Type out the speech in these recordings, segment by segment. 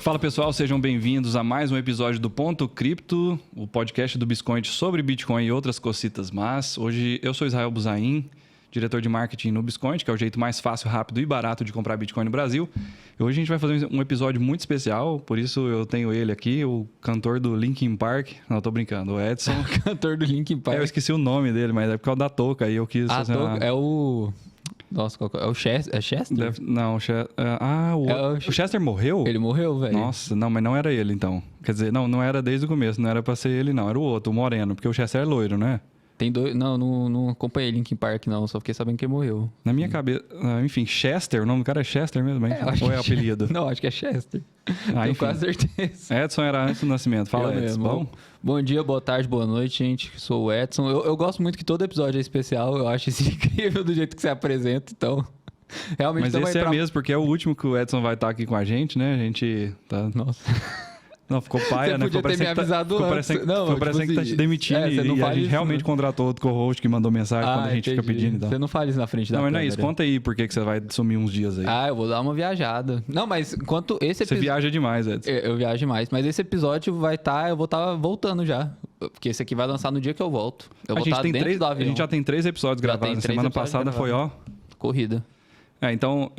Fala pessoal, sejam bem-vindos a mais um episódio do Ponto Cripto, o podcast do Biscoint sobre Bitcoin e outras cocitas más. Hoje eu sou Israel Buzain, diretor de marketing no Biscoint, que é o jeito mais fácil, rápido e barato de comprar Bitcoin no Brasil. E hoje a gente vai fazer um episódio muito especial, por isso eu tenho ele aqui, o cantor do Linkin Park. Não, tô brincando, o Edson. Cantor do Linkin Park. Eu esqueci o nome dele, mas é por causa da touca aí eu quis fazer uma... É o... Nossa, qual é o Chester? É Chester? Não, o Chester... o Chester morreu? Ele morreu, velho. Nossa, não, mas não era ele então. Quer dizer, não era desde o começo, não era pra ser ele não, era o outro, o moreno, porque o Chester é loiro, né? Tem dois... Não acompanhei Linkin Park não, só fiquei sabendo que ele morreu. Na minha cabeça... Enfim, Chester, o nome do cara é Chester mesmo, hein? Ou é apelido? Não, acho que é Chester. Tenho Enfim. quase certeza. Edson era antes do nascimento. Fala, Eu Edson. mesmo. Bom dia, boa tarde, boa noite, gente. Sou o Edson. Eu gosto muito que todo episódio é especial. Eu acho isso incrível do jeito que você apresenta, então... Realmente. Mas esse é mesmo, porque é o último que o Edson vai estar aqui com a gente, né? A gente tá... Nossa... Não, ficou paia, né? Você podia ter me avisado antes. Ficou parecendo que tá te demitindo e a gente realmente contratou outro co-host que mandou mensagem quando a gente fica pedindo e tal. Você não fala isso na frente da câmera. Não, mas não é isso. Conta aí por que você vai sumir uns dias aí. Eu vou dar uma viajada. Não, mas enquanto esse episódio... Você viaja demais, Edson. Eu viajo demais, mas esse episódio eu vou estar voltando já. Porque esse aqui vai lançar no dia que eu volto. Eu vou estar dentro do avião. A gente já tem 3 episódios gravados. Semana passada foi, corrida. Então,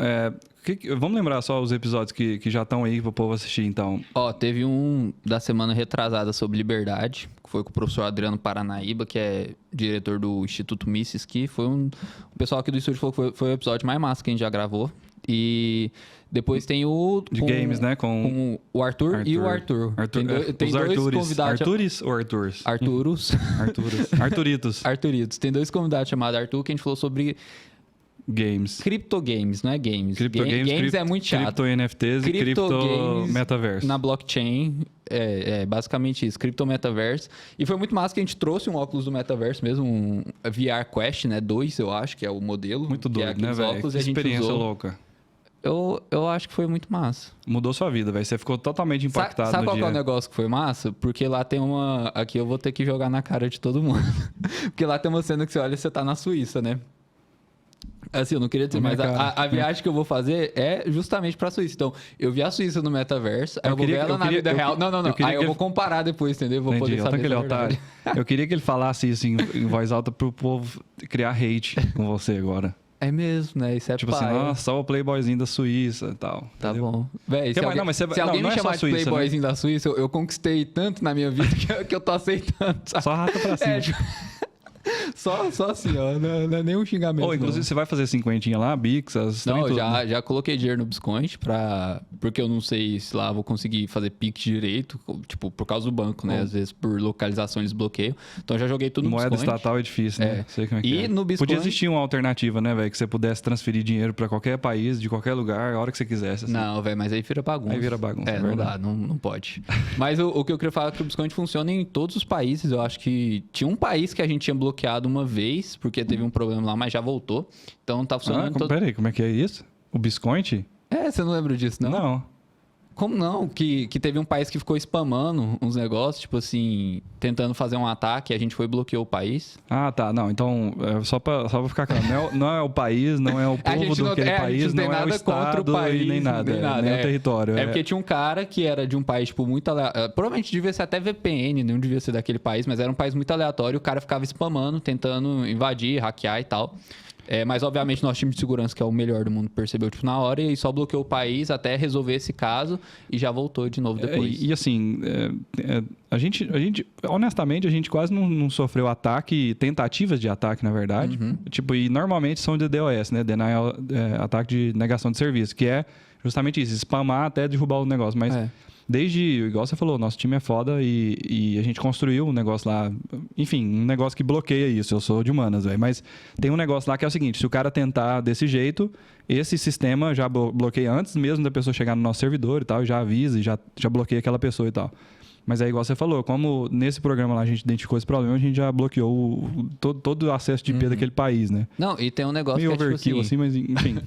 vamos lembrar só os episódios que já estão aí pro povo assistir, então. Teve um da semana retrasada sobre liberdade, que foi com o professor Adriano Paranaíba, que é diretor do Instituto Mises, que foi o pessoal aqui do estúdio falou que foi o episódio mais massa que a gente já gravou. E depois tem o... De games, né? Com o Arthur e o Arthur. Tem dois convidados... Arturis ou Arturs? Arturos. Arturitos. Arturitos. Tem dois convidados chamados Arthur, que a gente falou sobre... Games. Criptogames, não é games. Games é muito chato. Cripto NFTs e cripto metaverso. Na blockchain, basicamente isso, cripto metaverso. E foi muito massa que a gente trouxe um óculos do metaverso mesmo, um VR Quest, né? 2, eu acho, que é o modelo. Muito doido, né, velho? Que experiência louca. Eu acho que foi muito massa. Mudou sua vida, velho. Você ficou totalmente impactado. Sabe qual é o negócio que foi massa? Porque lá tem uma... Aqui eu vou ter que jogar na cara de todo mundo. Porque lá tem uma cena que você olha e você tá na Suíça, né? Assim, eu não queria dizer, mas a viagem que eu vou fazer é justamente pra Suíça. Então, eu vi a Suíça no metaverso, aí eu vou ver ela na vida real. Não. Aí eu vou comparar depois, entendeu? Vou poder saber. Aquele otário. Eu queria que ele falasse isso em voz alta pro povo criar hate com você agora. É mesmo, né? Isso é tipo assim, só o playboyzinho da Suíça e tal. Tá entendeu? bom. Véi, se alguém me chamar de playboyzinho da Suíça, eu conquistei tanto na minha vida que eu tô aceitando. Sabe? Só rata pra cima. Só assim, ó. Não é nem um xingamento. Inclusive, você vai fazer 50 lá, Bix, Não, tudo, né? já coloquei dinheiro no Biscoint porque eu não sei se lá vou conseguir fazer Pix direito, tipo, por causa do banco, né? Às vezes por localização eles bloqueiam. Então já joguei tudo no Moeda Biscoint. estatal é difícil, né? Sei como é que é. No Biscoint... Podia existir uma alternativa, né, velho? Que você pudesse transferir dinheiro pra qualquer país, de qualquer lugar, a hora que você quisesse. Assim. Não, velho, mas aí vira bagunça. Aí vira bagunça. Não dá, não pode. Mas o que eu queria falar é que o Biscoint funciona em todos os países. Eu acho que tinha um país que a gente tinha bloqueado uma vez, porque teve um problema lá, mas já voltou. Então tá funcionando. Peraí, como é que é isso? O Biscoint? Você não lembra disso, não? Não. Como não? Que teve um país que ficou spamando uns negócios, tipo assim, tentando fazer um ataque e a gente foi e bloqueou o país. Tá. Não, então, só pra ficar claro, não é o país, não é o povo daquele país, não é o estado contra o país, nem nada. Nem o território. Porque tinha um cara que era de um país, tipo, muito aleatório. Provavelmente devia ser até VPN, não devia ser daquele país, mas era um país muito aleatório. O cara ficava spamando, tentando invadir, hackear e tal. Mas, obviamente, nosso time de segurança, que é o melhor do mundo, percebeu, tipo, na hora e só bloqueou o país até resolver esse caso e já voltou de novo depois. E assim, a gente, honestamente, a gente quase não sofreu tentativas de ataque, na verdade. Uhum. Tipo, e normalmente são de DOS, né? Denial, ataque de negação de serviço, que é justamente isso, spamar até derrubar o negócio. Mas... Desde, igual você falou, nosso time é foda e a gente construiu um negócio lá, enfim, um negócio que bloqueia isso. Eu sou de humanas, velho. Mas tem um negócio lá que é o seguinte, se o cara tentar desse jeito, esse sistema já bloqueia antes mesmo da pessoa chegar no nosso servidor e tal, já avisa e já bloqueia aquela pessoa e tal. Mas é igual você falou, como nesse programa lá a gente identificou esse problema, a gente já bloqueou todo o acesso de IP daquele país, né? Não, e tem um negócio meio que é overkill, tipo assim, mas enfim.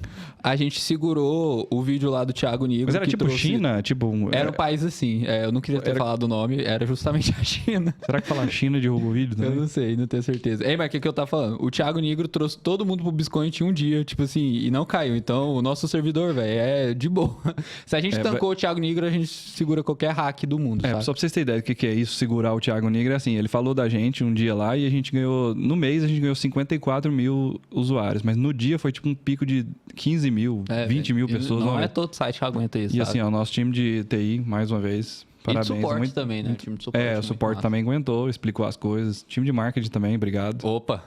A gente segurou o vídeo lá do Thiago Nigro. Mas era tipo trouxe... China? Tipo, era um país assim. Eu não queria ter falado o nome, era justamente a China. Será que falar China derrubou o vídeo também? Eu não sei, não tenho certeza. Ei, mas o que eu tava falando? O Thiago Nigro trouxe todo mundo pro Biscoint em um dia, tipo assim, e não caiu. Então, o nosso servidor, velho, é de boa. Se a gente tancou o Thiago Nigro, a gente segura qualquer hack do mundo, sabe? Só pra vocês terem ideia do que é isso, segurar o Thiago Nigro, é assim, ele falou da gente um dia lá e a gente ganhou, no mês a gente ganhou 54 mil usuários, mas no dia foi tipo um pico de 15 mil, 20 mil pessoas. Não é todo site que aguenta isso, E sabe? assim, ó, o nosso time de TI, mais uma vez, parabéns. E de suporte também, né? O time de suporte. O suporte também aguentou, explicou as coisas. Time de marketing também, obrigado. Opa!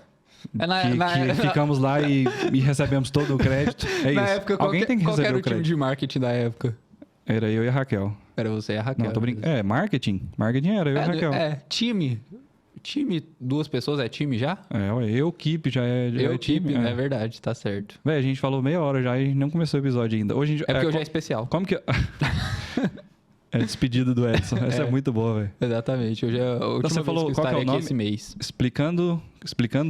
Ficamos lá e recebemos todo o crédito. É na isso. Época, alguém tem que receber o crédito. Qual era o time de marketing da época? Era eu e a Raquel. Era você e a Raquel. Não, tô brincando. Marketing. Marketing era eu e a Raquel. Time. Time, 2 pessoas é time já? Eu, equipe já é time. É verdade, tá certo. Véi, a gente falou meia hora já e não começou o episódio ainda. Hoje, porque hoje é especial. Como que... É despedida do Edson. Essa é muito boa, velho. Exatamente. Hoje é a última você falou, vez que eu qual que é o nome? Esse mês. Explicando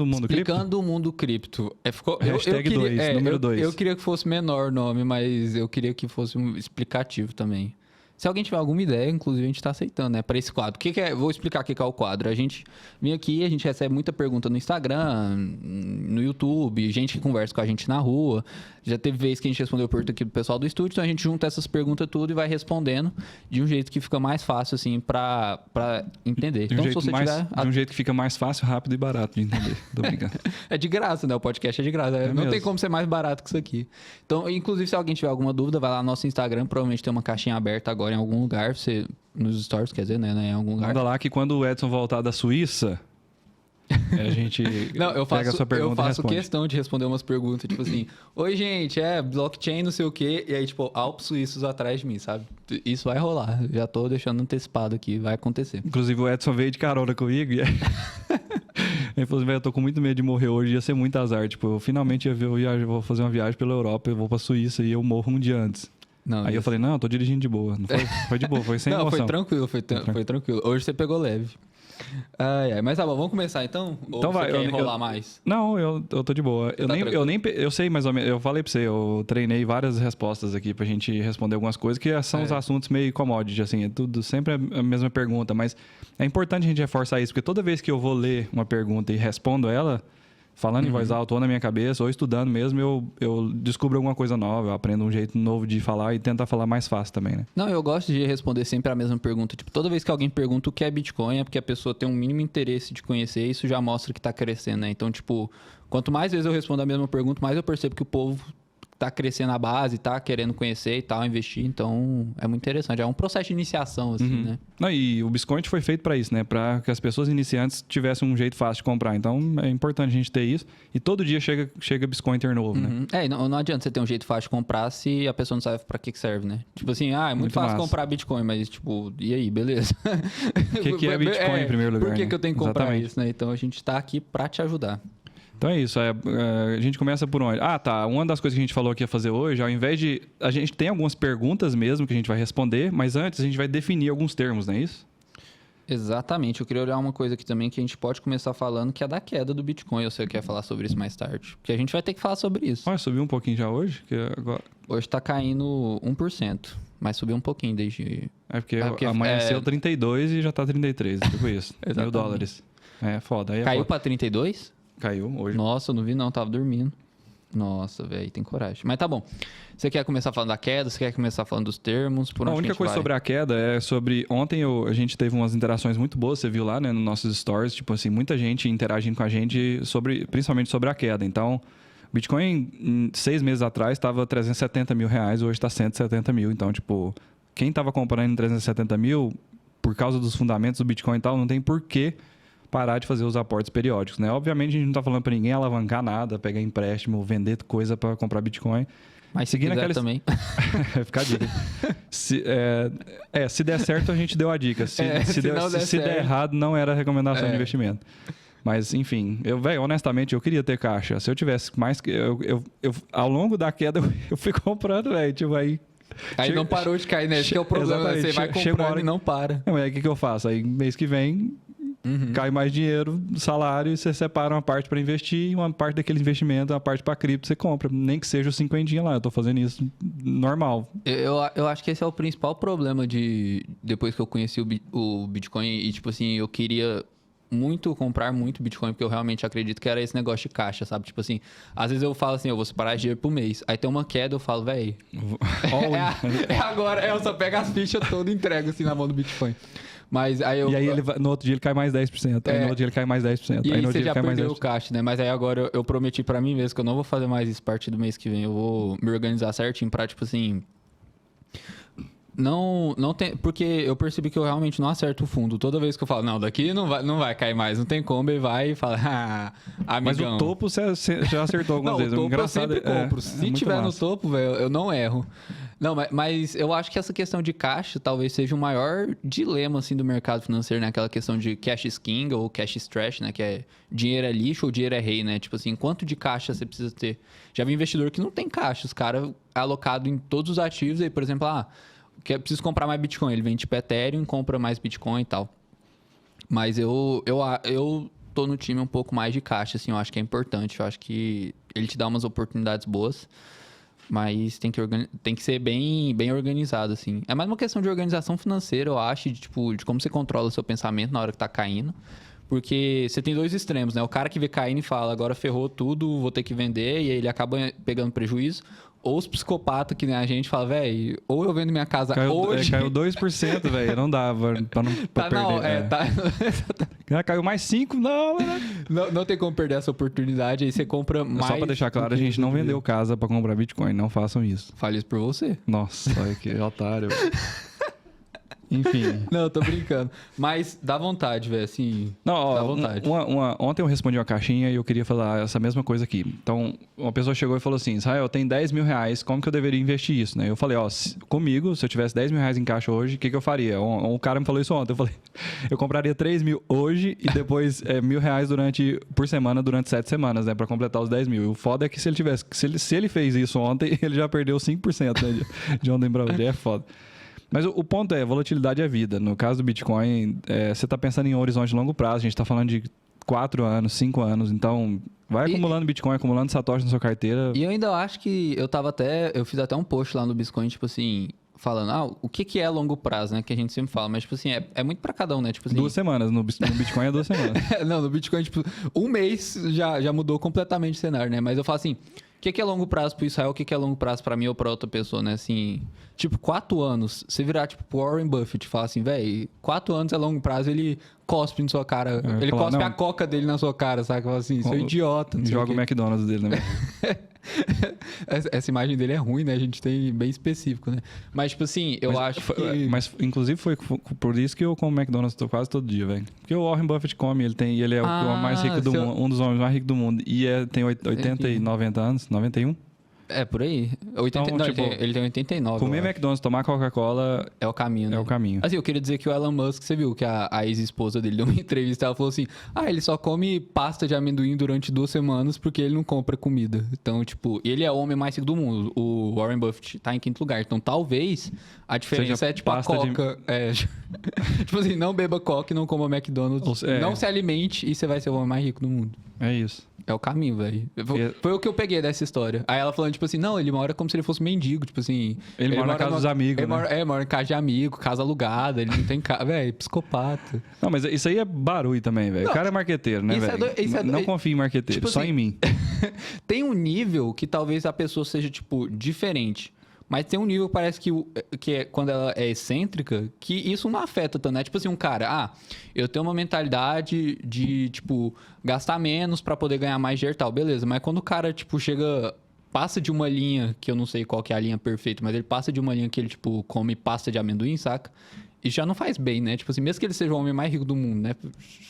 o mundo cripto? Explicando o mundo cripto. Hashtag 2, número 2. Eu queria que fosse menor o nome, mas eu queria que fosse um explicativo também. Se alguém tiver alguma ideia, inclusive a gente está aceitando, né? Para esse quadro. O que é? Vou explicar o que é o quadro. A gente vem aqui, a gente recebe muita pergunta no Instagram, no YouTube, gente que conversa com a gente na rua. Já teve vez que a gente respondeu pergunta aqui do pessoal do estúdio, então a gente junta essas perguntas tudo e vai respondendo de um jeito que fica mais fácil, assim, para entender. De um jeito que fica mais fácil, rápido e barato de entender. Tô brincando. É de graça, né? O podcast é de graça. Não mesmo. Tem como ser mais barato que isso aqui. Então, inclusive, se alguém tiver alguma dúvida, vai lá no nosso Instagram, provavelmente tem uma caixinha aberta agora em algum lugar, nos stories, quer dizer, né? Em algum lugar. Manda lá que quando o Edson voltar da Suíça, a gente pega a sua pergunta e responde. Questão de responder umas perguntas, tipo assim, oi gente, blockchain, não sei o quê, e aí tipo, Alpes suíços atrás de mim, sabe? Isso vai rolar, já tô deixando antecipado aqui, vai acontecer. Inclusive o Edson veio de carona comigo e ele falou assim, eu tô com muito medo de morrer hoje, ia ser muito azar, tipo, eu finalmente vou fazer uma viagem pela Europa, eu vou pra Suíça e eu morro um dia antes. Não, aí eu falei, não, eu tô dirigindo de boa. Não foi de boa, foi sem emoção. Foi tranquilo. Hoje você pegou leve. Mas tá bom, vamos começar então? Então vai. Quer enrolar mais? Não, eu tô de boa. Eu sei mais ou menos, eu falei pra você, eu treinei várias respostas aqui pra gente responder algumas coisas que são os assuntos meio commodity, assim, é tudo sempre a mesma pergunta, mas é importante a gente reforçar isso, porque toda vez que eu vou ler uma pergunta e respondo ela, falando em voz alta ou na minha cabeça, ou estudando mesmo, eu descubro alguma coisa nova, eu aprendo um jeito novo de falar e tentar falar mais fácil também, né? Não, eu gosto de responder sempre a mesma pergunta. Tipo, toda vez que alguém pergunta o que é Bitcoin, é porque a pessoa tem um mínimo interesse de conhecer, e isso já mostra que tá crescendo, né? Então, tipo, quanto mais vezes eu respondo a mesma pergunta, mais eu percebo que o povo tá crescendo a base, tá querendo conhecer e tal, investir. Então, é muito interessante. É um processo de iniciação, assim, né? Não, e o Biscoint foi feito para isso, né? Para que as pessoas iniciantes tivessem um jeito fácil de comprar. Então, é importante a gente ter isso. E todo dia chega Biscointer novo, né? E não adianta você ter um jeito fácil de comprar se a pessoa não sabe para que serve, né? Tipo assim, é muito fácil comprar Bitcoin, mas tipo, e aí, beleza? O que é Bitcoin em primeiro lugar? Por que eu tenho que comprar isso, né? Então, a gente tá aqui para te ajudar. Então é isso, a gente começa por onde? Uma das coisas que a gente falou que ia fazer hoje, ao invés de... A gente tem algumas perguntas mesmo que a gente vai responder, mas antes a gente vai definir alguns termos, não é isso? Exatamente, eu queria olhar uma coisa aqui também que a gente pode começar falando, que é da queda do Bitcoin, eu sei que quer falar sobre isso mais tarde, porque a gente vai ter que falar sobre isso. Subiu um pouquinho já hoje? Agora... Hoje tá caindo 1%, mas subiu um pouquinho desde... Porque amanheceu 32 e já tá 33, tipo isso, $1.000. É foda. Aí caiu pra 32? Caiu hoje. Nossa, eu não vi não, tava dormindo. Nossa, velho, tem coragem. Mas tá bom. Você quer começar falando da queda? Você quer começar falando dos termos? A única coisa sobre a queda é sobre... Ontem a gente teve umas interações muito boas, você viu lá, né, nos nossos stories. Tipo assim, muita gente interagindo com a gente, principalmente sobre a queda. Então, Bitcoin, 6 meses atrás, estava 370 mil reais, hoje está 170 mil. Então, tipo, quem estava comprando em 370 mil, por causa dos fundamentos do Bitcoin e tal, não tem porquê parar de fazer os aportes periódicos, né? Obviamente, a gente não está falando para ninguém alavancar nada, pegar empréstimo, vender coisa para comprar Bitcoin. Mas seguindo aquela também. Fica a dica. Se der certo, a gente deu a dica. Se der errado, não era recomendação de investimento. Mas, enfim, honestamente, eu queria ter caixa. Se eu tivesse mais... ao longo da queda, eu fui comprando, velho. Tipo, aí Aí não parou de cair, né? Esse que é o problema, você vai comprando e não para. Mas aí o que eu faço? Aí mês que vem cai mais dinheiro do salário e você separa uma parte para investir e uma parte daquele investimento, uma parte para cripto você compra. Nem que seja o 50 lá, eu tô fazendo isso normal. Eu acho que esse é o principal problema depois que eu conheci o Bitcoin e, tipo assim, eu queria comprar muito Bitcoin, porque eu realmente acredito que era esse negócio de caixa, sabe? Tipo assim, às vezes eu falo assim, eu vou separar dinheiro por mês. Aí tem uma queda, eu falo, velho, agora, eu só pego as fichas todas e entrego assim na mão do Bitcoin. Mas aí e aí no outro dia ele cai mais 10%, aí no outro dia ele cai mais 10%. E aí no você já perdeu o caixa, né? Mas aí agora eu prometi pra mim mesmo que eu não vou fazer mais isso a partir do mês que vem. Eu vou me organizar certinho pra, tipo assim... Não tem... Porque eu percebi que eu realmente não acerto o fundo. Toda vez que eu falo, não, daqui não vai cair mais, não tem como, ele vai e fala, amigão. Mas o topo você já acertou algumas vezes. O topo engraçado, eu sempre compro. Se tiver no topo, velho, eu não erro. Não, mas eu acho que essa questão de caixa talvez seja o maior dilema, assim, do mercado financeiro, né? Aquela questão de cash is king ou cash is trash, né? Que é dinheiro é lixo ou dinheiro é rei, né? Tipo assim, quanto de caixa você precisa ter? Já vi investidor que não tem caixa, os caras alocado em todos os ativos, aí, por exemplo, preciso comprar mais Bitcoin. Ele vende tipo Ethereum, compra mais Bitcoin e tal. Mas eu tô no time um pouco mais de caixa, assim, eu acho que é importante. Eu acho que ele te dá umas oportunidades boas, mas tem que ser bem organizado, assim. É mais uma questão de organização financeira, eu acho, de como você controla o seu pensamento na hora que tá caindo. Porque você tem dois extremos, né? O cara que vê caindo e fala, agora ferrou tudo, vou ter que vender, e aí ele acaba pegando prejuízo. Ou os psicopatas que nem a gente fala, velho, ou eu vendo minha casa hoje... Caiu 2%, velho, não dava pra perder. Caiu mais 5%, não tem como perder essa oportunidade, aí você compra mais... Só pra deixar claro, a gente não vendeu casa pra comprar Bitcoin, não façam isso. Fale isso por você. Nossa, olha que otário. Enfim. Não, eu tô brincando. Mas dá vontade, velho, assim. Não, dá vontade. Ontem eu respondi uma caixinha e eu queria falar essa mesma coisa aqui. Então, uma pessoa chegou e falou assim, Israel, eu tenho 10 mil reais, como que eu deveria investir isso, né? Eu falei, comigo, se eu tivesse 10 mil reais em caixa hoje, o que eu faria? O cara me falou isso ontem, eu falei, eu compraria 3 mil hoje e depois mil reais por semana durante 7 semanas, né? Pra completar os 10 mil. E o foda é que se ele fez isso ontem, ele já perdeu 5%, né? De ontem pra hoje, é foda. Mas o ponto é, volatilidade é vida. No caso do Bitcoin, você está pensando em um horizonte de longo prazo. A gente está falando de 4 anos, 5 anos. Então, vai acumulando Bitcoin, acumulando Satoshi na sua carteira. E eu ainda acho que eu fiz até um post lá no Bitcoin, tipo assim, falando, o que é longo prazo, né? Que a gente sempre fala. Mas, tipo assim, é muito pra cada um, né? Tipo assim, 2 semanas. No Bitcoin é 2 semanas. Não, no Bitcoin, tipo, um mês já mudou completamente o cenário, né? Mas eu falo assim... O que é longo prazo pro Israel? O que é longo prazo pra mim ou pra outra pessoa, né? Assim, tipo, 4 anos, você virar, tipo, pro Warren Buffett e falar assim, velho, 4 anos é longo prazo, ele cospe na sua cara. Ele cospe a coca dele na sua cara, sabe? Fala assim, seu idiota. Joga o McDonald's dele, né? Essa imagem dele é ruim, né? A gente tem bem específico, né? Mas, tipo assim, eu acho que... Mas, inclusive, foi por isso que eu como McDonald's quase todo dia, velho. Porque o Warren Buffett come, ele é o mais rico do mundo, um dos homens mais ricos do mundo. E tem 80 e 90 anos, 91. É, por aí. Ele tem 89. Comer McDonald's, tomar Coca-Cola... É o caminho, né? É o caminho. Assim, eu queria dizer que o Elon Musk, você viu que a ex-esposa dele deu uma entrevista, ela falou assim, ele só come pasta de amendoim durante 2 semanas porque ele não compra comida. Então, tipo, ele é o homem mais rico do mundo. O Warren Buffett tá em 5º lugar. Então, talvez a diferença é, tipo, a Coca. Tipo assim, não beba Coca e não coma McDonald's. Não se alimente e você vai ser o homem mais rico do mundo. É isso. É o caminho, velho. Foi o que eu peguei dessa história. Aí ela falando, tipo assim, não, ele mora como se ele fosse mendigo, tipo assim... Ele mora na casa dos amigos, né? Mora em casa de amigo, casa alugada, ele não tem casa... Velho, psicopata. Não, mas isso aí é barulho também, velho. O cara é marqueteiro, né, velho? Não confia em marqueteiro, tipo só assim, em mim. Tem um nível que talvez a pessoa seja, tipo, diferente. Mas tem um nível, parece que é quando ela é excêntrica, que isso não afeta tanto, né? Tipo assim, um cara, eu tenho uma mentalidade de, tipo, gastar menos pra poder ganhar mais dinheiro e tal, beleza. Mas quando o cara, tipo, passa de uma linha, que eu não sei qual que é a linha perfeita, mas ele passa de uma linha que ele, tipo, come pasta de amendoim, saca? E já não faz bem, né? Tipo assim, mesmo que ele seja o homem mais rico do mundo, né?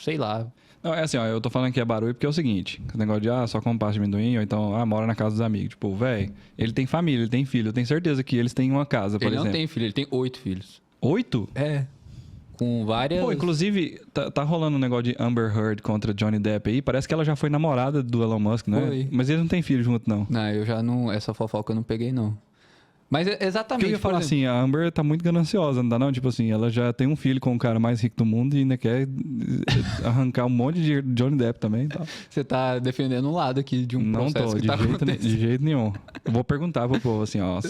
Sei lá... Não, é assim, eu tô falando que é barulho porque é o seguinte, o negócio de, só come pasta de amendoim, ou então, mora na casa dos amigos. Tipo, velho, ele tem família, ele tem filho, eu tenho certeza que eles têm uma casa, por exemplo. Ele não tem filho, ele tem 8 filhos. 8? É. Com várias... Pô, inclusive, tá rolando um negócio de Amber Heard contra Johnny Depp aí, parece que ela já foi namorada do Elon Musk, né? Foi. Mas eles não têm filho junto, não. Não, eu já não... Essa fofoca eu não peguei, não. Mas exatamente. Eu ia falar assim, a Amber tá muito gananciosa, não dá não? Tipo assim, ela já tem um filho com o cara mais rico do mundo e ainda quer arrancar um monte de Johnny Depp também e tal. Você tá defendendo um lado aqui de um processo que tá acontecendo. De jeito nenhum. Eu vou perguntar pro povo assim, ó.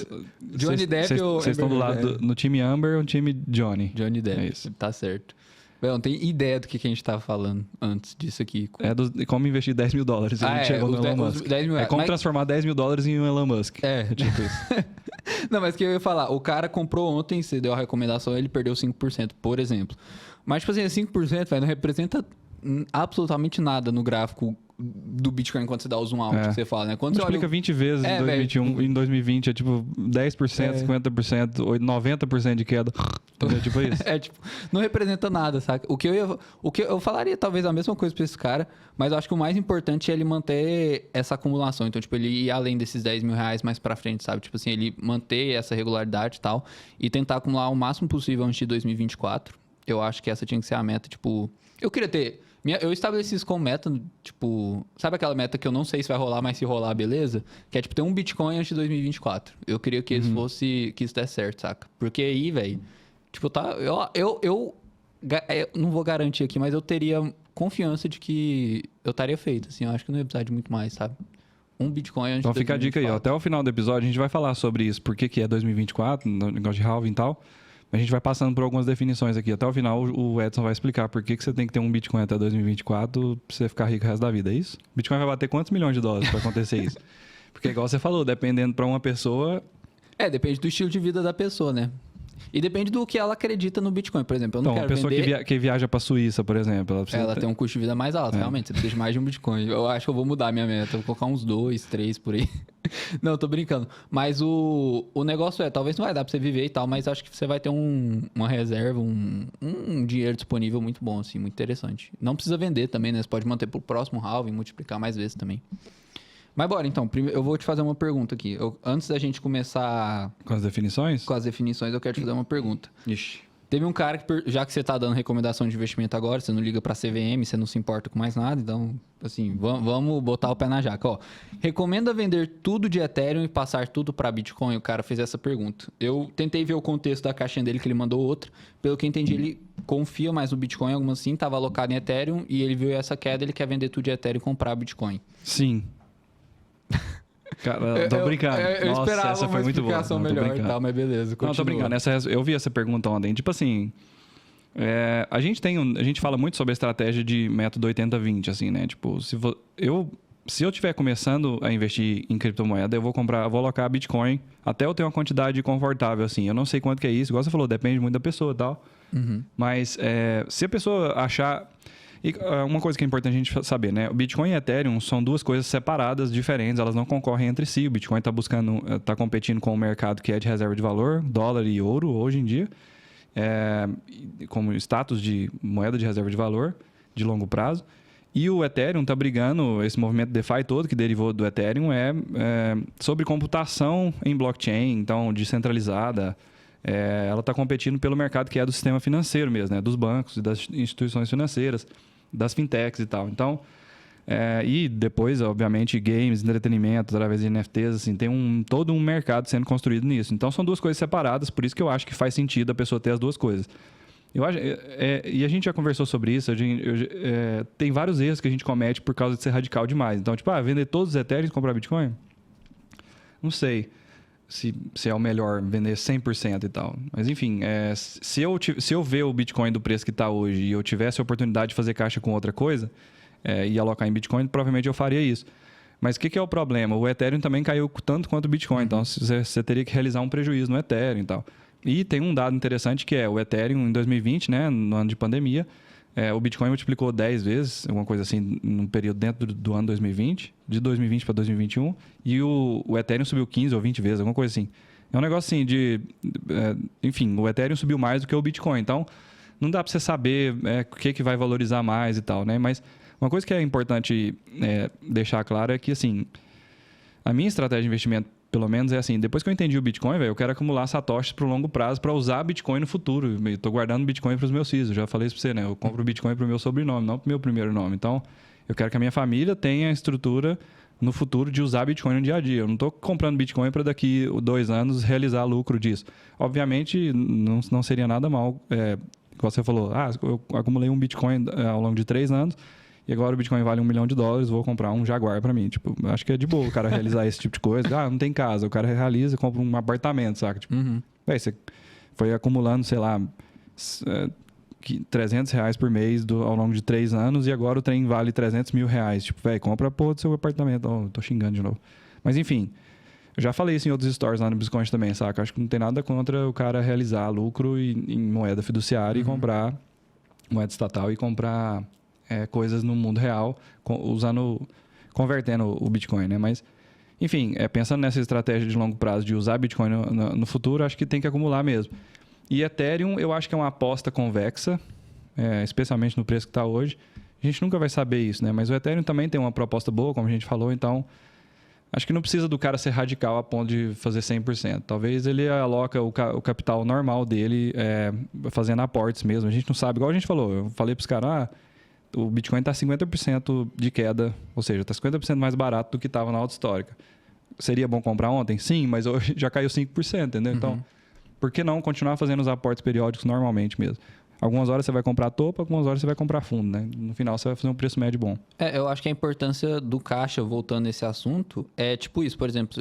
Johnny Depp ou vocês estão do lado no time Amber ou no time Johnny? Johnny Depp, é isso. Tá certo. Eu não tenho ideia do que a gente tava falando antes disso aqui. Como investir $10 mil. A gente chegou no Elon Musk. Como transformar $10 mil em um Elon Musk. É, tipo isso. Não, mas o que eu ia falar, o cara comprou ontem, você deu a recomendação, ele perdeu 5%, por exemplo. Mas, tipo assim, 5%, velho, não representa absolutamente nada no gráfico do Bitcoin quando você dá o zoom out, que você fala, né? Quando multiplica olha... 20 vezes em 2021, velho, em 2020 é tipo 10%, 50%, 90% de queda. É tipo isso. Tipo, não representa nada, saca? O que eu falaria talvez a mesma coisa pra esse cara, mas eu acho que o mais importante é ele manter essa acumulação. Então, tipo, ele ir além desses $10 mil mais pra frente, sabe? Tipo assim, ele manter essa regularidade e tal, e tentar acumular o máximo possível antes de 2024. Eu acho que essa tinha que ser a meta, tipo... Eu queria ter... Eu estabeleci isso como meta, tipo... Sabe aquela meta que eu não sei se vai rolar, mas se rolar, beleza? Que é, tipo, ter um Bitcoin antes de 2024. Eu queria que isso fosse... Que isso desse certo, saca? Porque aí, velho... Tipo, tá... Eu não vou garantir aqui, mas eu teria confiança de que eu estaria feito, assim. Eu acho que não ia precisar de muito mais, sabe? Um Bitcoin antes de 2024. Então fica a dica aí, ó. Até o final do episódio a gente vai falar sobre isso. Por que é 2024, no negócio de halving e tal. A gente vai passando por algumas definições aqui. Até o final, o Edson vai explicar por que você tem que ter um Bitcoin até 2024 pra você ficar rico o resto da vida, é isso? Bitcoin vai bater quantos milhões de dólares pra acontecer isso? Porque, igual você falou, dependendo pra uma pessoa... Depende do estilo de vida da pessoa, né? E depende do que ela acredita no Bitcoin. Por exemplo, eu não quero pessoa vender... que viaja pra Suíça, por exemplo... Ela tem um custo de vida mais alto, realmente. Você precisa de mais de um Bitcoin. Eu acho que eu vou mudar a minha meta. Eu vou colocar uns 2, 3 por aí. Não, eu tô brincando. Mas o negócio talvez não vai dar pra você viver e tal, mas acho que você vai ter uma reserva, um dinheiro disponível muito bom, assim, muito interessante. Não precisa vender também, né? Você pode manter pro próximo halving, multiplicar mais vezes também. Mas bora, então. Primeiro, eu vou te fazer uma pergunta aqui. Antes da gente começar... Com as definições? Com as definições, eu quero te fazer uma pergunta. Ixi. Teve um cara que, já que você tá dando recomendação de investimento agora, você não liga pra CVM, você não se importa com mais nada, então, assim, vamos botar o pé na jaca, ó. Recomenda vender tudo de Ethereum e passar tudo pra Bitcoin? O cara fez essa pergunta. Eu tentei ver o contexto da caixinha dele, que ele mandou outra. Pelo que eu entendi, ele confia mais no Bitcoin, algumas assim, tava alocado em Ethereum, e ele viu essa queda, ele quer vender tudo de Ethereum e comprar Bitcoin. Sim. Cara, tô brincando. Eu Nossa, esperava essa foi uma muito boa. explicação melhor e tal, mas beleza. Continua. Não, tô brincando. Eu vi essa pergunta ontem. Tipo assim, a gente fala muito sobre a estratégia de método 80-20, assim, né? Tipo, se eu estiver começando a investir em criptomoeda, eu vou alocar Bitcoin até eu ter uma quantidade confortável, assim. Eu não sei quanto que é isso. Igual você falou, depende muito da pessoa e tal. Uhum. Mas se a pessoa achar... E uma coisa que é importante a gente saber, né? O Bitcoin e Ethereum são duas coisas separadas, diferentes, elas não concorrem entre si. O Bitcoin está competindo com o mercado que é de reserva de valor, dólar e ouro, hoje em dia, como status de moeda de reserva de valor de longo prazo. E o Ethereum está brigando, esse movimento DeFi todo que derivou do Ethereum sobre computação em blockchain, então descentralizada. Ela está competindo pelo mercado que é do sistema financeiro mesmo, né? Dos bancos e das instituições financeiras, das fintechs e tal. Então, e depois, obviamente, games, entretenimento, através de NFTs, assim, tem todo um mercado sendo construído nisso. Então, são duas coisas separadas, por isso que eu acho que faz sentido a pessoa ter as duas coisas. Eu acho, e a gente já conversou sobre isso, tem vários erros que a gente comete por causa de ser radical demais. Então, tipo, vender todos os Ethereum e comprar Bitcoin? Não sei se é o melhor vender 100% e tal. Mas, enfim, se eu ver o Bitcoin do preço que está hoje e eu tivesse a oportunidade de fazer caixa com outra coisa e alocar em Bitcoin, provavelmente eu faria isso. Mas o que é o problema? O Ethereum também caiu tanto quanto o Bitcoin. Então, você teria que realizar um prejuízo no Ethereum e tal. E tem um dado interessante que é o Ethereum em 2020, né, no ano de pandemia, o Bitcoin multiplicou 10 vezes, alguma coisa assim, num período dentro do ano 2020, de 2020 para 2021, e o Ethereum subiu 15 ou 20 vezes, alguma coisa assim. É um negócio assim enfim, o Ethereum subiu mais do que o Bitcoin, então não dá para você saber o que vai valorizar mais e tal, né? Mas uma coisa que é importante deixar claro é que, assim, a minha estratégia de investimento, pelo menos, é assim, depois que eu entendi o Bitcoin, eu quero acumular satoshis para o longo prazo para usar Bitcoin no futuro. Eu estou guardando Bitcoin para os meus filhos, eu já falei isso para você, né? Eu compro Bitcoin para o meu sobrenome, não para o meu primeiro nome. Então, eu quero que a minha família tenha a estrutura no futuro de usar Bitcoin no dia a dia. Eu não estou comprando Bitcoin para daqui 2 anos realizar lucro disso. Obviamente, não seria nada mal, como você falou, eu acumulei um Bitcoin ao longo de 3 anos e agora o Bitcoin vale $1 milhão, vou comprar um Jaguar para mim. Tipo, acho que é de boa o cara realizar esse tipo de coisa. Não tem casa, o cara realiza e compra um apartamento, saca? Tipo, você foi acumulando, sei lá, R$300 por mês ao longo de 3 anos e agora o trem vale R$300 mil. Tipo, compra a porra do seu apartamento. Tô xingando de novo. Mas enfim, eu já falei isso em outros stories lá no Biscoint também, saca? Acho que não tem nada contra o cara realizar lucro em moeda fiduciária e comprar moeda estatal e comprar coisas no mundo real, convertendo o Bitcoin, né? Mas, enfim, pensando nessa estratégia de longo prazo de usar Bitcoin no futuro, acho que tem que acumular mesmo. E Ethereum, eu acho que é uma aposta convexa, especialmente no preço que está hoje. A gente nunca vai saber isso, né? Mas o Ethereum também tem uma proposta boa, como a gente falou, então acho que não precisa do cara ser radical a ponto de fazer 100%. Talvez ele aloca o capital normal dele fazendo aportes mesmo. A gente não sabe, igual a gente falou. Eu falei para os caras, o Bitcoin está 50% de queda, ou seja, está 50% mais barato do que estava na alta histórica. Seria bom comprar ontem? Sim, mas hoje já caiu 5%, entendeu? Então, por que não continuar fazendo os aportes periódicos normalmente mesmo? Algumas horas você vai comprar topo, algumas horas você vai comprar fundo, né? No final você vai fazer um preço médio bom. Eu acho que a importância do caixa, voltando nesse assunto, é tipo isso. Por exemplo,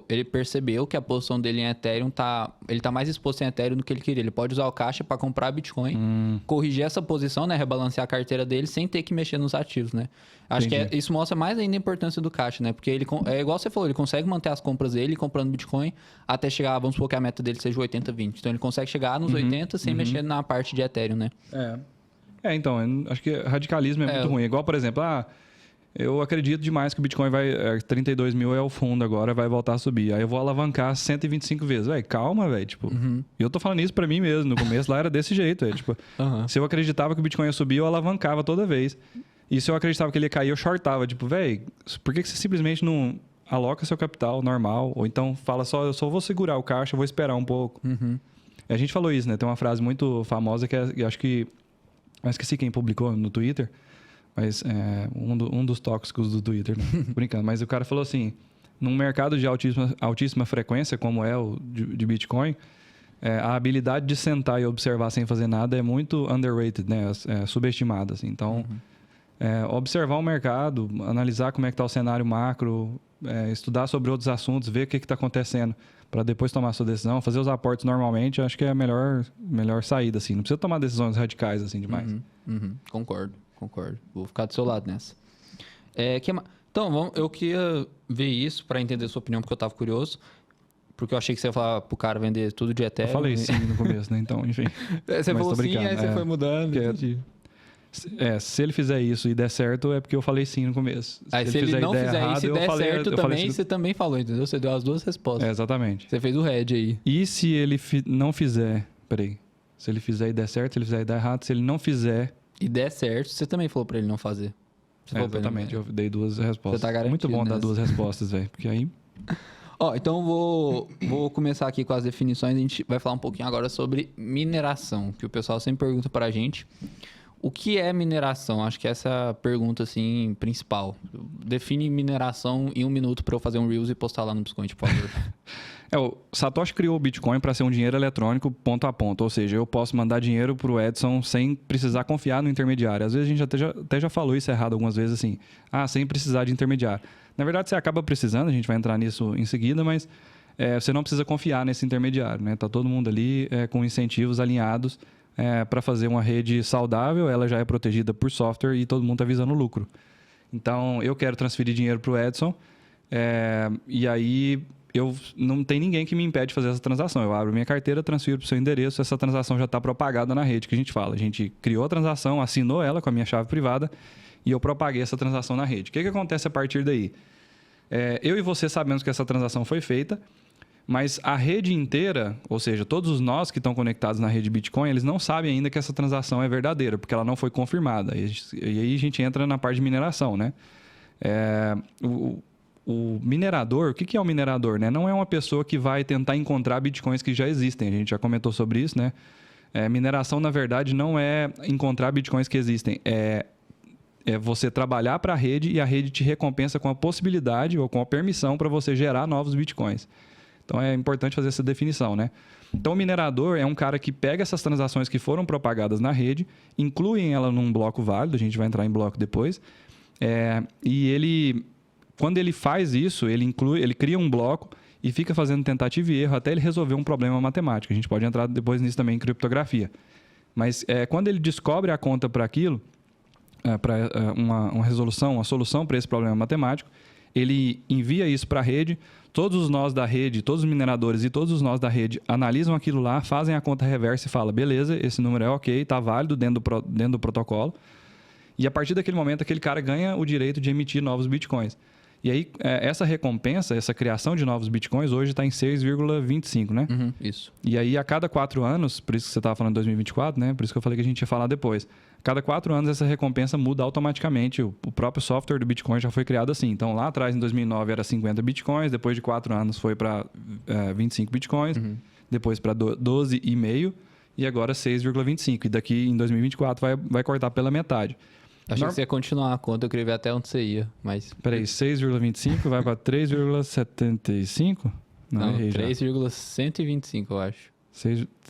ele percebeu que a posição dele em Ethereum ele tá mais exposto em Ethereum do que ele queria. Ele pode usar o caixa para comprar Bitcoin, corrigir essa posição, né? Rebalancear a carteira dele sem ter que mexer nos ativos, né? Acho que isso mostra mais ainda a importância do caixa, né? Porque é igual você falou, ele consegue manter as compras dele comprando Bitcoin até chegar, vamos supor que a meta dele seja 80-20. Então ele consegue chegar nos 80 sem mexer na parte de Ethereum, né? Então, acho que radicalismo é muito ruim. Igual, por exemplo, eu acredito demais que o Bitcoin 32 mil é o fundo agora, vai voltar a subir. Aí eu vou alavancar 125 vezes. Calma, velho. Tipo, e eu tô falando isso pra mim mesmo. No começo lá era desse jeito. Tipo, se eu acreditava que o Bitcoin ia subir, eu alavancava toda vez. E se eu acreditava que ele ia cair, eu shortava. Tipo, velho, por que você simplesmente não aloca seu capital normal? Ou então fala eu só vou segurar o caixa, vou esperar um pouco. A gente falou isso, né? Tem uma frase muito famosa que eu acho que... Eu esqueci quem publicou no Twitter, mas um dos tóxicos do Twitter, né? Brincando. Mas o cara falou assim, num mercado de altíssima frequência, como é o de Bitcoin, a habilidade de sentar e observar sem fazer nada é muito underrated, né? Subestimada, assim. Então, observar o mercado, analisar como é que está o cenário macro, estudar sobre outros assuntos, ver o que está acontecendo, para depois tomar a sua decisão, fazer os aportes normalmente, acho que é a melhor saída, assim. Não precisa tomar decisões radicais, assim, demais. Concordo. Vou ficar do seu lado nessa. Então, eu queria ver isso para entender a sua opinião, porque eu estava curioso. Porque eu achei que você ia falar pro cara vender tudo de Ethereum. Eu falei sim no começo, né? Então, enfim. Você falou sim, aí você foi mudando. Se ele fizer isso e der certo, é porque eu falei sim no começo. Aí se ele não fizer isso e der certo também, você também falou, entendeu? Você deu as duas respostas. Exatamente. Você fez o head aí. E se ele não fizer... Peraí. Se ele fizer e der certo, se ele fizer e der errado, se ele não fizer... E der certo, você também falou pra ele não fazer. Exatamente, eu dei 2 respostas. Você tá garantido muito bom dar 2 respostas, velho. Porque aí... Então vou começar aqui com as definições. A gente vai falar um pouquinho agora sobre mineração, que o pessoal sempre pergunta pra gente. O que é mineração? Acho que essa é a pergunta, assim, principal. Define mineração em 1 minuto para eu fazer um Reels e postar lá no Biscoint, por favor. O Satoshi criou o Bitcoin para ser um dinheiro eletrônico ponto a ponto. Ou seja, eu posso mandar dinheiro para o Edson sem precisar confiar no intermediário. Às vezes a gente até já falou isso errado algumas vezes, assim. Sem precisar de intermediário. Na verdade, você acaba precisando, a gente vai entrar nisso em seguida, mas você não precisa confiar nesse intermediário, né? Tá todo mundo ali com incentivos alinhados para fazer uma rede saudável, ela já é protegida por software e todo mundo está visando lucro. Então, eu quero transferir dinheiro para o Edson e aí não tem ninguém que me impede de fazer essa transação. Eu abro minha carteira, transfiro para o seu endereço, essa transação já está propagada na rede que a gente fala. A gente criou a transação, assinou ela com a minha chave privada e eu propaguei essa transação na rede. O que acontece a partir daí? Eu e você sabemos que essa transação foi feita, mas a rede inteira, ou seja, todos os nós que estão conectados na rede Bitcoin, eles não sabem ainda que essa transação é verdadeira, porque ela não foi confirmada. E aí a gente entra na parte de mineração, né? O minerador, o que é o minerador, né? Não é uma pessoa que vai tentar encontrar Bitcoins que já existem. A gente já comentou sobre isso, né? Mineração, na verdade, não é encontrar Bitcoins que existem. é você trabalhar para a rede e a rede te recompensa com a possibilidade ou com a permissão para você gerar novos bitcoins. Então, é importante fazer essa definição, né? Então, o minerador é um cara que pega essas transações que foram propagadas na rede, inclui ela num bloco válido, a gente vai entrar em bloco depois, e ele, quando ele faz isso, ele cria um bloco e fica fazendo tentativa e erro até ele resolver um problema matemático. A gente pode entrar depois nisso também em criptografia. Mas quando ele descobre a conta para aquilo, para uma resolução, uma solução para esse problema matemático, ele envia isso para a rede, todos os nós da rede, todos os mineradores e todos os nós da rede analisam aquilo lá, fazem a conta reversa e falam, beleza, esse número é ok, está válido dentro do protocolo. E a partir daquele momento, aquele cara ganha o direito de emitir novos bitcoins. E aí, essa recompensa, essa criação de novos bitcoins, hoje está em 6,25, né? Uhum, isso. E aí, a cada 4 anos, por isso que você estava falando de 2024, né? Por isso que eu falei que a gente ia falar depois. A cada 4 anos, essa recompensa muda automaticamente. O próprio software do Bitcoin já foi criado assim. Então, lá atrás, em 2009, era 50 bitcoins. Depois de 4 anos, foi para 25 bitcoins. Uhum. Depois para 12,5. E agora 6,25. E daqui, em 2024, vai cortar pela metade. Achei que você ia continuar a conta, eu queria ver até onde você ia, mas... Peraí, 6,25 vai para 3,75? Não, 3,125, eu acho.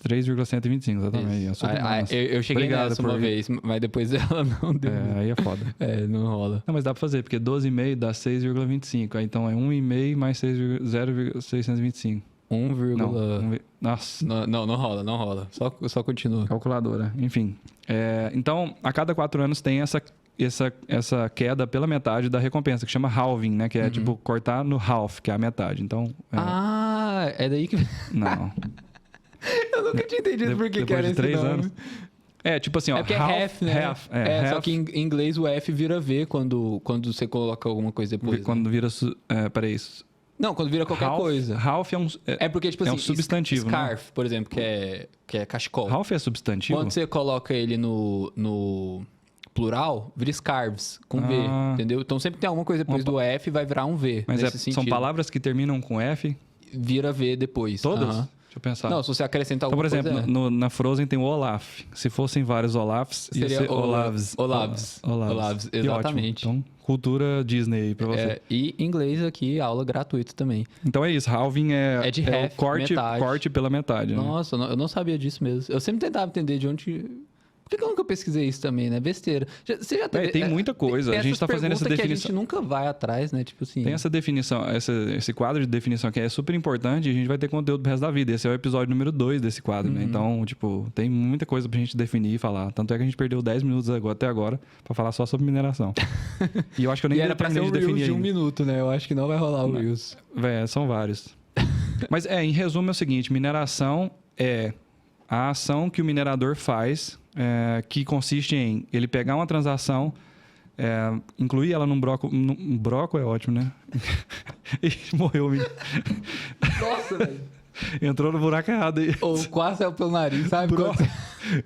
3,125, exatamente. Eu cheguei nessa uma vez, mas depois ela não deu. Aí é foda. Não rola. Não, mas dá pra fazer, porque 12,5 dá 6,25. Então é 1,5 mais 0,625. Nossa. Não rola. Só continua. Calculadora, enfim. Então, a cada 4 anos tem essa queda pela metade da recompensa, que chama halving, né? Que é tipo cortar no half, que é a metade. Então. É daí que. Não. Eu nunca tinha entendido por que era esse 3 nome. anos. Tipo assim, ó. Porque half, né? Half. Só que em inglês o F vira V quando você coloca alguma coisa depois. Quando vira. Peraí. Não, quando vira qualquer coisa. Half é porque, tipo assim, um substantivo, scarf, né? por exemplo, que é cachecol. Half é substantivo? Quando você coloca ele no plural, vira scarves, com V, entendeu? Então sempre tem alguma coisa depois do F, vai virar um V. Mas são palavras que terminam com F? Vira V depois. Todas? Deixa eu pensar. Não, se você acrescentar alguma coisa... coisa... Por exemplo, na Frozen tem o Olaf. Se fossem vários Olafs, ia ser Olavs. Olavs, exatamente. Então, cultura Disney aí pra você. E inglês aqui, aula gratuita também. Então é isso, halving é de half, o corte pela metade. Nossa, eu não sabia disso mesmo. Eu sempre tentava entender de onde... Por que eu nunca pesquisei isso também, né? Besteira. Você já tem muita coisa. A gente tá fazendo essa definição. Que a gente nunca vai atrás, né? Tipo assim. Tem essa definição, esse quadro de definição que é super importante e a gente vai ter conteúdo pro resto da vida. Esse é o episódio número 2 desse quadro, né? Então, tipo, tem muita coisa pra gente definir e falar. Tanto é que a gente perdeu 10 minutos até agora pra falar só sobre mineração. E eu acho que eu nem era pra ser um Reels de 1 minuto, né? Eu acho que não vai rolar o Reels. São vários. Mas em resumo é o seguinte, mineração é a ação que o minerador faz, que consiste em ele pegar uma transação, incluir ela num bloco... Bloco é ótimo, né? E morreu o menino. Nossa, velho. Entrou no buraco errado aí. Quase saiu pelo nariz, sabe? Eu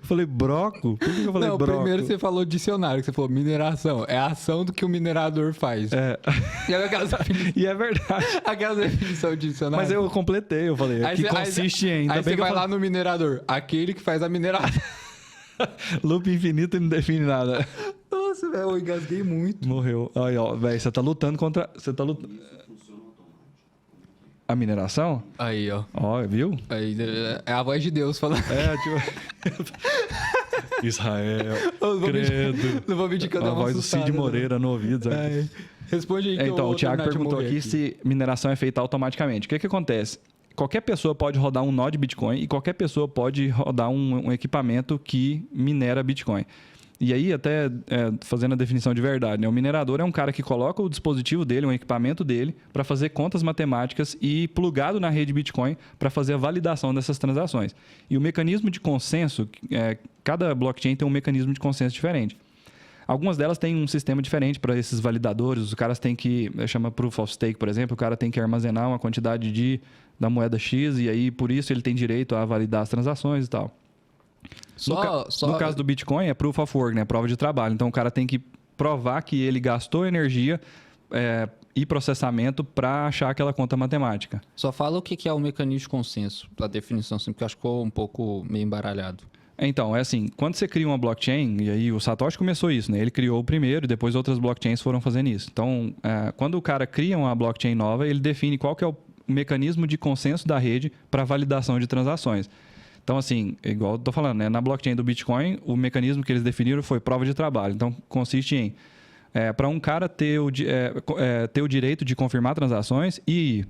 falei broco? Por que eu falei broco? Primeiro você falou dicionário, que você falou mineração. É a ação do que o minerador faz. E é verdade. Aquela definição de dicionário. Mas eu completei, eu falei. Que consiste em... Aí você vai lá no minerador. Aquele que faz a mineração. Loop infinito e não define nada. Nossa, velho, eu engasguei muito. Morreu. Aí, ó, velho, você tá lutando contra... A mineração? Aí, ó. Ó, viu? Aí, é a voz de Deus falando. Tipo... Israel, credo. Não vou mentir que eu dei uma a voz do Cid Moreira no ouvido. Responde aí que então, o Thiago perguntou aqui se mineração é feita automaticamente. O que acontece? Qualquer pessoa pode rodar um nó de Bitcoin e qualquer pessoa pode rodar um equipamento que minera Bitcoin. E aí, até fazendo a definição de verdade, né? O minerador é um cara que coloca o dispositivo dele, um equipamento dele, para fazer contas matemáticas e plugado na rede Bitcoin para fazer a validação dessas transações. E o mecanismo de consenso, cada blockchain tem um mecanismo de consenso diferente. Algumas delas têm um sistema diferente para esses validadores. Os caras têm que, chama Proof of Stake, por exemplo, o cara tem que armazenar uma quantidade da moeda X e aí, por isso, ele tem direito a validar as transações e tal. No caso do Bitcoin, é Proof of Work, né? Prova de trabalho. Então, o cara tem que provar que ele gastou energia e processamento para achar aquela conta matemática. Só fala o que é o mecanismo de consenso, a definição, assim, porque eu acho que ficou um pouco meio embaralhado. Então, é assim, quando você cria uma blockchain, e aí o Satoshi começou isso, né? Ele criou o primeiro e depois outras blockchains foram fazendo isso. Então, quando o cara cria uma blockchain nova, ele define qual que é o mecanismo de consenso da rede para validação de transações. Então, assim, igual eu tô falando, né? Na blockchain do Bitcoin, o mecanismo que eles definiram foi prova de trabalho. Então, consiste em, para um cara ter o direito de confirmar transações e,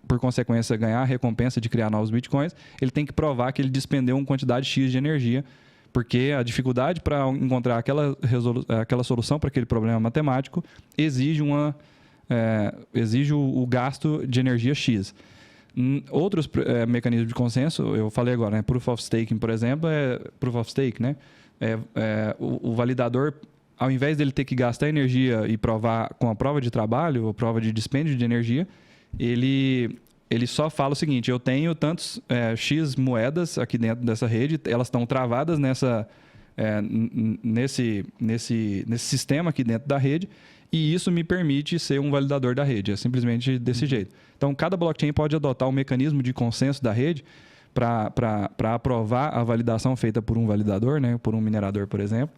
por consequência, ganhar a recompensa de criar novos Bitcoins, ele tem que provar que ele despendeu uma quantidade X de energia, porque a dificuldade para encontrar aquela solução para aquele problema matemático exige o gasto de energia X. Outros mecanismos de consenso, eu falei agora, né? Proof of Staking, por exemplo, Proof of Stake, né? O validador, ao invés dele ter que gastar energia e provar com a prova de trabalho, ou prova de dispêndio de energia, ele só fala o seguinte: eu tenho tantos X moedas aqui dentro dessa rede, elas estão travadas nesse sistema aqui dentro da rede, e isso me permite ser um validador da rede. É simplesmente desse jeito. Então, cada blockchain pode adotar um mecanismo de consenso da rede para aprovar a validação feita por um validador, né? Por um minerador, por exemplo.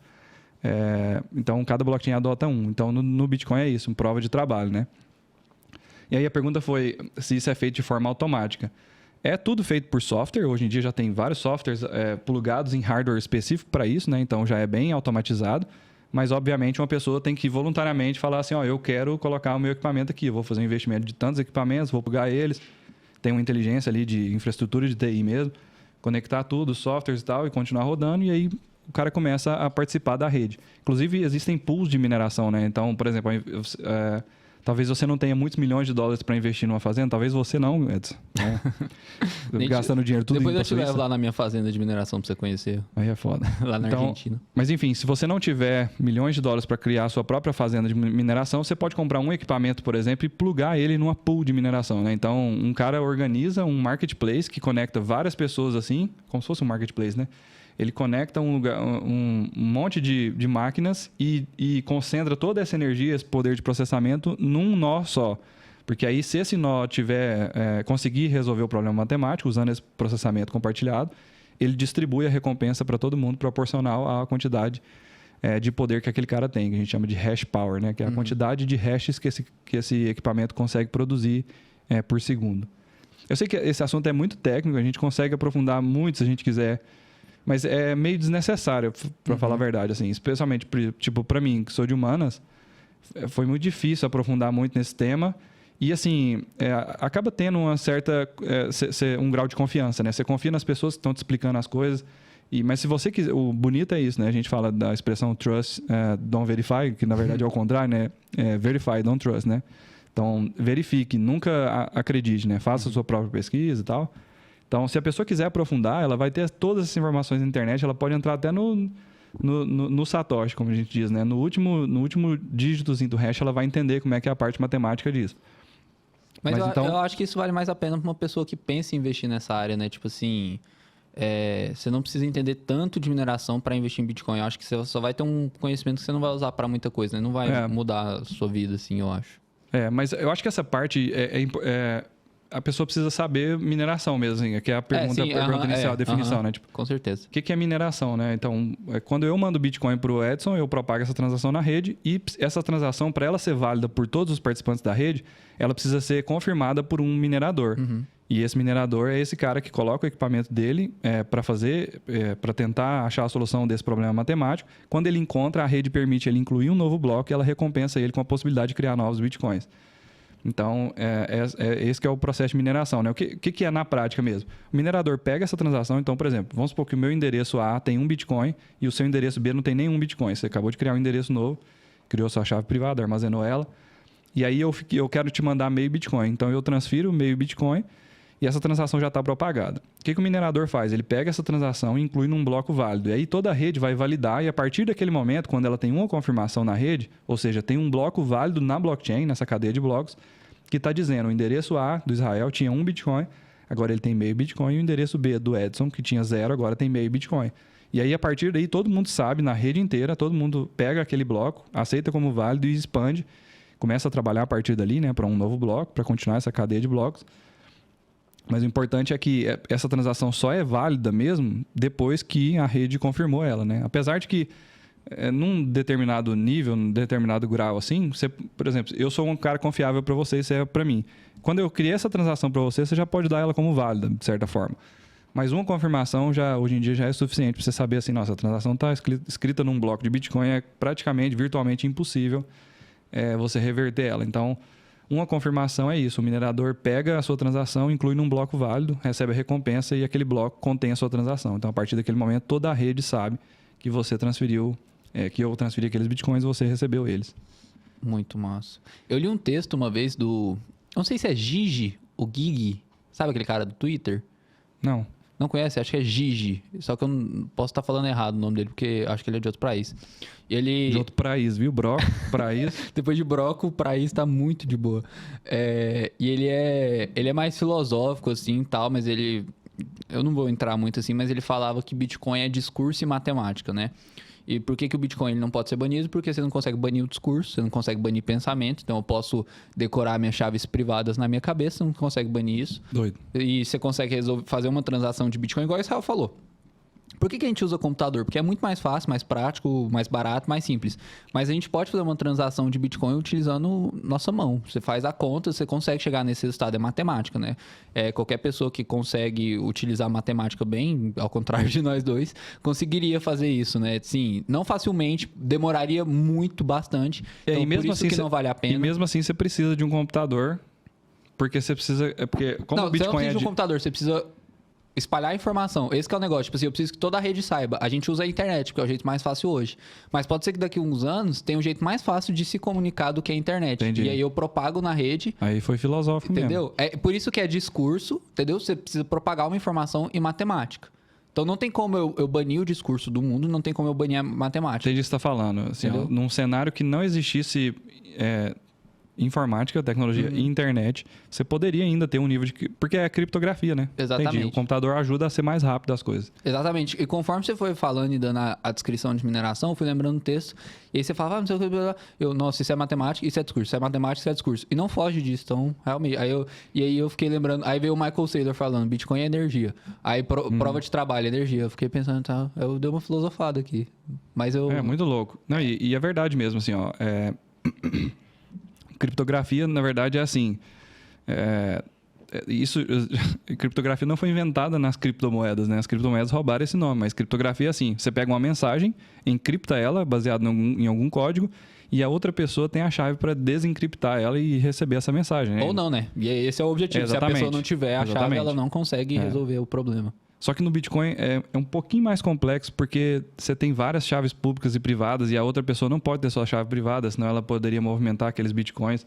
Então, cada blockchain adota um. Então, no Bitcoin é isso, uma prova de trabalho, né? E aí a pergunta foi se isso é feito de forma automática. É tudo feito por software. Hoje em dia já tem vários softwares plugados em hardware específico para isso, né? Então, já é bem automatizado. Mas, obviamente, uma pessoa tem que voluntariamente falar assim, eu quero colocar o meu equipamento aqui, eu vou fazer um investimento de tantos equipamentos, vou plugar eles, tem uma inteligência ali de infraestrutura de TI mesmo, conectar tudo, softwares e tal, e continuar rodando, e aí o cara começa a participar da rede. Inclusive, existem pools de mineração, né? Então, por exemplo, talvez você não tenha muitos milhões de dólares para investir numa fazenda. Talvez você não, Edson. Né? Gastando dinheiro tudo. Depois eu te levo lá na minha fazenda de mineração para você conhecer. Aí é foda. Lá na Argentina. Mas enfim, se você não tiver milhões de dólares para criar a sua própria fazenda de mineração, você pode comprar um equipamento, por exemplo, e plugar ele numa pool de mineração. Né? Então, um cara organiza um marketplace que conecta várias pessoas assim, como se fosse um marketplace, né? Ele conecta um monte de máquinas e concentra toda essa energia, esse poder de processamento num nó só. Porque aí, se esse nó conseguir resolver o problema matemático usando esse processamento compartilhado, ele distribui a recompensa para todo mundo proporcional à quantidade de poder que aquele cara tem, que a gente chama de hash power, né? Que é a quantidade de hashes que esse equipamento consegue produzir por segundo. Eu sei que esse assunto é muito técnico, a gente consegue aprofundar muito se a gente quiser, mas é meio desnecessário, para falar a verdade, assim, especialmente para mim, que sou de humanas, foi muito difícil aprofundar muito nesse tema e, assim, acaba tendo uma certa, um grau de confiança, né? Você confia nas pessoas que estão te explicando as coisas, mas se você quiser, o bonito é isso, né? A gente fala da expressão trust, don't verify, que na verdade é o contrário, né? Verify, don't trust, né? Então, verifique, nunca acredite, né? Faça a sua própria pesquisa e tal. Então, se a pessoa quiser aprofundar, ela vai ter todas essas informações na internet, ela pode entrar até no Satoshi, como a gente diz, né? No último dígitozinho do hash, ela vai entender como é que é a parte matemática disso. Mas eu acho que isso vale mais a pena para uma pessoa que pensa em investir nessa área, né? Tipo assim, você não precisa entender tanto de mineração para investir em Bitcoin. Eu acho que você só vai ter um conhecimento que você não vai usar para muita coisa, né? Não vai mudar a sua vida, assim, eu acho. Mas eu acho que essa parte a pessoa precisa saber mineração mesmo, assim, que é a pergunta inicial, a definição, né? Tipo, com certeza. O que é mineração, né? Então, quando eu mando Bitcoin para o Edson, eu propago essa transação na rede e essa transação, para ela ser válida por todos os participantes da rede, ela precisa ser confirmada por um minerador. E esse minerador é esse cara que coloca o equipamento dele para tentar achar a solução desse problema matemático. Quando ele encontra, a rede permite ele incluir um novo bloco e ela recompensa ele com a possibilidade de criar novos Bitcoins. Então, esse que é o processo de mineração, né? O que é na prática mesmo? O minerador pega essa transação, então, por exemplo, vamos supor que o meu endereço A tem 1 Bitcoin e o seu endereço B não tem nenhum Bitcoin. Você acabou de criar um endereço novo, criou sua chave privada, armazenou ela, e aí eu quero te mandar meio Bitcoin. Então, eu transfiro meio Bitcoin e essa transação já está propagada. O que o minerador faz? Ele pega essa transação e inclui num bloco válido. E aí toda a rede vai validar e a partir daquele momento, quando ela tem uma confirmação na rede, ou seja, tem um bloco válido na blockchain, nessa cadeia de blocos, que está dizendo o endereço A do Israel tinha 1 Bitcoin, agora ele tem meio Bitcoin, e o endereço B do Edson, que tinha 0, agora tem meio Bitcoin. E aí, a partir daí, todo mundo sabe, na rede inteira, todo mundo pega aquele bloco, aceita como válido e expande, começa a trabalhar a partir dali, né, para um novo bloco, para continuar essa cadeia de blocos. Mas o importante é que essa transação só é válida mesmo depois que a rede confirmou ela, né? Apesar de que num determinado nível, num determinado grau assim, você, por exemplo, eu sou um cara confiável para você e você é para mim. Quando eu criei essa transação para você, você já pode dar ela como válida, de certa forma. Mas uma confirmação hoje em dia já é suficiente para você saber assim, nossa, a transação está escrita num bloco de Bitcoin, é praticamente, virtualmente impossível você reverter ela. Então, uma confirmação é isso. O minerador pega a sua transação, inclui num bloco válido, recebe a recompensa e aquele bloco contém a sua transação. Então, a partir daquele momento, toda a rede sabe que você transferiu, que eu transferi aqueles bitcoins e você recebeu eles. Muito massa. Eu li um texto uma vez do... Não sei se é Gigi ou Gigi. Sabe aquele cara do Twitter? Não. Não conhece? Acho que é Gigi. Só que eu não posso estar falando errado o nome dele, porque acho que ele é de outro país. De outro país, viu? Broco, país. Depois de Broco, o país tá muito de boa. E ele é mais filosófico, assim, tal, mas ele... Eu não vou entrar muito assim, mas ele falava que Bitcoin é discurso e matemática, né? E por que o Bitcoin ele não pode ser banido? Porque você não consegue banir o discurso, você não consegue banir pensamento. Então, eu posso decorar minhas chaves privadas na minha cabeça, você não consegue banir isso. Doido. E você consegue fazer uma transação de Bitcoin, igual o Israel falou. Por que a gente usa computador? Porque é muito mais fácil, mais prático, mais barato, mais simples. Mas a gente pode fazer uma transação de Bitcoin utilizando nossa mão. Você faz a conta, você consegue chegar nesse resultado. É matemática, né? Qualquer pessoa que consegue utilizar a matemática bem, ao contrário de nós dois, conseguiria fazer isso, né? Sim, não facilmente, demoraria muito, bastante. Então, e mesmo por isso assim, que não vale a pena. E mesmo assim, você precisa de um computador, porque você precisa... Porque como o Bitcoin você não precisa de um computador, você precisa... espalhar a informação. Esse que é o negócio. Tipo assim, eu preciso que toda a rede saiba. A gente usa a internet, porque é o jeito mais fácil hoje. Mas pode ser que daqui a uns anos tenha um jeito mais fácil de se comunicar do que a internet. Entendi. E aí eu propago na rede. Aí foi filosófico entendeu? mesmo. É por isso que é discurso, entendeu? Você precisa propagar uma informação em matemática. Então não tem como eu banir o discurso do mundo, não tem como eu banir a matemática. Entendi o que você está falando. Assim, num cenário que não existisse... informática, tecnologia e internet, você poderia ainda ter um nível de... Porque é criptografia, né? Exatamente. Entendi. O computador ajuda a ser mais rápido as coisas. Exatamente. E conforme você foi falando e dando a descrição de mineração, eu fui lembrando o texto. E aí você falava, não sei o que... Nossa, isso é matemática, isso é discurso. Isso é matemática, isso é discurso. E não foge disso. Então, realmente... E aí eu fiquei lembrando... Aí veio o Michael Saylor falando, Bitcoin é energia. Aí prova de trabalho, energia. Eu fiquei pensando, tá? Eu dei uma filosofada aqui. Mas eu... É, muito louco. Não, e é verdade mesmo, assim, ó... Criptografia, na verdade, é assim... criptografia não foi inventada nas criptomoedas, né? As criptomoedas roubaram esse nome, mas criptografia é assim, você pega uma mensagem, encripta ela, baseado em algum código, e a outra pessoa tem a chave para desencriptar ela e receber essa mensagem. Né? Ou não, né? E esse é o objetivo. Se a pessoa não tiver a chave, ela não consegue resolver o problema. Só que no Bitcoin é um pouquinho mais complexo, porque você tem várias chaves públicas e privadas, e a outra pessoa não pode ter sua chave privada, senão ela poderia movimentar aqueles Bitcoins.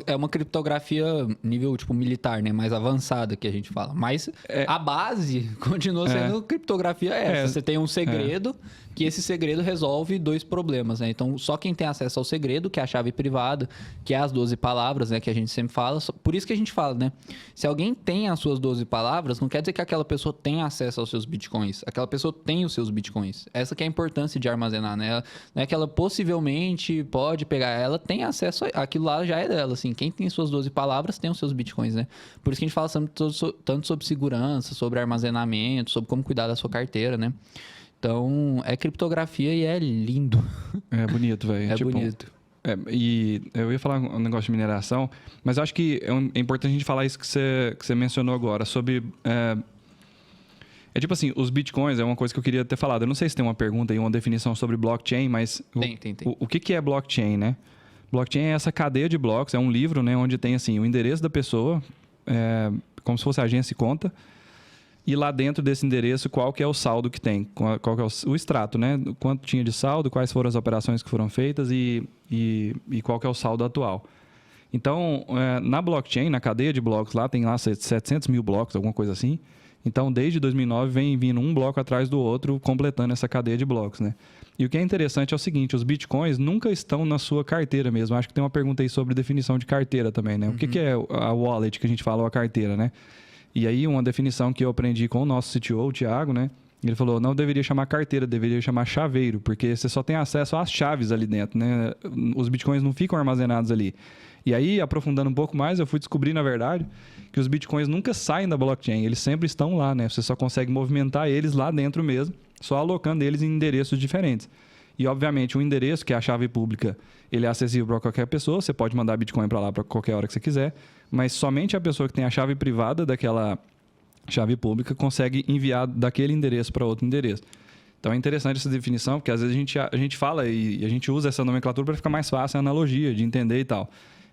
É uma criptografia nível tipo militar, né? Mais avançada que a gente fala. Mas a base continua sendo criptografia essa. Você tem um segredo que esse segredo resolve dois problemas, né? Então, só quem tem acesso ao segredo, que é a chave privada, que é as 12 palavras, né? Que a gente sempre fala. Por isso que a gente fala, né? Se alguém tem as suas 12 palavras, não quer dizer que aquela pessoa tem acesso aos seus bitcoins. Aquela pessoa tem os seus bitcoins. Essa que é a importância de armazenar, né? Não é que ela possivelmente pode pegar. Ela tem acesso àquilo lá, já é dela, assim. Quem tem suas 12 palavras tem os seus bitcoins, né? Por isso que a gente fala tanto sobre segurança, sobre armazenamento, sobre como cuidar da sua carteira, né? Então, é criptografia e é lindo. É bonito, velho. É tipo, bonito. E eu ia falar um negócio de mineração, mas eu acho que é importante a gente falar isso que você mencionou agora, sobre... tipo assim, os bitcoins é uma coisa que eu queria ter falado. Eu não sei se tem uma pergunta aí, uma definição sobre blockchain, mas... Tem. O que é blockchain, né? Blockchain é essa cadeia de blocos, é um livro, né? Onde tem, assim, o endereço da pessoa, como se fosse agência e conta, e lá dentro desse endereço, qual que é o saldo que tem, qual que é o extrato, né? Quanto tinha de saldo, quais foram as operações que foram feitas e qual que é o saldo atual. Então, na blockchain, na cadeia de blocos lá, tem lá 700 mil blocos, alguma coisa assim. Então, desde 2009, vem vindo um bloco atrás do outro, completando essa cadeia de blocos, né? E o que é interessante é o seguinte, os bitcoins nunca estão na sua carteira mesmo. Acho que tem uma pergunta aí sobre definição de carteira também, né? Uhum. O que é a wallet que a gente fala, ou a carteira, né? E aí, uma definição que eu aprendi com o nosso CTO, o Thiago, né? Ele falou, não deveria chamar carteira, deveria chamar chaveiro, porque você só tem acesso às chaves ali dentro, né? Os bitcoins não ficam armazenados ali. E aí, aprofundando um pouco mais, eu fui descobrir, na verdade, que os bitcoins nunca saem da blockchain, eles sempre estão lá, né? Você só consegue movimentar eles lá dentro mesmo, só alocando eles em endereços diferentes. E, obviamente, o endereço, que é a chave pública, ele é acessível para qualquer pessoa, você pode mandar bitcoin para lá para qualquer hora que você quiser, mas somente a pessoa que tem a chave privada daquela chave pública consegue enviar daquele endereço para outro endereço. Então é interessante essa definição, porque às vezes a gente fala e a gente usa essa nomenclatura para ficar mais fácil a analogia de entender e tal,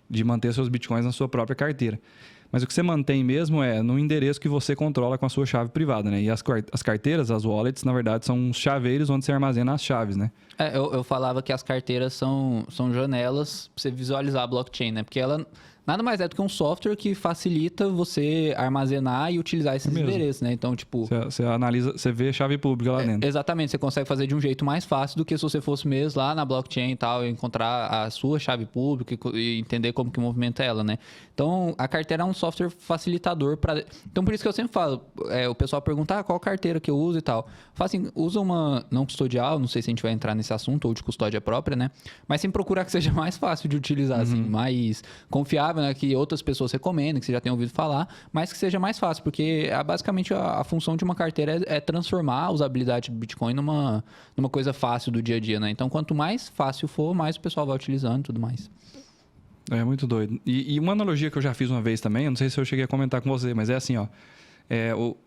de manter seus bitcoins na sua própria carteira. Mas o que você mantém mesmo é no endereço que você controla com a sua chave privada, né? E as carteiras, as wallets, na verdade, são os chaveiros onde você armazena as chaves, né? Eu falava que as carteiras são janelas para você visualizar a blockchain, né? Porque ela nada mais é do que um software que facilita você armazenar e utilizar esses endereços, né? Então, tipo... Você analisa, você vê a chave pública lá dentro. Exatamente, você consegue fazer de um jeito mais fácil do que se você fosse mesmo lá na blockchain e tal, encontrar a sua chave pública e entender como que movimenta ela, né? Então, a carteira é um software facilitador para... Então, por isso que eu sempre falo, o pessoal pergunta, qual carteira que eu uso e tal. Fala assim, usa uma não custodial, não sei se a gente vai entrar nesse assunto, ou de custódia própria, né? Mas sempre procurar que seja mais fácil de utilizar, assim, mais confiável, né? Que outras pessoas recomendem, que você já tenha ouvido falar, mas que seja mais fácil, porque basicamente a função de uma carteira é transformar a usabilidade do Bitcoin numa coisa fácil do dia a dia, né? Então, quanto mais fácil for, mais o pessoal vai utilizando e tudo mais. É muito doido. E uma analogia que eu já fiz uma vez também, eu não sei se eu cheguei a comentar com você, mas é assim, ó.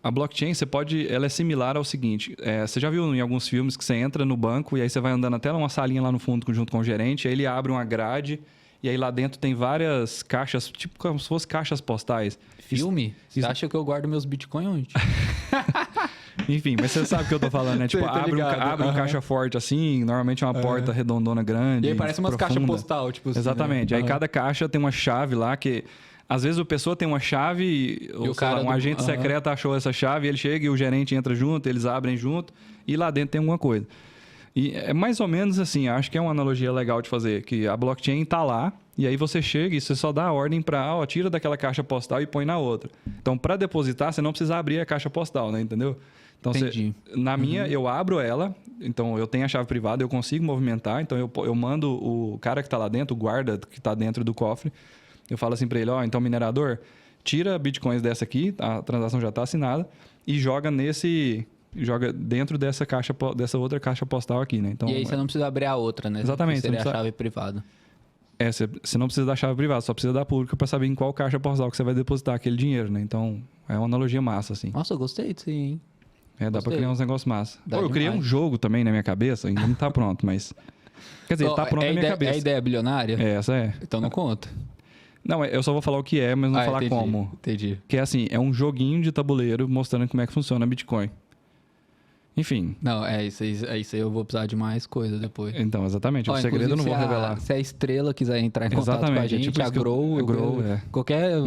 A blockchain, ela é similar ao seguinte, você já viu em alguns filmes que você entra no banco e aí você vai andando até uma salinha lá no fundo junto com o gerente, aí ele abre uma grade e aí lá dentro tem várias caixas, tipo como se fossem caixas postais. Filme? Você acha que eu guardo meus bitcoins onde? Enfim, mas você sabe o que eu tô falando, né? Tipo, abre um caixa forte assim, normalmente é uma porta redondona grande. E aí parece umas caixas postal, tipo assim. Exatamente. Né? Aí cada caixa tem uma chave lá que... Às vezes a pessoa tem uma chave, ou sei lá, um agente secreto achou essa chave, ele chega e o gerente entra junto, eles abrem junto e lá dentro tem alguma coisa. E é mais ou menos assim, acho que é uma analogia legal de fazer, que a blockchain está lá e aí você chega e você só dá a ordem para, tira daquela caixa postal e põe na outra. Então, para depositar, você não precisa abrir a caixa postal, né? Entendeu? Então, na minha, eu abro ela, então eu tenho a chave privada, eu consigo movimentar, então eu mando o cara que está lá dentro, o guarda que está dentro do cofre, eu falo assim para ele, então minerador, tira bitcoins dessa aqui, a transação já está assinada, e joga dentro dessa outra caixa postal aqui, né? Então, e aí você não precisa abrir a outra, né? Exatamente. Seria a chave privada. Você não precisa da chave privada, só precisa da pública para saber em qual caixa postal que você vai depositar aquele dinheiro, né? Então, é uma analogia massa, assim. Nossa, eu gostei disso aí, hein? Dá para criar uns negócios massa. Eu criei um jogo também na minha cabeça, ainda não tá pronto, mas... Quer dizer, tá pronto na minha cabeça. É a ideia bilionária? Essa é. Então não conta. Não, eu só vou falar o que é, mas não vou falar como. Entendi. Que é assim, é um joguinho de tabuleiro mostrando como é que funciona Bitcoin. Enfim. Não, isso aí eu vou precisar de mais coisa depois. Então, exatamente. O segredo eu não vou revelar. Se a Estrela quiser entrar em contato com a gente, tipo a Grow, qualquer...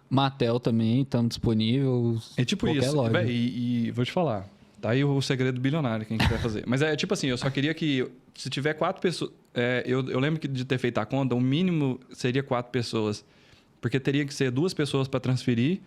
Mattel também, estamos disponíveis. É tipo isso. E vou te falar. Tá aí o segredo bilionário que a gente vai fazer. Mas é tipo assim, eu só queria que... Se tiver 4 pessoas... eu lembro de ter feito a conta, o mínimo seria 4 pessoas. Porque teria que ser 2 pessoas para transferir,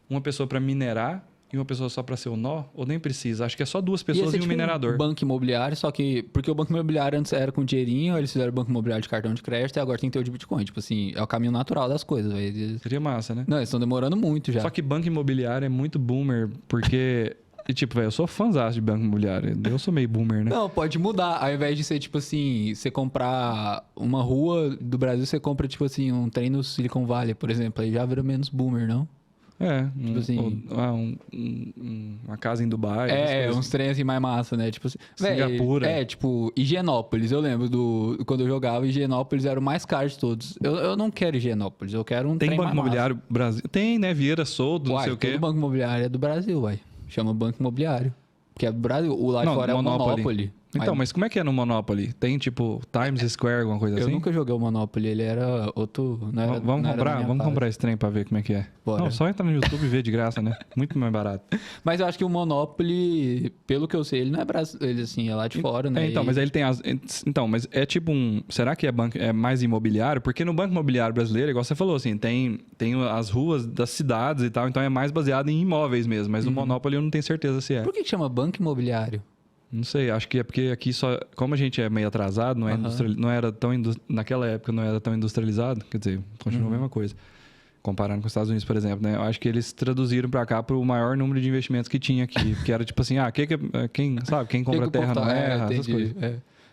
uma pessoa para minerar e uma pessoa só para ser o nó, ou nem precisa. Acho que é só 2 pessoas e um minerador. Um banco imobiliário, só que... Porque o banco imobiliário antes era com dinheirinho, eles fizeram o banco imobiliário de cartão de crédito e agora tem que ter o de Bitcoin. Tipo assim, é o caminho natural das coisas. Seria massa, né? Não, eles estão demorando muito já. Só que banco imobiliário é muito boomer, porque... E tipo, velho, eu sou fãzaço de banco imobiliário. Eu sou meio boomer, né? Não, pode mudar. Ao invés de ser, tipo assim, você comprar uma rua do Brasil, você compra, tipo assim, um trem no Silicon Valley, por exemplo. Aí já vira menos boomer, não? Tipo assim... uma casa em Dubai. Uns trem assim mais massa, né? Tipo assim... Singapura. Tipo, Higienópolis. Eu lembro quando eu jogava, Higienópolis era o mais caro de todos. Eu não quero Higienópolis, eu quero um trem mais massa. Tem banco imobiliário Brasil? Tem, né? Vieira Solto, não sei o quê. Todo banco imobiliário é do Brasil, uai. Chama Banco Imobiliário. Que é do Brasil. O lá de fora é o Monopoly. Então, mas como é que é no Monopoly? Tem, tipo, Times Square, alguma coisa assim? Eu nunca joguei o Monopoly, ele era outro... Vamos comprar esse trem pra ver como é que é. Bora. Não, só entrar no YouTube e ver de graça, né? Muito mais barato. Mas eu acho que o Monopoly, pelo que eu sei, ele não é brasileiro, assim, é lá de fora, né? Então, mas aí ele tem as... Então, mas é tipo um... Será que é mais imobiliário? Porque no Banco Imobiliário Brasileiro, igual você falou, assim, tem as ruas das cidades e tal, então é mais baseado em imóveis mesmo. Mas no Monopoly eu não tenho certeza se é. Por que chama Banco Imobiliário? Não sei, acho que é porque aqui só... Como a gente é meio atrasado, não era tão... Naquela época não era tão industrializado, quer dizer, continua a mesma coisa. Comparando com os Estados Unidos, por exemplo, né? Eu acho que eles traduziram pra cá pro maior número de investimentos que tinha aqui. Que era tipo assim, quem compra terra não erra, essas coisas.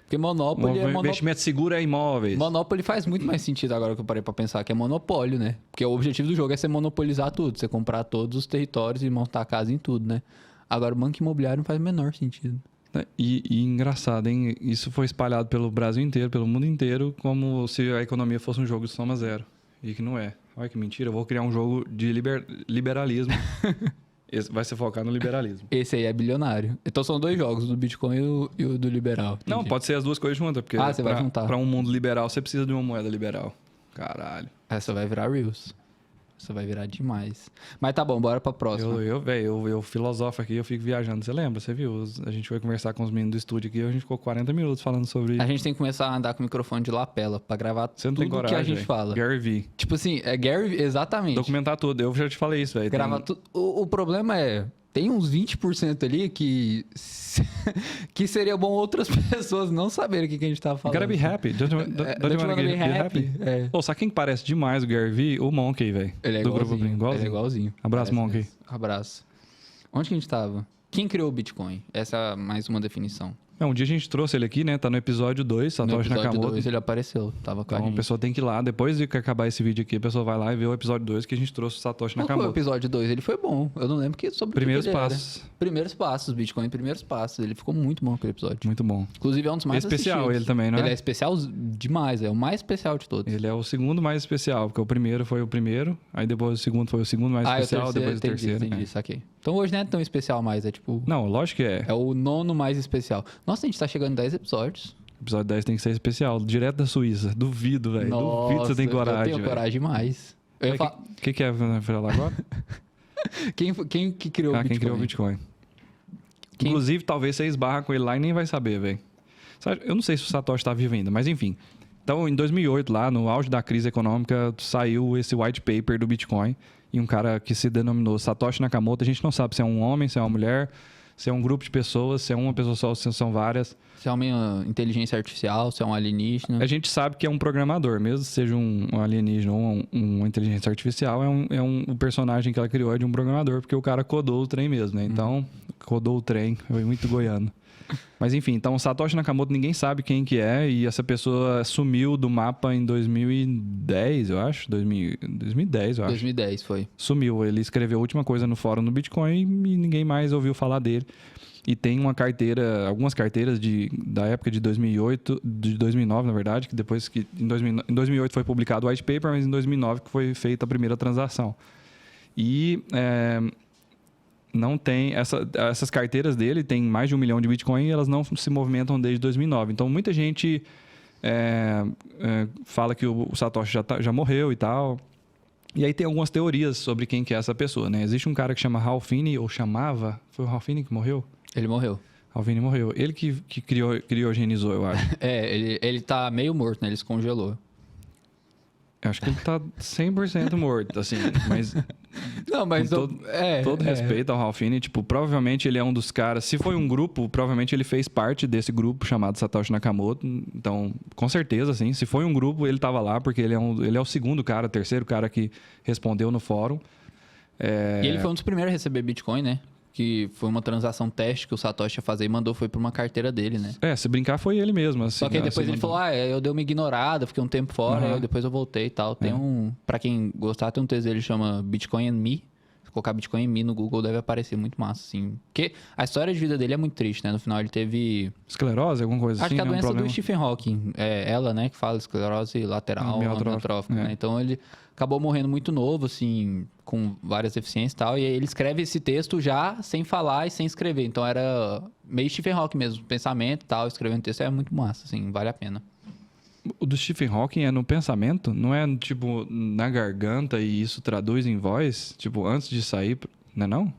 Porque Monopoly investimento seguro é imóveis. Monopoly faz muito mais sentido agora que eu parei pra pensar, que é monopólio, né? Porque o objetivo do jogo é você monopolizar tudo, você comprar todos os territórios e montar a casa em tudo, né? Agora o banco imobiliário não faz o menor sentido. E engraçado, hein? Isso foi espalhado pelo Brasil inteiro, pelo mundo inteiro, como se a economia fosse um jogo de soma zero. E que não é. Olha que mentira, eu vou criar um jogo de liberalismo. Esse vai se focar no liberalismo. Esse aí é bilionário. Então são dois jogos, o do Bitcoin e o do liberal. Entendi. Não, pode ser as duas coisas juntas, porque você vai juntar. Pra um mundo liberal você precisa de uma moeda liberal. Caralho. Essa vai virar Reels. Essa vai virar demais. Mas tá bom, bora pra próxima. Eu filosofo aqui, eu fico viajando. Você lembra? Você viu? A gente foi conversar com os meninos do estúdio aqui, a gente ficou 40 minutos falando sobre... A gente tem que começar a andar com o microfone de lapela pra gravar Você não tudo tem coragem, que a gente fala. Gary Vee. Tipo assim, é Gary... Exatamente. Documentar tudo. Eu já te falei isso, velho. Gravar tudo. O problema é... Tem uns 20% ali que seria bom outras pessoas não saberem o que a gente tava falando. Gotta be happy. Don't you wanna be happy? É. Pô, sabe quem parece demais o Gary Vee? O Monkey, velho. Ele é do igualzinho. Grupo Igualzinho. Ele é igualzinho. Abraço, Parece Monkey. mesmo. Abraço. Onde que a gente tava? Quem criou o Bitcoin? Essa é mais uma definição. Um dia a gente trouxe ele aqui, né? Tá no episódio 2, Satoshi No episódio Nakamoto. 2 ele apareceu. Tava com a Então a gente. pessoa tem que ir lá, depois de que acabar esse vídeo aqui, a pessoa vai lá e vê o episódio 2 que a gente trouxe o Satoshi Qual foi o Nakamoto. episódio 2? Ele foi bom. Eu não lembro sobre Primeiros o que ele passos. era. Primeiros passos, Bitcoin, primeiros passos. Ele ficou muito bom aquele episódio. Muito bom. Inclusive é um dos mais Especial assistidos. ele também, não é? Ele é especial demais, é o mais especial de todos. Ele é o segundo mais especial, porque o primeiro foi o primeiro, aí depois o segundo foi o segundo mais especial, depois o terceiro. Entendi, saquei. Então hoje não é tão especial mais, é tipo... Não, lógico que é. É o 9º mais especial. Nossa, a gente tá chegando em 10 episódios. O episódio 10 tem que ser especial, direto da Suíça. Duvido, velho. Duvido que você tem coragem, eu tenho coragem demais. O que é falar agora? Quem que criou o Bitcoin? Quem criou o Bitcoin. Inclusive, talvez você esbarra com ele lá e nem vai saber, velho. Eu não sei se o Satoshi tá vivo ainda, mas enfim. Então, em 2008, lá no auge da crise econômica, saiu esse white paper do Bitcoin e um cara que se denominou Satoshi Nakamoto. A gente não sabe se é um homem, se é uma mulher, se é um grupo de pessoas, se é uma pessoa só, se são várias. Se é uma inteligência artificial, se é um alienígena. A gente sabe que é um programador, mesmo seja um alienígena ou uma inteligência artificial, o personagem que ela criou é de um programador, porque o cara codou o trem mesmo, né? Então, codou o trem, foi muito goiano. Mas enfim, então o Satoshi Nakamoto ninguém sabe quem que é e essa pessoa sumiu do mapa em 2010, eu acho. 2010, eu acho. 2010 foi. Sumiu, ele escreveu a última coisa no fórum do Bitcoin e ninguém mais ouviu falar dele. E tem algumas carteiras da época de 2008, de 2009, na verdade, que depois que em 2008 foi publicado o white paper, mas em 2009 que foi feita a primeira transação. E não tem essas carteiras dele, tem mais de 1 milhão de Bitcoin e elas não se movimentam desde 2009. Então, muita gente fala que o Satoshi já morreu e tal. E aí tem algumas teorias sobre quem que é essa pessoa, né? Existe um cara que chama Ralph Finney, ou chamava... Foi o Ralph Finney que morreu? Ele morreu. Ralph Finney morreu. Ele que criogenizou, eu acho. Ele tá meio morto, né? Ele se congelou. Eu acho que ele tá 100% morto, assim, mas... Não, mas... Com todo respeito ao Ralph Finney, tipo, provavelmente ele é um dos caras... Se foi um grupo, provavelmente ele fez parte desse grupo chamado Satoshi Nakamoto. Então, com certeza, assim, se foi um grupo, ele tava lá, porque ele é o segundo cara, terceiro cara que respondeu no fórum. E ele foi um dos primeiros a receber Bitcoin, né? Que foi uma transação teste que o Satoshi ia fazer e mandou, foi pra uma carteira dele, né? Se brincar foi ele mesmo. Assim, só que aí depois ele falou, eu dei uma ignorada, fiquei um tempo fora, depois eu voltei e tal. Tem pra quem gostar, tem um texto dele que chama Bitcoin and Me, colocar Bitcoin Me no Google deve aparecer muito massa, assim. Porque a história de vida dele é muito triste, né? No final ele teve... Esclerose, alguma coisa Acho assim? que a doença problema... do Stephen Hawking. É ela, né, que fala esclerose lateral amiotrófica, né? Então ele acabou morrendo muito novo, assim, com várias deficiências e tal. E aí ele escreve esse texto já sem falar e sem escrever. Então era meio Stephen Hawking mesmo, pensamento e tal, escrevendo texto é muito massa, assim, vale a pena. O do Stephen Hawking é no pensamento? Não é, tipo, na garganta e isso traduz em voz? Tipo, antes de sair, não é não?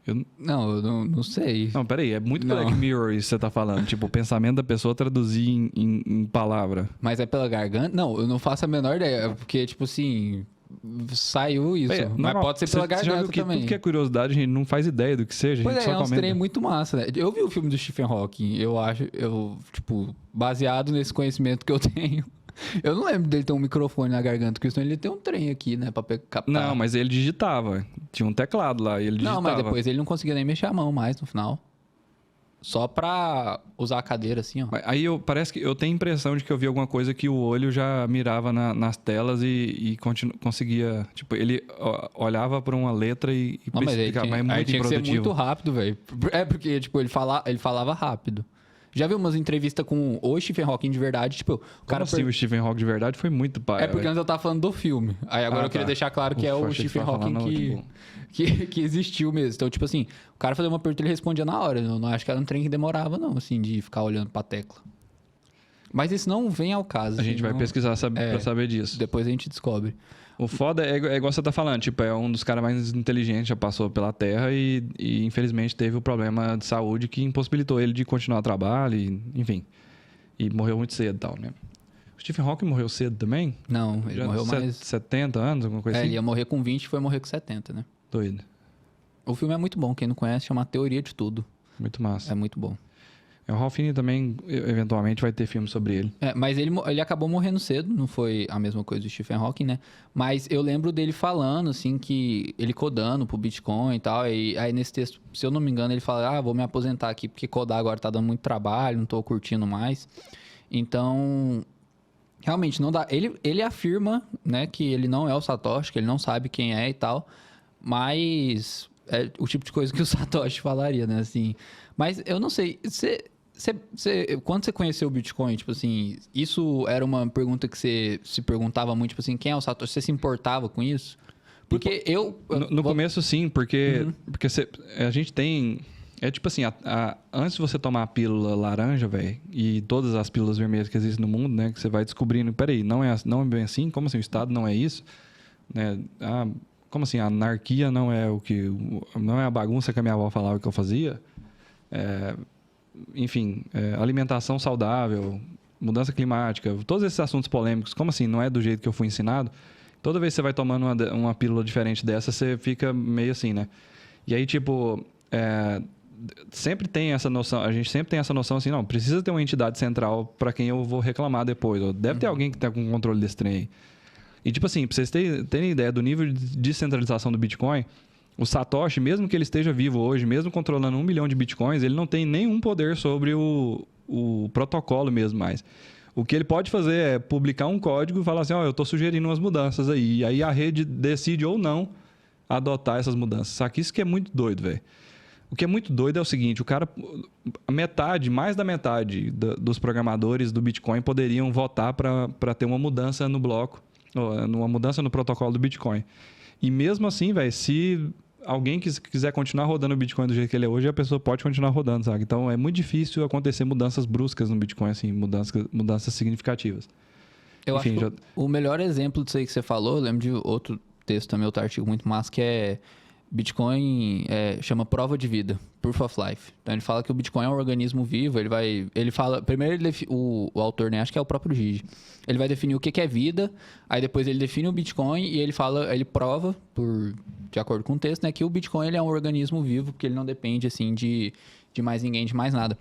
Eu não sei. Não, peraí, é muito Black Mirror isso que você tá falando. Tipo, o pensamento da pessoa traduzir em palavra. Mas é pela garganta? Não, eu não faço a menor ideia, porque, tipo assim, saiu isso. Mas pode ser pela garganta já viu que também. Tudo que é curiosidade, a gente não faz ideia do que seja, a gente só comenta. É um trem muito massa, né? Eu vi o filme do Stephen Hawking, tipo, baseado nesse conhecimento que eu tenho, eu não lembro dele ter um microfone na garganta, porque senão ele tem um trem aqui, né, pra captar. Não, mas ele digitava. Tinha um teclado lá e ele digitava. Não, mas depois ele não conseguia nem mexer a mão mais no final. Só pra usar a cadeira, assim, ó. Aí parece que eu tenho a impressão de que eu vi alguma coisa que o olho já mirava nas telas e conseguia... Tipo, ele olhava para uma letra e explicava, mas é muito tinha improdutivo. Que ser muito rápido, velho. É porque, tipo, ele falava rápido. Já viu umas entrevistas com o Stephen Hawking de verdade? Tipo, o cara... Assim, o Stephen Hawking de verdade foi muito pai. É porque antes eu tava falando do filme. Aí agora eu queria deixar claro que é o Stephen Hawking que existiu mesmo. Então, tipo assim, o cara fazia uma pergunta e ele respondia na hora. Eu não acho que era um trem que demorava, não, assim, de ficar olhando pra tecla. Mas isso não vem ao caso. A gente vai pesquisar pra saber disso. Depois a gente descobre. O foda é igual você tá falando, tipo, é um dos caras mais inteligentes, já passou pela Terra e infelizmente teve o problema de saúde que impossibilitou ele de continuar o trabalho, enfim. E morreu muito cedo e tal, né? O Stephen Hawking morreu cedo também? Não, ele morreu mais... 70 anos, alguma coisa assim? Ele ia morrer com 20 e foi morrer com 70, né? Doido. O filme é muito bom, quem não conhece chama Teoria de Tudo. Muito massa. É muito bom. O Ralph Fiennes também, eventualmente, vai ter filme sobre ele. Mas ele acabou morrendo cedo, não foi a mesma coisa do Stephen Hawking, né? Mas eu lembro dele falando, assim, que ele codando pro Bitcoin e tal. E aí nesse texto, se eu não me engano, ele fala, vou me aposentar aqui porque codar agora tá dando muito trabalho, não tô curtindo mais. Então, realmente não dá. Ele afirma, né, que ele não é o Satoshi, que ele não sabe quem é e tal. Mas é o tipo de coisa que o Satoshi falaria, né? Assim, mas eu não sei, quando você conheceu o Bitcoin, tipo assim, isso era uma pergunta que você se perguntava muito, tipo assim, quem é o Satoshi? Você se importava com isso? Porque No começo, sim, porque a gente tem... É tipo assim, antes de você tomar a pílula laranja, velho, e todas as pílulas vermelhas que existem no mundo, né, que você vai descobrindo, peraí, não é bem assim? Como assim, o Estado não é isso? Né? Como assim, a anarquia não é não é a bagunça que a minha avó falava que eu fazia? Enfim, alimentação saudável, mudança climática, todos esses assuntos polêmicos, como assim, não é do jeito que eu fui ensinado? Toda vez que você vai tomando uma pílula diferente dessa, você fica meio assim, né? E aí, tipo, sempre tem essa noção, a gente sempre tem essa noção assim, não, precisa ter uma entidade central para quem eu vou reclamar depois, ou deve ter alguém que tá com controle desse trem aí. E, tipo assim, pra vocês terem ideia do nível de descentralização do Bitcoin, o Satoshi, mesmo que ele esteja vivo hoje, mesmo controlando 1 milhão de Bitcoins, ele não tem nenhum poder sobre o protocolo mesmo mais. O que ele pode fazer é publicar um código e falar assim, eu estou sugerindo umas mudanças aí. E aí a rede decide ou não adotar essas mudanças. Só que isso que é muito doido, velho. O que é muito doido é o seguinte, mais da metade dos programadores do Bitcoin poderiam votar para ter uma mudança no bloco, uma mudança no protocolo do Bitcoin. E mesmo assim, velho, se alguém quiser continuar rodando o Bitcoin do jeito que ele é hoje, a pessoa pode continuar rodando, sabe? Então, é muito difícil acontecer mudanças bruscas no Bitcoin, assim, mudanças significativas. Eu acho que o melhor exemplo disso aí que você falou, eu lembro de outro texto também, outro artigo muito massa, que é Bitcoin chama prova de vida, proof of life. Então ele fala que o Bitcoin é um organismo vivo, ele fala, primeiro o autor, né, acho que é o próprio Gigi, ele vai definir o que é vida, aí depois ele define o Bitcoin e ele prova, de acordo com o texto, né, que o Bitcoin ele é um organismo vivo, porque ele não depende assim de mais ninguém, de mais nada.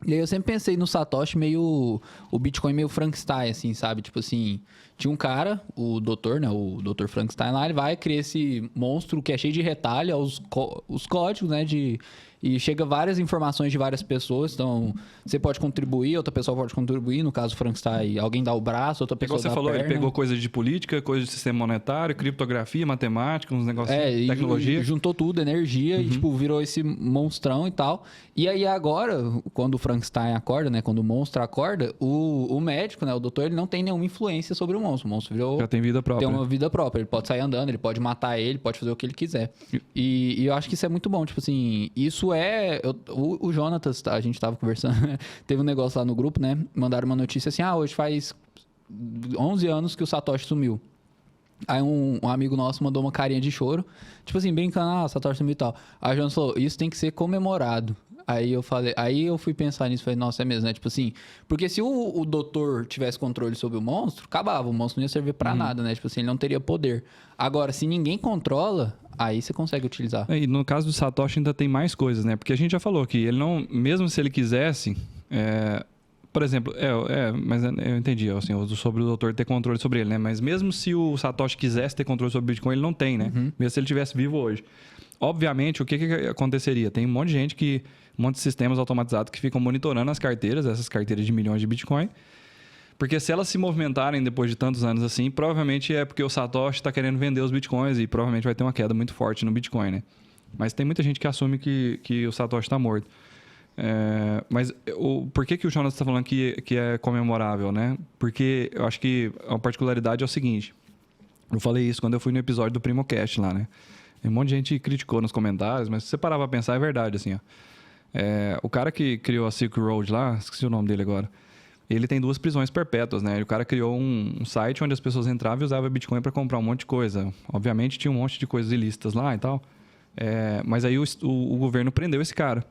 E aí eu sempre pensei no Satoshi o Bitcoin meio Frankenstein, assim, sabe? Tipo assim, Tinha um cara, o doutor, né? O Dr. Frankenstein lá, ele vai criar esse monstro que é cheio de retalho, os códigos, né? E chega várias informações de várias pessoas. Então, você pode contribuir, outra pessoa pode contribuir. No caso, o Frankenstein, alguém dá o braço, outra pessoa dá a perna. Igual você falou, ele pegou coisas de política, coisas de sistema monetário, criptografia, matemática, uns negócios de tecnologia. Juntou tudo, energia, e tipo, virou esse monstrão e tal. E aí agora, quando o Frankenstein acorda, né? Quando o monstro acorda, o médico, né? O doutor, ele não tem nenhuma influência sobre o monstro. O monstro virou... Já tem vida própria. Tem uma vida própria. Ele pode sair andando, ele pode matar ele, pode fazer o que ele quiser. E eu acho que isso é muito bom. Tipo assim, isso o Jonatas, a gente tava conversando, teve um negócio lá no grupo, né? Mandaram uma notícia assim, hoje faz 11 anos que o Satoshi sumiu. Aí um amigo nosso mandou uma carinha de choro, tipo assim, brincando, o Satoshi sumiu e tal. Aí o Jonas falou, isso tem que ser comemorado. Aí eu fui pensar nisso, falei, nossa, é mesmo, né? Tipo assim, porque se o doutor tivesse controle sobre o monstro, acabava, o monstro não ia servir pra nada, né? Tipo assim, ele não teria poder. Agora, se ninguém controla, aí você consegue utilizar. E no caso do Satoshi ainda tem mais coisas, né? Porque a gente já falou que ele não, mesmo se ele quisesse, por exemplo, mas eu entendi, assim, sobre o doutor ter controle sobre ele, né? Mas mesmo se o Satoshi quisesse ter controle sobre o Bitcoin, ele não tem, né? Mesmo se ele estivesse vivo hoje. Obviamente, o que aconteceria? Tem um monte de sistemas automatizados que ficam monitorando as carteiras, essas carteiras de milhões de Bitcoin. Porque se elas se movimentarem depois de tantos anos assim, provavelmente é porque o Satoshi está querendo vender os Bitcoins e provavelmente vai ter uma queda muito forte no Bitcoin, né? Mas tem muita gente que assume que o Satoshi está morto. Mas por que o Jonas está falando que é comemorável, né? Porque eu acho que a particularidade é o seguinte. Eu falei isso quando eu fui no episódio do PrimoCast lá, né? Um monte de gente criticou nos comentários, mas se você parar pra pensar, é verdade, assim, ó. O cara que criou a Silk Road lá, esqueci o nome dele agora, ele tem 2 prisões perpétuas, né? O cara criou um site onde as pessoas entravam e usavam Bitcoin para comprar um monte de coisa. Obviamente tinha um monte de coisas ilícitas lá e tal, mas aí o governo prendeu esse cara.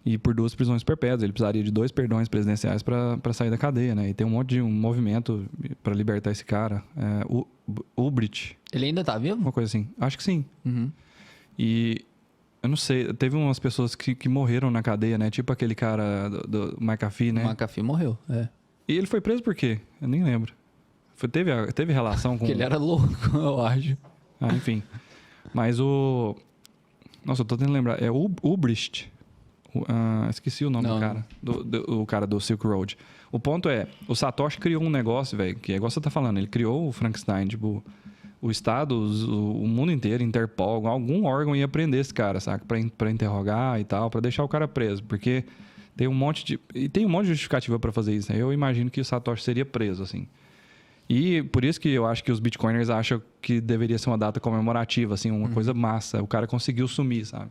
E por 2 prisões perpétuas, ele precisaria de 2 perdões presidenciais para sair da cadeia, né? E tem um monte de movimento para libertar esse cara. O Ulbricht. Ele ainda tá vivo? Uma coisa assim. Acho que sim. Uhum. E eu não sei, teve umas pessoas que morreram na cadeia, né? Tipo aquele cara do McAfee, né? O McAfee morreu, E ele foi preso por quê? Eu nem lembro. Teve relação com... Porque ele era louco, eu acho. Enfim. Mas Nossa, eu tô tentando lembrar. É o Ulbricht. Esqueci o nome do cara. O cara do Silk Road. O ponto é, o Satoshi criou um negócio, velho, que é igual você tá falando. Ele criou o Frankenstein, tipo... O Estado, o mundo inteiro, Interpol, algum órgão ia prender esse cara, sabe? Pra interrogar e tal, pra deixar o cara preso. Porque tem um monte de justificativa pra fazer isso, né? Eu imagino que o Satoshi seria preso, assim. E por isso que eu acho que os Bitcoiners acham que deveria ser uma data comemorativa, assim, uma coisa massa. O cara conseguiu sumir, sabe?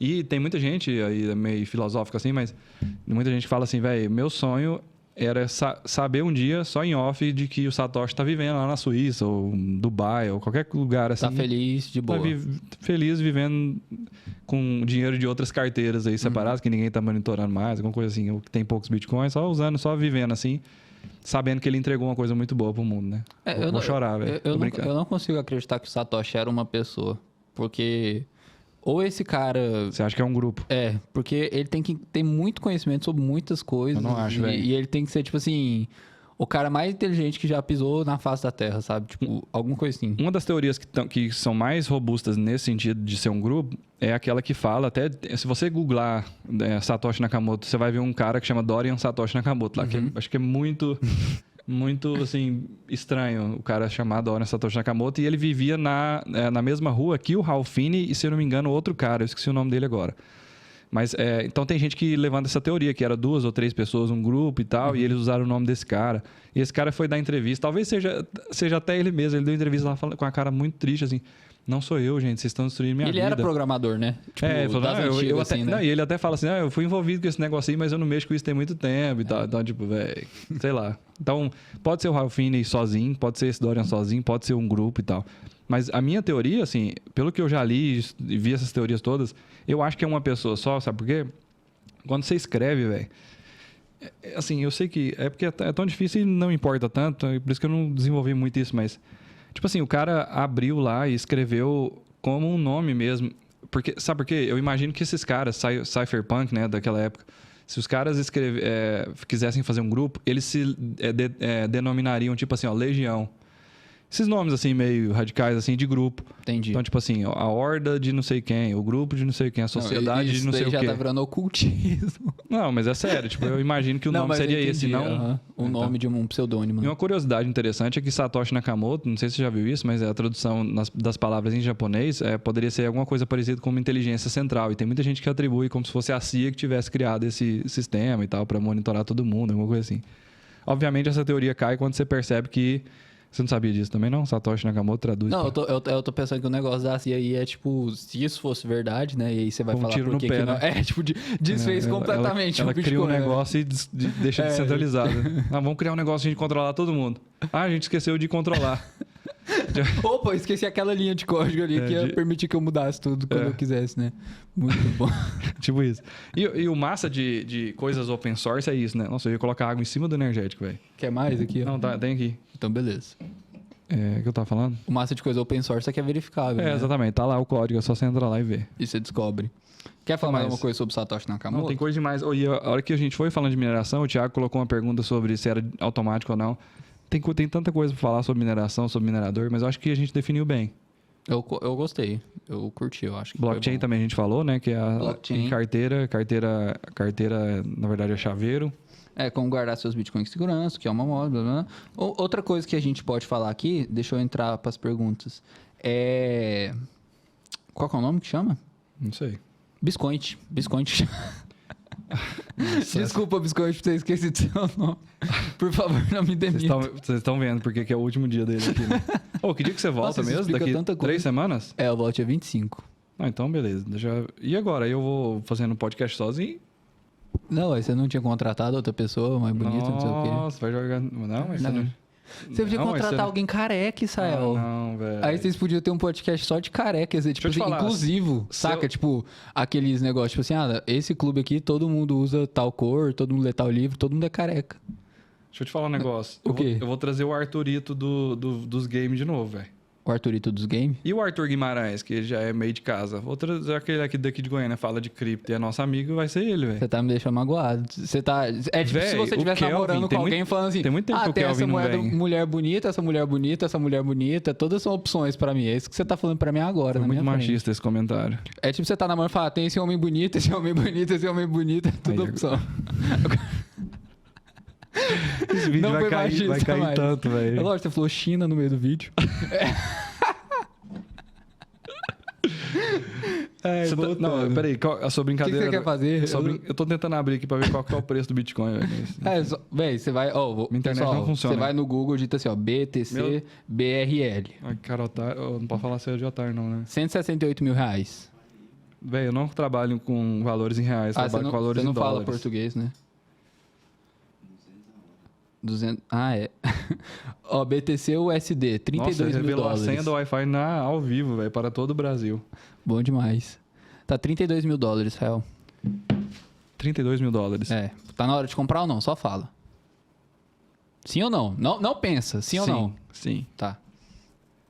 E tem muita gente aí, meio filosófica assim, mas muita gente fala assim, velho, meu sonho era saber um dia, só em off, de que o Satoshi tá vivendo lá na Suíça, ou Dubai, ou qualquer lugar assim. Tá feliz, de boa. Feliz, vivendo com dinheiro de outras carteiras aí separadas, que ninguém tá monitorando mais, alguma coisa assim, ou que tem poucos bitcoins, só vivendo assim, sabendo que ele entregou uma coisa muito boa pro mundo, né? Eu vou chorar, velho. Eu não consigo acreditar que o Satoshi era uma pessoa, porque... Ou esse cara... Você acha que é um grupo? Porque ele tem que ter muito conhecimento sobre muitas coisas. Eu não acho, velho. E ele tem que ser, tipo assim... O cara mais inteligente que já pisou na face da Terra, sabe? Tipo, alguma coisa assim. Uma das teorias que são mais robustas nesse sentido de ser um grupo é aquela que fala, até se você googlar Satoshi Nakamoto, você vai ver um cara que chama Dorian Satoshi Nakamoto lá, que acho que é muito... muito, assim, estranho o cara chamado Dorian Satoshi Nakamoto, e ele vivia na mesma rua que o Ralph Finney e, se eu não me engano, outro cara, eu esqueci o nome dele agora. Mas, então tem gente que levanta essa teoria, que era 2 ou 3 pessoas, um grupo e tal, e eles usaram o nome desse cara. E esse cara foi dar entrevista, talvez seja até ele mesmo, ele deu entrevista lá com a cara muito triste, assim, não sou eu, gente, vocês estão destruindo minha vida. Ele era programador, né? Tipo, ele falou, antigas, assim, né? E ele até fala assim, eu fui envolvido com esse negócio aí, mas eu não mexo com isso tem muito tempo e tal. Então, tipo, velho, sei lá. Então, pode ser o Ralph Finney sozinho, pode ser esse Dorian sozinho, pode ser um grupo e tal. Mas a minha teoria, assim, pelo que eu já li e vi essas teorias todas, eu acho que é uma pessoa só, sabe por quê? Quando você escreve, velho, assim, eu sei que é porque é tão difícil e não importa tanto, por isso que eu não desenvolvi muito isso, mas, tipo assim, o cara abriu lá e escreveu como um nome mesmo. Porque, sabe por quê? Eu imagino que esses caras, cypherpunk, né, daquela época, Se os caras quisessem fazer um grupo, eles se denominariam, tipo assim, ó, Legião. Esses nomes, assim, meio radicais, assim, de grupo. Entendi. Então, tipo assim, a horda de não sei quem, o grupo de não sei quem, a sociedade de não sei o quê. Isso já tá virando ocultismo. Não, mas é sério. Tipo, eu imagino que o nome seria esse, não... O nome de um pseudônimo. E uma curiosidade interessante é que Satoshi Nakamoto, não sei se você já viu isso, mas a tradução das palavras em japonês poderia ser alguma coisa parecida com uma inteligência central. E tem muita gente que atribui como se fosse a CIA que tivesse criado esse sistema e tal, para monitorar todo mundo, alguma coisa assim. Obviamente, essa teoria cai quando você percebe que... Você não sabia disso também, não? Satoshi Nakamoto traduz. Não, eu tô pensando que o negócio da CIA aí é tipo, se isso fosse verdade, né? E aí você vai falar tiro por no que pé, que não. né? É, tipo, desfez completamente ela o Bitcoin. cria um negócio e deixa descentralizado. Vamos criar um negócio de controlar todo mundo. A gente esqueceu de controlar. Opa, esqueci aquela linha de código ali que ia permitir que eu mudasse tudo quando eu quisesse, né? Muito bom. Tipo isso. E o massa de coisas open source é isso, né? Nossa, eu ia colocar água em cima do energético, velho. Quer mais aqui? Não, tá, tem aqui. Então, beleza. O que eu tava falando? O massa de coisa open source é que é verificável, né? Exatamente. Tá lá o código, é só você entrar lá e ver. E você descobre. Quer falar mais alguma coisa sobre Satoshi Nakamoto? Não, tem coisa demais. E a hora que a gente foi falando de mineração, o Thiago colocou uma pergunta sobre se era automático ou não. Tem tanta coisa pra falar sobre mineração, sobre minerador, mas eu acho que a gente definiu bem. Eu gostei. Eu curti, eu acho que Blockchain também a gente falou, né? Que é a carteira, na verdade, é chaveiro. Como guardar seus bitcoins em segurança, que é uma moda, blá, blá. Outra coisa que a gente pode falar aqui, deixa eu entrar para as perguntas, qual que é o nome que chama? Não sei. Biscoint. Desculpa, Biscoint, por ter esquecido seu nome. Por favor, não me demita. Vocês estão vendo porque que é o último dia dele aqui, né? Que dia que você volta mesmo? Daqui 3 semanas? Eu volto dia 25. Então beleza. E agora? Eu vou fazendo um podcast sozinho? Não, aí você não tinha contratado outra pessoa mais bonita, não sei o quê. Nossa, vai jogar... Não, mas você não... Você podia contratar alguém careca, Israel. Não, velho. Aí vocês podiam ter um podcast só de carecas, tipo assim, inclusivo, saca? Tipo, aqueles negócios, tipo assim, esse clube aqui, todo mundo usa tal cor, todo mundo lê tal livro, todo mundo é careca. Deixa eu te falar um negócio. O quê? Eu vou trazer o Arthurito dos games de novo, velho. O Arthurito dos games? E o Arthur Guimarães, que já é meio de casa. Vou trazer aquele daqui de Goiânia, fala de cripto e é nosso amigo, vai ser ele, velho. Você tá me deixando magoado. Você tá... É tipo se você estivesse namorando com alguém falando assim... Tem muito tempo que o tem Kelvin essa não vem. mulher bonita, essa mulher bonita, essa mulher bonita. Todas são opções pra mim. É isso que você tá falando pra mim agora, Foi na muito minha frente. machista esse comentário. É tipo você tá namorando e fala, tem esse homem bonito, esse homem bonito, esse homem bonito. É tudo opção. Esse vídeo vai cair tanto, velho. É lógico, você falou China no meio do vídeo. Não, peraí, a sua brincadeira... O que você quer fazer? Eu tô tentando abrir aqui pra ver qual que é o preço do Bitcoin, velho. Véi, você vai... Minha internet não funciona. Você vai no Google, digita assim, BTC BRL. Ai, cara, otário, não pode falar sério de otário, não, né? 168 mil reais. Velho, eu não trabalho com valores em reais, trabalho com valores em dólares. Você não fala português, né? 200... é. BTC USD, 32 mil dólares. A senha do Wi-Fi ao vivo, velho, para todo o Brasil. Bom demais. Tá 32 mil dólares, Rael. 32 mil dólares. Tá na hora de comprar ou não? Só fala. Sim ou não? Não pensa, sim ou não? Sim. Tá.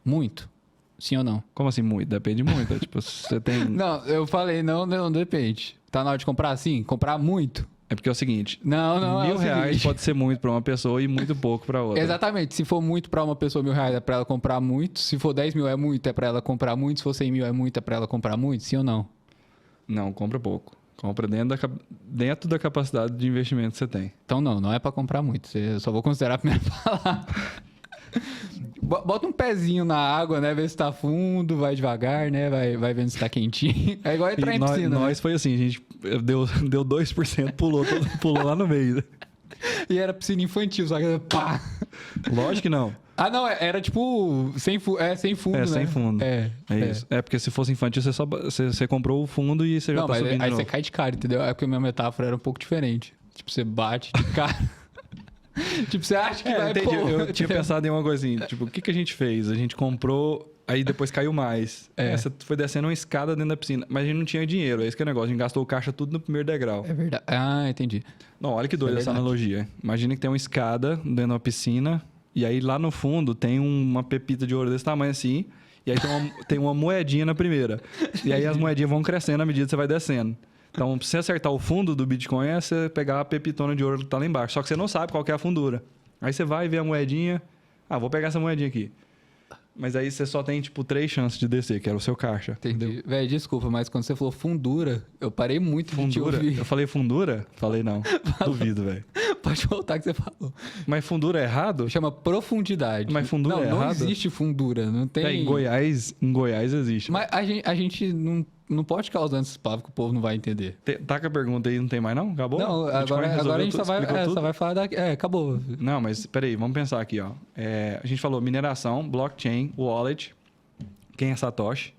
Muito? Sim ou não? Como assim muito? Depende muito. Tipo, você tem... Não, eu falei não depende. Tá na hora de comprar sim? Comprar muito? É porque é o seguinte... Não, R$1.000 pode ser muito para uma pessoa e muito pouco para outra. Exatamente. Se for muito para uma pessoa, R$1.000 é para ela comprar muito. Se for 10 mil é muito, é para ela comprar muito. Se for 100 mil é muito, é para ela comprar muito. Sim ou não? Não, compra pouco. Compra dentro da capacidade de investimento que você tem. Então não é para comprar muito. Eu só vou considerar a primeira palavra. Bota um pezinho na água, né? Vê se tá fundo, vai devagar, né? Vai vendo se tá quentinho. É igual entrar em piscina. Nós foi assim, a gente deu 2%, pulou lá no meio. E era piscina infantil, só que pá! Lógico que não. Não, era tipo sem fundo, né? Sem fundo. É isso. É porque se fosse infantil, você comprou o fundo e você já tá subindo de aí novo. você cai de cara, entendeu? É porque a minha metáfora era um pouco diferente. Tipo, você bate de cara. Tipo, você acha que vai... Entendi. Eu tinha pensado em uma coisa assim, tipo, o que a gente fez? A gente comprou, aí depois caiu mais. Essa foi descendo uma escada dentro da piscina, mas a gente não tinha dinheiro, é esse que é o negócio, a gente gastou o caixa tudo no primeiro degrau. É verdade. Entendi. Não, olha que doida essa analogia. Imagina que tem uma escada dentro de uma piscina, e aí lá no fundo tem uma pepita de ouro desse tamanho assim, e aí tem uma moedinha na primeira. E aí as moedinhas vão crescendo à medida que você vai descendo. Então, pra você acertar o fundo do Bitcoin, é você pegar a pepitona de ouro que tá lá embaixo. Só que você não sabe qual que é a fundura. Aí você vai ver a moedinha. Ah, vou pegar essa moedinha aqui. Mas aí você só tem, tipo, 3 chances de descer, que era o seu caixa. Entendi. Velho, desculpa, mas quando você falou fundura, eu parei muito de te Fundura? ouvir. Eu falei fundura? Falei não. Duvido, velho. Pode voltar que você falou. Mas fundura é errado? Chama profundidade. Mas fundura é não errado? existe fundura, não tem... É, em Goiás existe. Mas a gente não pode ficar usando esses papos que o povo não vai entender. Taca a pergunta aí, não tem mais não? Acabou? Não, Bitcoin agora a gente explicou tudo? só vai falar da... acabou. Não, mas peraí, vamos pensar aqui, ó. A gente falou mineração, blockchain, wallet, quem é Satoshi?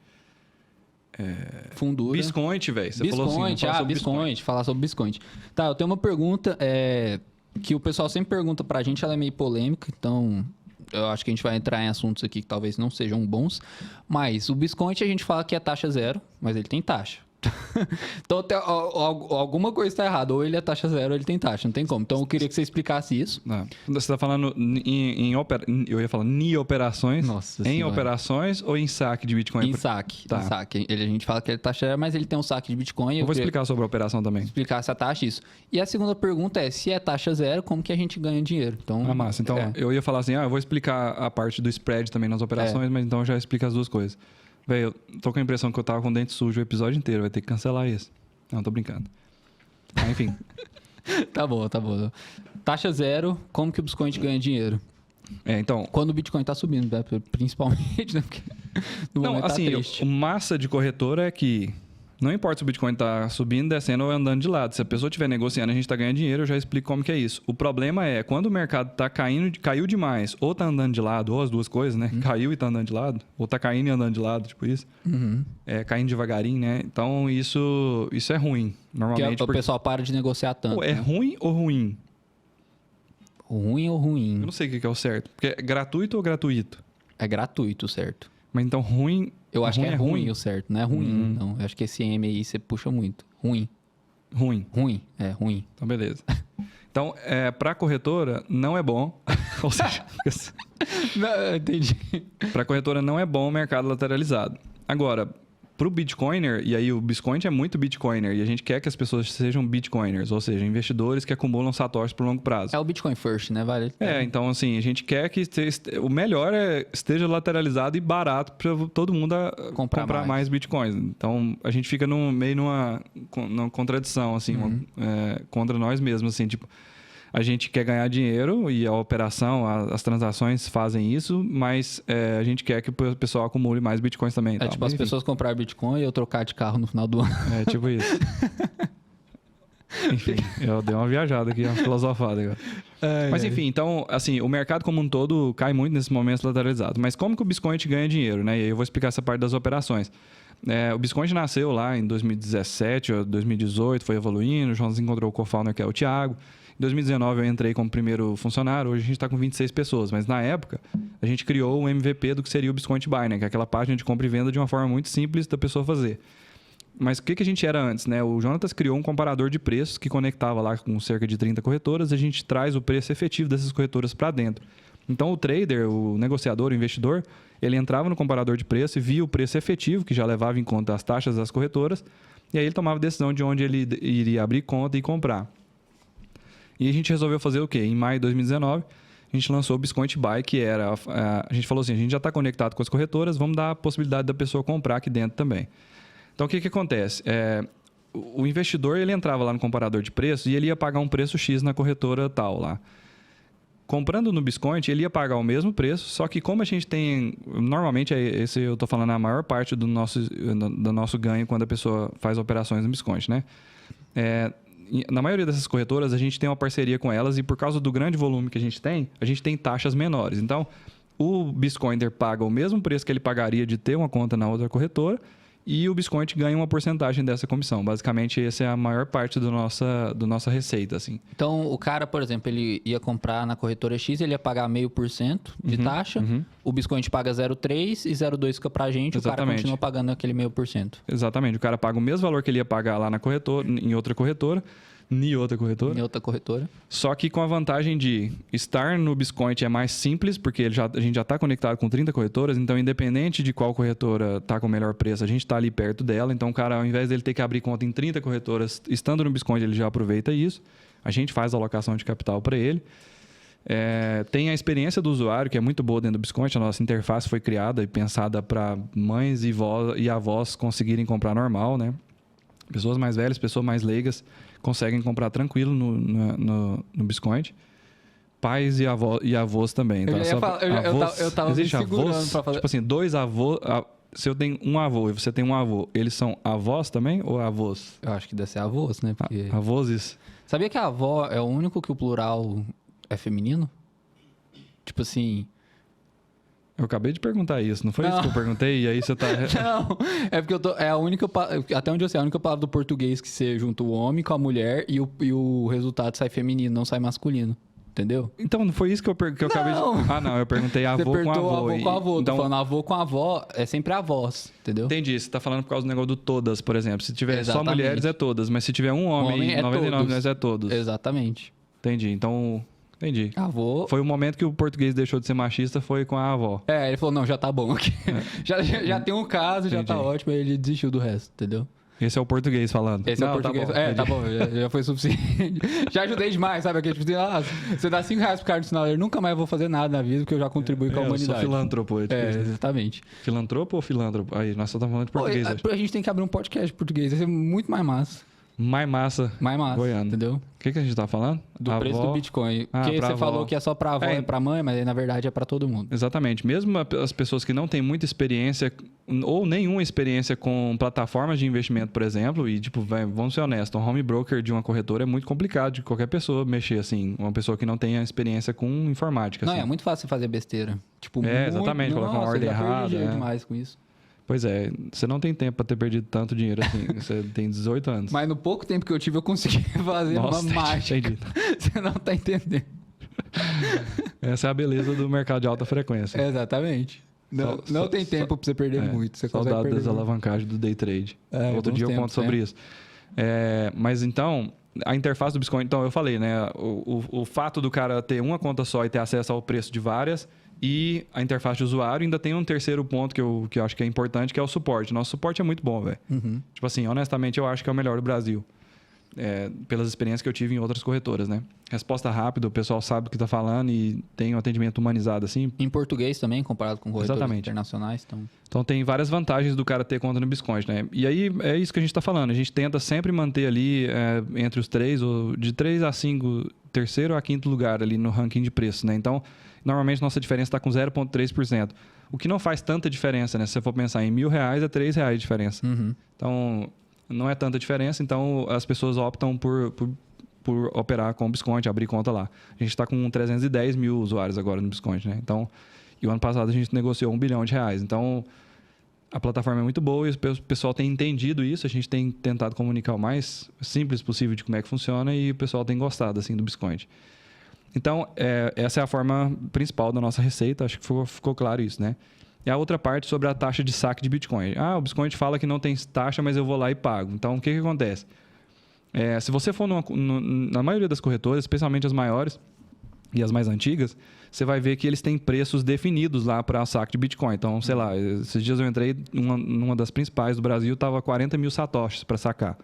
Fundura. Biscoin, velho. Você falou assim, vamos falar sobre Biscoin, falar sobre Biscoin. Tá, eu tenho uma pergunta que o pessoal sempre pergunta pra gente, ela é meio polêmica, então eu acho que a gente vai entrar em assuntos aqui que talvez não sejam bons, mas o Biscoin a gente fala que é taxa zero, mas ele tem taxa. Então alguma coisa está errada, ou ele é taxa zero ou ele tem taxa, não tem como. Então eu queria que você explicasse isso. Não. Você está falando eu ia falar em operações, Nossa em senhora. operações ou em saque de Bitcoin? Em saque. Tá. Em saque. A gente fala que ele é taxa zero, mas ele tem um saque de Bitcoin. Eu vou explicar sobre a operação também. Explicar essa taxa, isso. E a segunda pergunta é, se é taxa zero, como que a gente ganha dinheiro? Então, Ah, massa. Então, eu ia falar assim, eu vou explicar a parte do spread também nas operações, mas então eu já explico as duas coisas. Velho, eu tô com a impressão que eu tava com o dente sujo o episódio inteiro, vai ter que cancelar isso. Não, tô brincando. Enfim. Tá bom. Taxa zero, como que o Bitcoin ganha dinheiro? Então... Quando o Bitcoin tá subindo, né? Principalmente, né? Porque no momento assim, tá triste. o massa de corretora é que não importa se o Bitcoin tá subindo, descendo ou andando de lado. Se a pessoa estiver negociando, a gente tá ganhando dinheiro, eu já explico como que é isso. O problema é, quando o mercado tá caiu demais, ou tá andando de lado, ou as duas coisas, né? Caiu e tá andando de lado, ou tá caindo e andando de lado, tipo isso. Caindo devagarinho, né? Então, isso é ruim, normalmente. Porque o pessoal para de negociar tanto. É ruim ou ruim? Ruim ou ruim? Eu não sei o que é o certo. Porque é gratuito ou gratuito? É gratuito, certo. Mas então ruim... Eu acho que é ruim o certo, não é ruim, Uhum. não. Eu acho que esse M aí você puxa muito. Ruim. Ruim. Ruim, é ruim. Então, beleza. Então, para corretora, não é bom. Ou seja, Não, entendi. para corretora não é bom o mercado lateralizado. Agora, para o Bitcoiner, e aí o Biscoin é muito Bitcoiner, e a gente quer que as pessoas sejam Bitcoiners, ou seja, investidores que acumulam satoshis por longo prazo. É o Bitcoin First, né? Vale. Então assim, a gente quer que o melhor esteja lateralizado e barato para todo mundo comprar mais Bitcoins. Então a gente fica meio numa contradição, assim, contra nós mesmos, assim, tipo, a gente quer ganhar dinheiro e a operação, as transações fazem isso, mas a gente quer que o pessoal acumule mais Bitcoins também. É tipo as pessoas comprarem Bitcoin e eu trocar de carro no final do ano. É tipo isso. Enfim, eu dei uma viajada aqui, uma filosofada agora. Mas enfim, então, assim, o mercado como um todo cai muito nesses momentos lateralizados. Mas como que o Bitcoin ganha dinheiro, né? E aí eu vou explicar essa parte das operações. O Bitcoin nasceu lá em 2017 ou 2018, foi evoluindo, o João encontrou o co-founder que é o Thiago. Em 2019 eu entrei como primeiro funcionário, hoje a gente está com 26 pessoas, mas na época a gente criou o MVP do que seria o Bitcoin Buy, né? Que é aquela página de compra e venda de uma forma muito simples da pessoa fazer. Mas o que a gente era antes, né? O Jonatas criou um comparador de preços que conectava lá com cerca de 30 corretoras, a gente traz o preço efetivo dessas corretoras para dentro. Então o trader, o negociador, o investidor, ele entrava no comparador de preço e via o preço efetivo, que já levava em conta as taxas das corretoras, e aí ele tomava a decisão de onde ele iria abrir conta e comprar. E a gente resolveu fazer o quê? Em maio de 2019, a gente lançou o Bitcoin Buy, que era... A gente falou assim, a gente já está conectado com as corretoras, vamos dar a possibilidade da pessoa comprar aqui dentro também. Então, o que acontece? O investidor, ele entrava lá no comparador de preços e ele ia pagar um preço X na corretora tal lá. Comprando no Bitcoin, ele ia pagar o mesmo preço, só que como a gente tem... Normalmente, esse eu estou falando a maior parte do nosso ganho quando a pessoa faz operações no Bitcoin, né? Na maioria dessas corretoras, a gente tem uma parceria com elas e por causa do grande volume que a gente tem taxas menores. Então, o Bitcoiner paga o mesmo preço que ele pagaria de ter uma conta na outra corretora e o Bitcoin ganha uma porcentagem dessa comissão. Basicamente, essa é a maior parte do nossa receita, assim. Então, o cara, por exemplo, ele ia comprar na corretora X, ele ia pagar 0,5% de taxa, o Bitcoin paga 0,3% e 0,2% fica pra gente, o cara continua pagando aquele 0,5%. Exatamente. O cara paga o mesmo valor que ele ia pagar lá na corretora, em outra corretora, Em outra corretora. Em outra corretora. Só que com a vantagem de estar no Biscoint é mais simples, porque a gente já está conectado com 30 corretoras, então independente de qual corretora está com o melhor preço, a gente está ali perto dela. Então o cara, ao invés dele ter que abrir conta em 30 corretoras, estando no Biscoint, ele já aproveita isso. A gente faz a alocação de capital para ele. Tem a experiência do usuário, que é muito boa dentro do Biscoint. A nossa interface foi criada e pensada para mães e avós conseguirem comprar normal, né? Pessoas mais velhas, pessoas mais leigas conseguem comprar tranquilo no Biscoint. Pais e avós também. Então, eu tava me segurando para fazer... Tipo assim, 2 avós... Se eu tenho um avô e você tem um avô, eles são avós também ou avós? Eu acho que deve ser avós, né? Porque... Avós. Sabia que a avó é o único que o plural é feminino? Tipo assim... Eu acabei de perguntar isso, não foi isso que eu perguntei? E aí você tá... Não, é porque é a única... Até onde eu sei, é a única palavra do português que você junta o homem com a mulher e o resultado sai feminino, não sai masculino. Entendeu? Então, não foi isso que eu acabei de... Ah, não, eu perguntei avô com avô. Você perguntou avô com avô. Então... Tô falando avô com avó, é sempre avós, entendeu? Entendi, você tá falando por causa do negócio do todas, por exemplo. Se tiver Exatamente. só mulheres, é todas. Mas se tiver um homem, 99 mulheres, é todos. Exatamente. Entendi, então... Entendi. Avô... Foi o momento que o português deixou de ser machista, foi com a avó. Ele falou, não, já tá bom aqui. Já tem um caso, Entendi. Já tá ótimo, aí ele desistiu do resto, entendeu? Esse é o português falando. Esse é o português. Tá bom, já foi suficiente. Já ajudei demais, sabe? Aquele tipo assim, você dá R$5 pro cara do sinal, eu nunca mais vou fazer nada na vida, porque eu já contribuí com a humanidade. Eu sou filantropo. Exatamente. Filantropo ou filântropo? Aí, nós só estamos falando de português hoje. A gente tem que abrir um podcast de português, vai ser muito mais massa. Mais massa. Goiano. Entendeu? O que a gente tá falando? Do preço do Bitcoin. Porque você falou que é só pra avó e pra mãe, mas na verdade é pra todo mundo. Exatamente. Mesmo as pessoas que não têm muita experiência ou nenhuma experiência com plataformas de investimento, por exemplo, e tipo, vamos ser honestos, um home broker de uma corretora é muito complicado de qualquer pessoa mexer assim. Uma pessoa que não tenha experiência com informática. Não, assim. É muito fácil fazer besteira. Tipo, exatamente. Colocar uma ordem errada. demais com isso. Pois é, você não tem tempo para ter perdido tanto dinheiro assim. Você tem 18 anos. Mas no pouco tempo que eu tive, eu consegui fazer uma mágica. Você não tá entendendo. Essa é a beleza do mercado de alta frequência. Exatamente. Não tem tempo para você perder muito. Você saudade das alavancagens do day trade. Outro dia eu conto sobre isso. Mas então, a interface do Biscoint... Então, eu falei, né? O fato do cara ter uma conta só e ter acesso ao preço de várias... E a interface de usuário ainda tem um terceiro ponto que eu acho que é importante, que é o suporte. Nosso suporte é muito bom, velho. Uhum. Tipo assim, honestamente, eu acho que é o melhor do Brasil. Pelas experiências que eu tive em outras corretoras, né? Resposta rápida, o pessoal sabe o que tá falando e tem um atendimento humanizado, assim. Em português também, comparado com corretoras internacionais. Então, tem várias vantagens do cara ter conta no Biscoint, né? E aí, é isso que a gente tá falando. A gente tenta sempre manter ali entre os 3, ou de 3 a 5, terceiro a quinto lugar ali no ranking de preço, né? Então... Normalmente, nossa diferença está com 0,3%. O que não faz tanta diferença, né? Se você for pensar em R$1.000, é R$3 de diferença. Uhum. Então, não é tanta diferença. Então, as pessoas optam por operar com o Biscoint, abrir conta lá. A gente está com 310 mil usuários agora no Biscoint, né? Então, e o ano passado a gente negociou R$1 bilhão. Então, a plataforma é muito boa e o pessoal tem entendido isso. A gente tem tentado comunicar o mais simples possível de como é que funciona e o pessoal tem gostado, assim, do Biscoint. Então, essa é a forma principal da nossa receita. Acho que ficou claro isso, né? E a outra parte sobre a taxa de saque de Bitcoin. O Biscoint fala que não tem taxa, mas eu vou lá e pago. Então, o que acontece? Se você for na maioria das corretoras, especialmente as maiores e as mais antigas, você vai ver que eles têm preços definidos lá para saque de Bitcoin. Então, sei lá, esses dias eu entrei numa das principais do Brasil, estava 40 mil satoshis para sacar.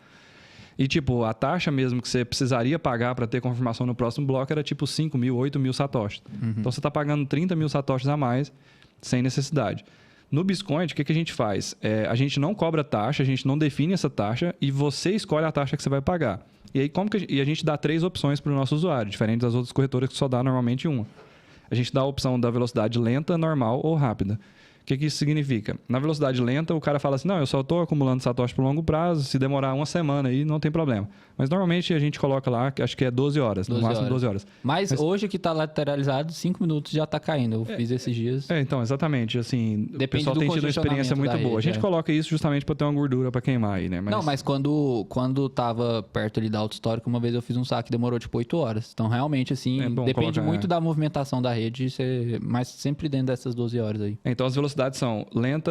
E, tipo, a taxa mesmo que você precisaria pagar para ter confirmação no próximo bloco era, tipo, 5 mil, 8 mil satoshis. Uhum. Então, você está pagando 30 mil satoshis a mais, sem necessidade. No Biscoint, o que a gente faz? A gente não cobra taxa, a gente não define essa taxa e você escolhe a taxa que você vai pagar. E aí, a gente dá 3 opções para o nosso usuário, diferente das outras corretoras que só dá normalmente uma. A gente dá a opção da velocidade lenta, normal ou rápida. O que isso significa? Na velocidade lenta, o cara fala assim, não, eu só estou acumulando satoshi por longo prazo, se demorar uma semana aí, não tem problema. Mas normalmente a gente coloca lá, que acho que é 12 horas, no máximo 12 horas. Mas hoje que está lateralizado, 5 minutos já está caindo. Eu fiz esses dias. Então, exatamente. Assim, depende o pessoal do tem tido uma experiência muito boa. A gente coloca isso justamente para ter uma gordura para queimar aí, né? Não, mas quando estava perto ali da alta histórica, uma vez eu fiz um saque que demorou tipo 8 horas. Então, realmente, assim, depende muito da movimentação da rede, mas sempre dentro dessas 12 horas aí. Então, as velocidades são lenta,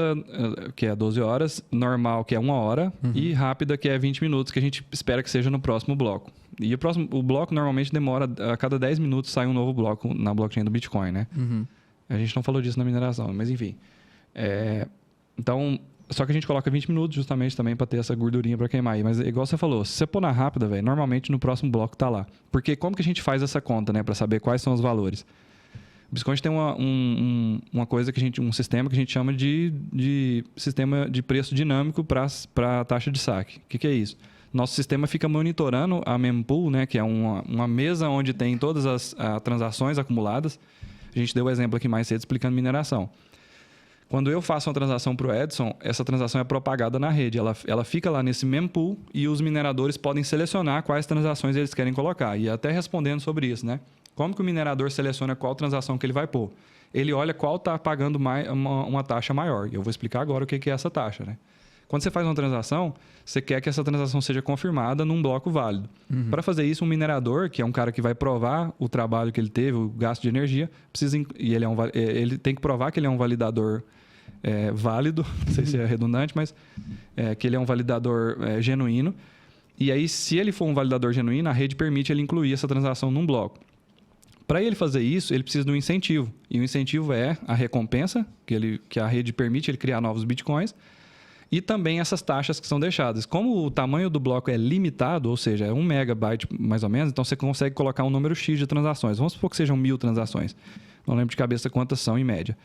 que é 12 horas, normal, que é 1 hora, e rápida, que é 20 minutos, que a gente espera que seja no próximo bloco. E o bloco normalmente demora, a cada 10 minutos sai um novo bloco na blockchain do Bitcoin, né? A gente não falou disso na mineração, mas enfim. Então, só que a gente coloca 20 minutos justamente também para ter essa gordurinha para queimar aí. Mas igual você falou, se você pôr na rápida, velho, normalmente no próximo bloco tá lá. Porque como que a gente faz essa conta, né? Para saber quais são os valores? O Bitcoin tem uma coisa um sistema que a gente chama de sistema de preço dinâmico para a taxa de saque. O que é isso? Nosso sistema fica monitorando a mempool, né, que é uma mesa onde tem todas as transações acumuladas. A gente deu o exemplo aqui mais cedo explicando mineração. Quando eu faço uma transação para o Edson, essa transação é propagada na rede. Ela fica lá nesse mempool e os mineradores podem selecionar quais transações eles querem colocar. E até respondendo sobre isso, né? Como que o minerador seleciona qual transação que ele vai pôr? Ele olha qual está pagando uma taxa maior. E eu vou explicar agora o que é essa taxa, né? Quando você faz uma transação, você quer que essa transação seja confirmada num bloco válido. Para fazer isso, um minerador, que é um cara que vai provar o trabalho que ele teve, o gasto de energia, ele tem que provar que ele é um validador válido, não sei se é redundante, mas que ele é um validador genuíno. E aí, se ele for um validador genuíno, a rede permite ele incluir essa transação num bloco. Para ele fazer isso, ele precisa de um incentivo. E o incentivo é a recompensa, que a rede permite ele criar novos bitcoins, e também essas taxas que são deixadas. Como o tamanho do bloco é limitado, ou seja, é 1 megabyte mais ou menos, então você consegue colocar um número X de transações. Vamos supor que sejam 1000 transações. Não lembro de cabeça quantas são em média.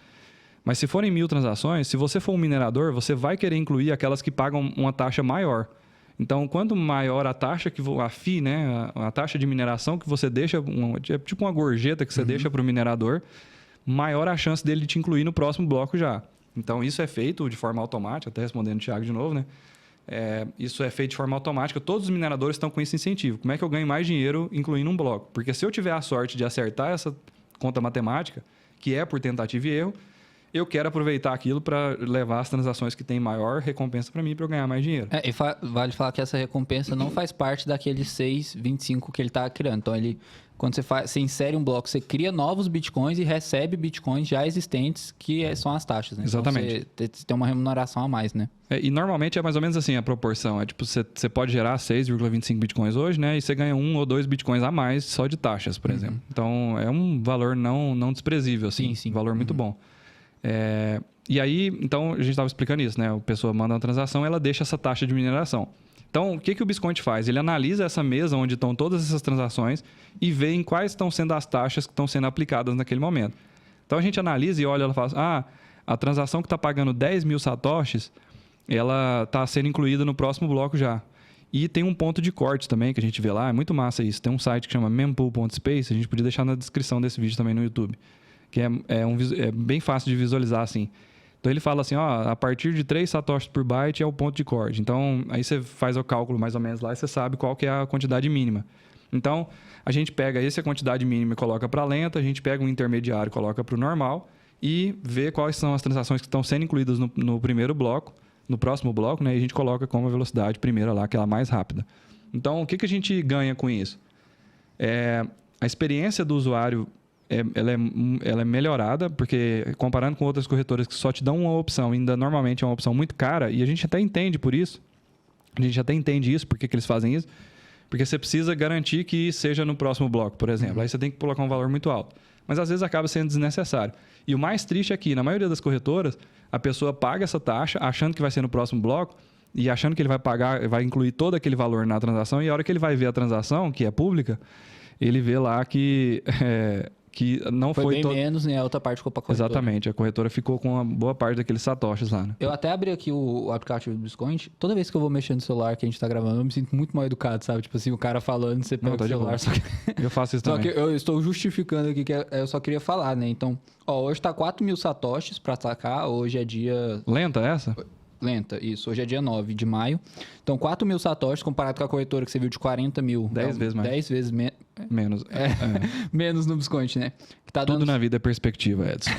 Mas se forem 1000 transações, se você for um minerador, você vai querer incluir aquelas que pagam uma taxa maior. Então, quanto maior a taxa, a FII, né, a taxa de mineração que você deixa, é tipo uma gorjeta que você deixa para o minerador, maior a chance dele te incluir no próximo bloco já. Então, isso é feito de forma automática, até respondendo o Thiago de novo, né? Isso é feito de forma automática. Todos os mineradores estão com esse incentivo. Como é que eu ganho mais dinheiro incluindo um bloco? Porque se eu tiver a sorte de acertar essa conta matemática, que é por tentativa e erro, eu quero aproveitar aquilo para levar as transações que têm maior recompensa para mim, para eu ganhar mais dinheiro. E vale falar que essa recompensa não faz parte daqueles 6,25 que ele está criando. Então, quando você insere um bloco, você cria novos bitcoins e recebe bitcoins já existentes, que são as taxas, né? Exatamente. Então, você tem uma remuneração a mais, né? E normalmente é mais ou menos assim a proporção. Tipo, você pode gerar 6,25 bitcoins hoje, né? E você ganha 1 ou 2 bitcoins a mais só de taxas, por exemplo. Então, é um valor não desprezível, assim. Sim. Um valor muito bom. E aí, então, a gente estava explicando isso, né? A pessoa manda uma transação, ela deixa essa taxa de mineração. Então, o que o Biscoint faz? Ele analisa essa mesa onde estão todas essas transações e vê em quais estão sendo as taxas que estão sendo aplicadas naquele momento. Então, a gente analisa e olha, ela fala, a transação que está pagando 10 mil satoshis, ela está sendo incluída no próximo bloco já. E tem um ponto de corte também que a gente vê lá, é muito massa isso. Tem um site que chama mempool.space, a gente podia deixar na descrição desse vídeo também no YouTube, que é bem fácil de visualizar assim. Então, ele fala assim, a partir de 3 satoshis por byte é o ponto de corte. Então, aí você faz o cálculo mais ou menos lá e você sabe qual que é a quantidade mínima. Então, a gente pega essa quantidade mínima e coloca para lenta, a gente pega um intermediário e coloca para o normal e vê quais são as transações que estão sendo incluídas no primeiro bloco, no próximo bloco, né? E a gente coloca como a velocidade primeira lá, aquela mais rápida. Então, o que a gente ganha com isso? A experiência do usuário ela é melhorada, porque comparando com outras corretoras que só te dão uma opção, ainda normalmente é uma opção muito cara, e a gente até entende por isso. A gente até entende isso, por que eles fazem isso. Porque você precisa garantir que seja no próximo bloco, por exemplo. Aí você tem que colocar um valor muito alto. Mas às vezes acaba sendo desnecessário. E o mais triste é que, na maioria das corretoras, a pessoa paga essa taxa achando que vai ser no próximo bloco e achando que ele vai incluir todo aquele valor na transação, e a hora que ele vai ver a transação, que é pública, ele vê lá que não foi bem menos, né? A outra parte ficou para a corretora. Exatamente. A corretora ficou com uma boa parte daqueles satoshis lá, né? Eu até abri aqui o aplicativo do Biscoint. Toda vez que eu vou mexer no celular que a gente tá gravando, eu me sinto muito mal educado, sabe? Tipo assim, o cara falando, você pega o celular. Só que... Eu faço isso também. Só que eu estou justificando aqui que eu só queria falar, né? Então, hoje tá 4 mil satoshis para sacar. Hoje é dia... Lenta essa? Lenta, isso. Hoje é dia 9 de maio. Então, 4 mil satoshis comparado com a corretora que você viu de 40 mil. 10 vezes mais. 10 vezes menos. Menos no Biscoint, né? Que tá Tudo na vida é perspectiva, Edson.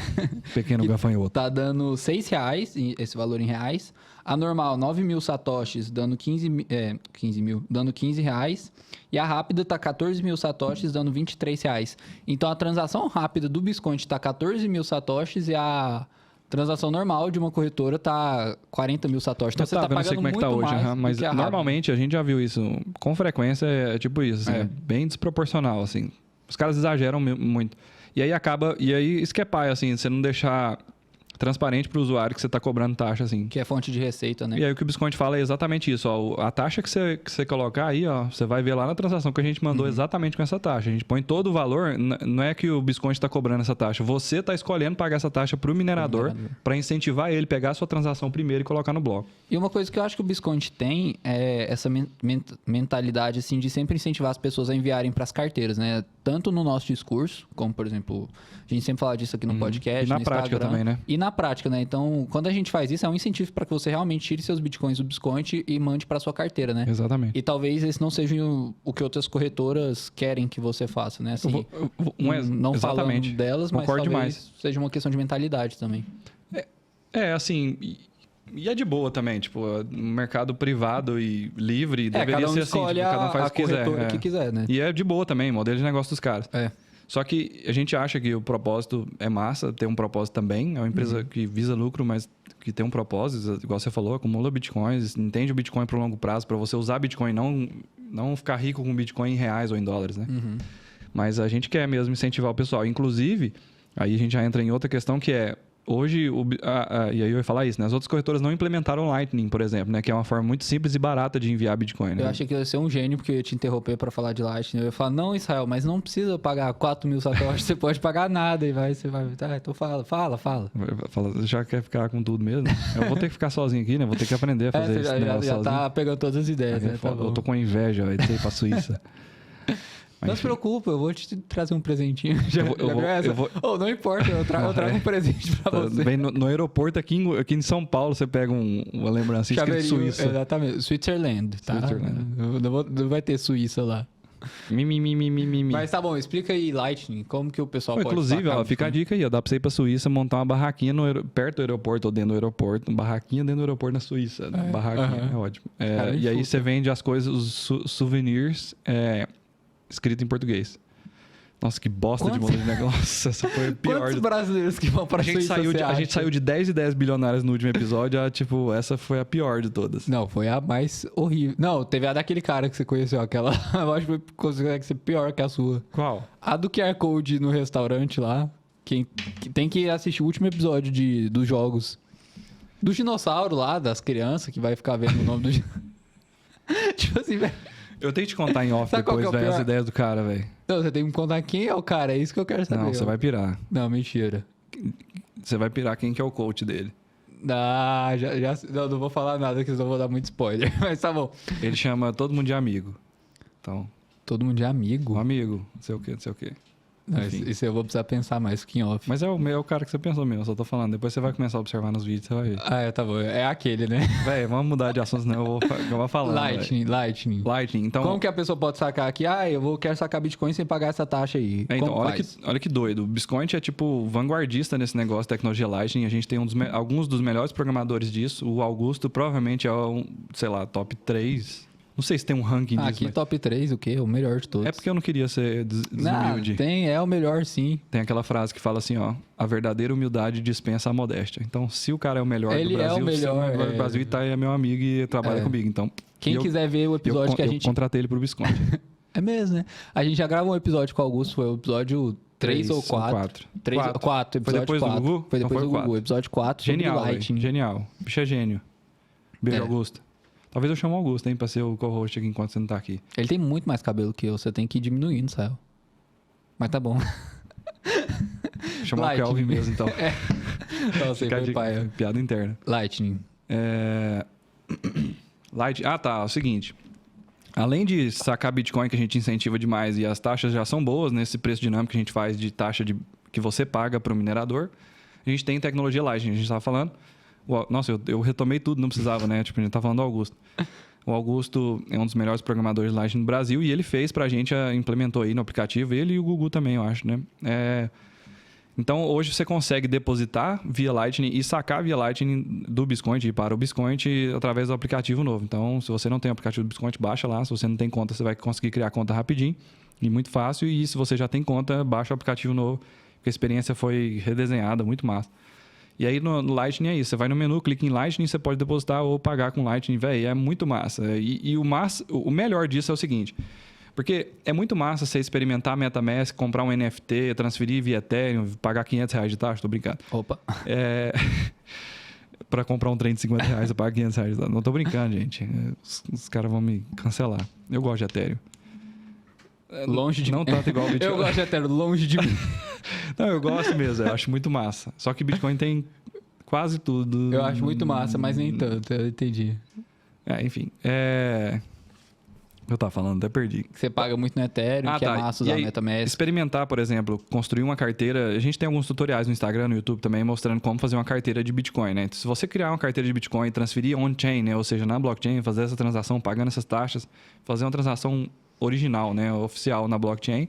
Pequeno gafanhoto. Tá dando R$6, esse valor em reais. A normal, 9 mil satoshis, dando 15 mil, dando R$15. E a rápida tá 14 mil satoshis, dando R$23. Então, a transação rápida do Biscoint tá 14 mil satoshis e a Transação normal de uma corretora tá 40 mil satoshis. Então você tá pagando não sei como é que tá hoje, mas normalmente a gente já viu isso. Com frequência é tipo isso, assim, é bem desproporcional, assim. Os caras exageram muito. E aí isso que é pai, assim, você não deixar transparente para o usuário que você está cobrando taxa, assim. Que é fonte de receita, né? E aí o que o Bisconte fala é exatamente isso, ó. A taxa que você colocar aí, ó, você vai ver lá na transação que a gente mandou exatamente com essa taxa. A gente põe todo o valor, não é que o Bisconte está cobrando essa taxa. Você está escolhendo pagar essa taxa para o minerador para incentivar ele a pegar a sua transação primeiro e colocar no bloco. E uma coisa que eu acho que o Bisconte tem é essa mentalidade, assim, de sempre incentivar as pessoas a enviarem para as carteiras, né? Tanto no nosso discurso, como, por exemplo, a gente sempre fala disso aqui no podcast, e na no prática Instagram, também, né? E na prática, né? Então, quando a gente faz isso, é um incentivo para que você realmente tire seus bitcoins do Bisconte e mande para sua carteira, né? Exatamente. E talvez esse não seja o que outras corretoras querem que você faça, né? Assim, não falando delas, mas talvez seja uma questão de mentalidade também. Assim... E é de boa também, tipo, no mercado privado e livre, deveria ser assim, tipo, cada um faz o que quiser. Que quiser, né? E é de boa também, modelo de negócio dos caras. Só que a gente acha que o propósito é massa, tem um propósito também, é uma empresa que visa lucro, mas que tem um propósito, igual você falou, acumula bitcoins, entende o Bitcoin para o longo prazo, para você usar Bitcoin, não ficar rico com Bitcoin em reais ou em dólares, né? Mas a gente quer mesmo incentivar o pessoal. Inclusive, aí a gente já entra em outra questão que é, hoje, e aí eu ia falar isso, né? As outras corretoras não implementaram Lightning, por exemplo, né? Que é uma forma muito simples e barata de enviar Bitcoin, né? Eu achei que eu ia ser um gênio, porque eu ia te interromper para falar de Lightning. Eu ia falar, não, Israel, mas não precisa pagar 4 mil satoshis, você pode pagar nada. E você vai... Tá, então fala. Já quer ficar com tudo mesmo? Eu vou ter que ficar sozinho aqui, né? Vou ter que aprender a fazer isso. Já tá pegando todas as ideias, né? Eu tô com inveja, véio, de ir pra Suíça. Não se preocupa, eu vou te trazer um presentinho. Não importa, eu trago um presente pra você. Vem no aeroporto aqui em São Paulo, você pega uma lembrança escrito Suíça. Exatamente, Switzerland, tá? Não vai ter Suíça lá. Mas tá bom, explica aí Lightning, como que o pessoal pode inclusive, fica a dica aí, dá pra você ir pra Suíça, montar uma barraquinha perto do aeroporto ou dentro do aeroporto, barraquinha dentro do aeroporto na Suíça. Barraquinha, é ótimo. E aí você vende as coisas, os souvenirs... escrito em português. Nossa, que bosta de modelo de negócio. Essa foi a pior. Quantos brasileiros que vão pra Suíça? A gente saiu de 10 e 10 bilionários no último episódio. Essa foi a pior de todas. Não, foi a mais horrível. Não, teve a daquele cara que você conheceu. Aquela, eu acho que consegue ser pior que a sua. Qual? A do QR Code no restaurante lá. Que tem que assistir o último episódio dos jogos. Do dinossauro lá, das crianças, que vai ficar vendo o nome do... Tipo assim, velho. Eu tenho que te contar em off depois, velho, as ideias do cara, velho. Não, você tem que me contar quem é o cara, é isso que eu quero saber. Não, você vai pirar. Não, mentira. Você vai pirar quem que é o coach dele. Não vou falar nada, que senão eu vou dar muito spoiler. Mas tá bom. Ele chama todo mundo de amigo. Então... Todo mundo de amigo? Um amigo, não sei o quê. Isso eu vou precisar pensar mais que em off. Mas é o cara que você pensou mesmo, eu só tô falando. Depois você vai começar a observar nos vídeos, você vai ver. Tá bom. É aquele, né? Véi, vamos mudar de assunto, senão eu vou falando. Lightning. Então... Como que a pessoa pode sacar aqui? Quero sacar Bitcoin sem pagar essa taxa aí. Então, olha que doido. O Biscoint é tipo vanguardista nesse negócio de tecnologia Lightning. A gente tem alguns dos melhores programadores disso. O Augusto provavelmente é top 3... Não sei se tem um ranking disso. Aqui, mas... top 3, o quê? O melhor de todos. É porque eu não queria ser desumilde. É o melhor, sim. Tem aquela frase que fala assim, ó... A verdadeira humildade dispensa a modéstia. Então, se o cara é o melhor do Brasil... Ele é o melhor do Brasil e é meu amigo e trabalha comigo. Então, quem quiser ver o episódio que a gente... Eu contratei ele pro Bisconte. É mesmo, né? A gente já gravou um episódio com o Augusto, foi o episódio 3 ou 4. 4. Foi depois do Gugu? Foi depois do Gugu. Episódio 4 sobre Lightning. Genial. Bicho é gênio. Beijo, Augusto. Talvez eu chame o Augusto, hein, pra ser o co-host aqui enquanto você não tá aqui. Ele tem muito mais cabelo que eu, você tem que ir diminuindo, Israel. Mas tá bom. Chamar o Kelvin mesmo, então. Nossa, foi pai. Piada interna. Lightning. É o seguinte. Além de sacar Bitcoin, que a gente incentiva demais, e as taxas já são boas nesse preço dinâmico que a gente faz de taxa que você paga para o minerador, a gente tem tecnologia Lightning, a gente estava falando. Nossa, eu retomei tudo, não precisava, né? Tipo, a gente tá falando do Augusto. O Augusto é um dos melhores programadores de Lightning no Brasil e ele fez pra gente, implementou aí no aplicativo, ele e o Gugu também, eu acho, né? Então, hoje você consegue depositar via Lightning e sacar via Lightning do Biscoint e para o Biscoint através do aplicativo novo. Então, se você não tem o aplicativo do Biscoint, baixa lá. Se você não tem conta, você vai conseguir criar conta rapidinho e muito fácil. E se você já tem conta, baixa o aplicativo novo, porque a experiência foi redesenhada, muito massa. E aí no Lightning é isso. Você vai no menu, clica em Lightning, você pode depositar ou pagar com Lightning, velho. É muito massa. E o melhor disso é o seguinte. Porque é muito massa você experimentar MetaMask, comprar um NFT, transferir via Ethereum, pagar R$500 de taxa, tô brincando. Opa. Pra comprar um trem de R$50, eu pago R$500. Não tô brincando, gente. Os caras vão me cancelar. Eu gosto de Ethereum. Longe de mim. Não tanto igual o Bitcoin. Eu gosto de Ethereum, longe de mim. Não, eu gosto mesmo. Eu acho muito massa. Só que Bitcoin tem quase tudo. Eu acho muito massa, mas nem tanto. Eu entendi. Enfim. Eu tava falando, até perdi. Você paga muito no Ethereum, que é massa usar MetaMask. Experimentar, por exemplo, construir uma carteira. A gente tem alguns tutoriais no Instagram, no YouTube também, mostrando como fazer uma carteira de Bitcoin, né? Se você criar uma carteira de Bitcoin e transferir on-chain, né? Ou seja, na blockchain, fazer essa transação pagando essas taxas, fazer uma transação original, né? Oficial na blockchain,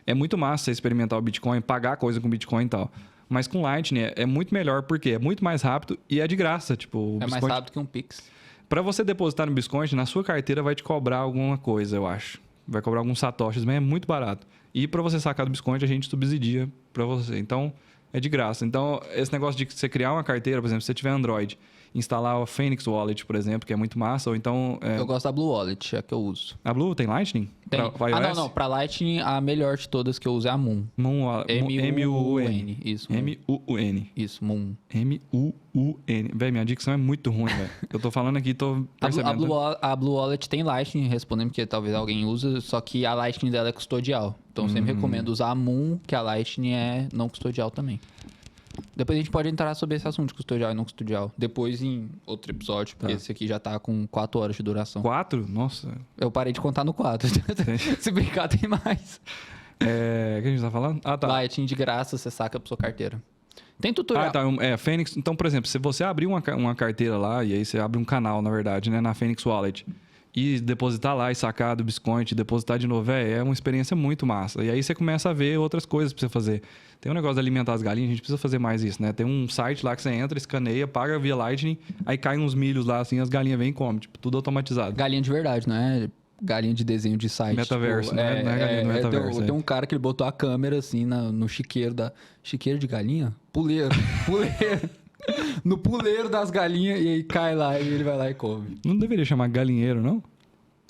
é muito massa você experimentar o Bitcoin, pagar coisa com Bitcoin e tal. Mas com Lightning é muito melhor, porque é muito mais rápido e é de graça. Tipo, mais rápido que um Pix. Para você depositar no Bitcoin, na sua carteira vai te cobrar alguma coisa, eu acho. Vai cobrar alguns satoshis, mas é muito barato. E para você sacar do Bitcoin, a gente subsidia para você. Então, é de graça. Então, esse negócio de você criar uma carteira, por exemplo, se você tiver Android, instalar o Phoenix Wallet, por exemplo, que é muito massa, ou então... Eu gosto da Blue Wallet, é a que eu uso. A Blue tem Lightning? Tem. Não. Para Lightning, a melhor de todas que eu uso é a Moon. Moon. M-U-U-N. Isso. M-U-U-N. Isso, Moon. M-U-U-N. Véi, minha dicção é muito ruim, velho. Eu tô falando aqui, tô percebendo. A Blue Wallet tem Lightning, respondendo, porque talvez alguém use, só que a Lightning dela é custodial. Então, eu sempre recomendo usar a Moon, que a Lightning é não custodial também. Depois a gente pode entrar sobre esse assunto de custodial e não custodial. Depois em outro episódio, porque esse aqui já tá com 4 horas de duração. 4? Nossa. Eu parei de contar no 4. Se brincar, tem mais. O que a gente tá falando? Tá. Lightning de graça, você saca pra sua carteira. Tem tutorial. Tá. Phoenix. Então, por exemplo, se você abrir uma carteira lá, e aí você abre um canal, na verdade, né, na Phoenix Wallet, e depositar lá e sacar do Bitcoin, depositar de novo, é uma experiência muito massa. E aí você começa a ver outras coisas pra você fazer. Tem um negócio de alimentar as galinhas, a gente precisa fazer mais isso, né? Tem um site lá que você entra, escaneia, paga via Lightning, aí cai uns milhos lá, assim, as galinhas vêm e comem, tipo, tudo automatizado. Galinha de verdade, não é galinha de desenho de site. Metaverso, tipo, né? Não é galinha do metaverso. Tem um cara que ele botou a câmera, assim, no chiqueiro da... Chiqueiro de galinha? Puleiro. No puleiro das galinhas, e aí cai lá, e ele vai lá e come. Não deveria chamar galinheiro, não?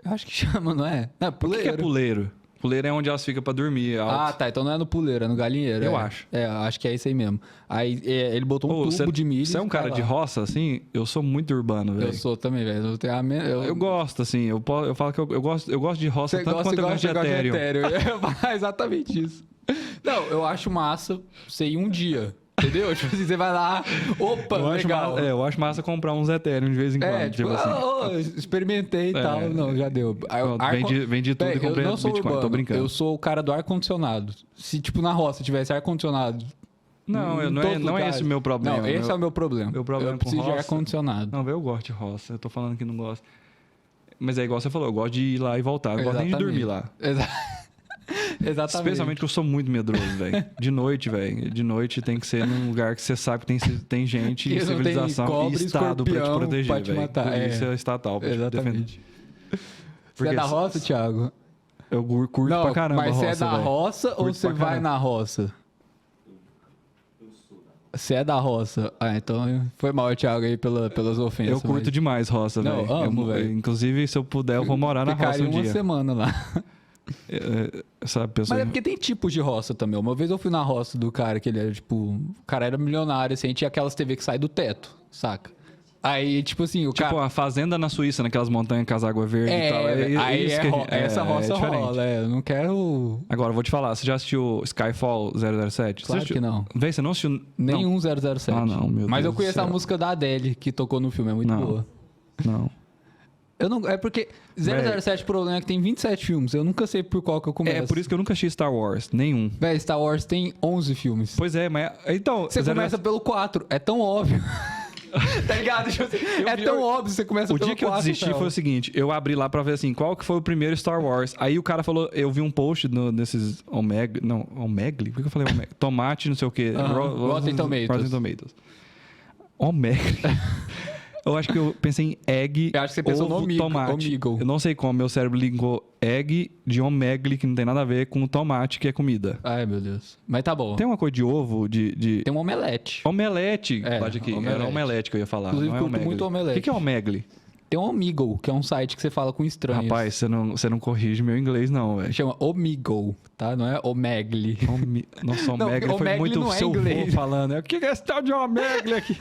Eu acho que chama, não é? Não, puleiro. O que é puleiro? Puleiro é onde elas ficam pra dormir. Alto. Tá. Então não é no puleiro, é no galinheiro. Eu acho. Acho que é isso aí mesmo. Aí ele botou um tubo de milho. Você é um cara de roça, assim? Eu sou muito urbano, velho. Eu sou também, velho. Eu gosto, assim. Eu falo que eu gosto de roça tanto quanto eu gosto de Ethereum. Exatamente isso. Não, eu acho massa você ir um dia. Entendeu? Tipo assim, você vai lá, opa, legal. Eu acho massa comprar uns Ethereum de vez em quando. Tipo assim. Experimentei e tal. Não, já deu. Vendi tudo e comprei Bitcoin. Urbano, tô brincando. Eu sou o cara do ar-condicionado. Se, tipo, na roça tivesse ar-condicionado... Não é esse o meu problema. Não, esse é o meu problema. Meu problema eu preciso de ar-condicionado. Não, eu gosto de roça. Eu tô falando que não gosto. Mas é igual você falou, eu gosto de ir lá e voltar. Eu gosto nem de dormir lá. Exatamente. Especialmente que eu sou muito medroso, velho. De noite, velho. De noite tem que ser num lugar que você sabe que tem gente, que civilização e Estado pra te proteger, pra te matar. Isso é estatal pra te defender. Você é da roça, Thiago? Eu curto pra caramba mas a roça, você é da roça ou você vai na roça? Você é da roça. Então foi mal, Thiago, aí pelas ofensas. Eu curto demais roça, velho. Amo, velho. Inclusive, se eu puder, eu vou morar na roça um dia. Ficaria uma semana lá. Essa pessoa... Mas é porque tem tipos de roça também. Uma vez eu fui na roça do cara, que ele era tipo... O cara era milionário, assim, tinha aquelas TV que saem do teto, saca? Aí, tipo assim, Tipo, a fazenda na Suíça, naquelas montanhas com as águas verdes e tal. Aí essa roça rola, eu não quero... Agora, eu vou te falar, você já assistiu Skyfall 007? Claro que não. Véi, você não assistiu... Nenhum 007. Ah, não, meu Deus. Mas eu conheço a música da Adele, que tocou no filme, é muito boa. Não. Eu não, é porque 007, o problema é que tem 27 filmes. Eu nunca sei por qual que eu começo. É por isso que eu nunca assisti Star Wars. Nenhum. Véi, Star Wars tem 11 filmes. Pois é, mas... Então... Você começa pelo 4. É tão óbvio. Tá ligado? Tão óbvio, você começa pelo 4. O dia que eu desisti foi o seguinte. Eu abri lá pra ver assim, qual que foi o primeiro Star Wars. Aí o cara falou... Eu vi um post desses Omega... Não, Omegle? Por que eu falei Omega? Tomate, não sei o quê. Rotten Tomatoes. Omegle. Eu acho que eu pensei em egg, Eu acho que você pensou ovo, no Omegle, tomate. Omegle. Eu não sei como, meu cérebro ligou egg de omegle, que não tem nada a ver com tomate, que é comida. Ai, meu Deus. Mas tá bom. Tem uma coisa de ovo, de... Tem um omelete. Omelete. É, Bate aqui. omelete. Era omelete que eu ia falar. Inclusive, não é curto omegle. muito omelete. O que é omegle? Tem um Omegle, que é um site que você fala com estranhos. Rapaz, você não corrige meu inglês, não, velho. Chama Omegle, tá? Não é Omegle. Nossa, Não, omegle foi omegle muito não é seu vô inglês. falando. O que é esse tal de omegle aqui?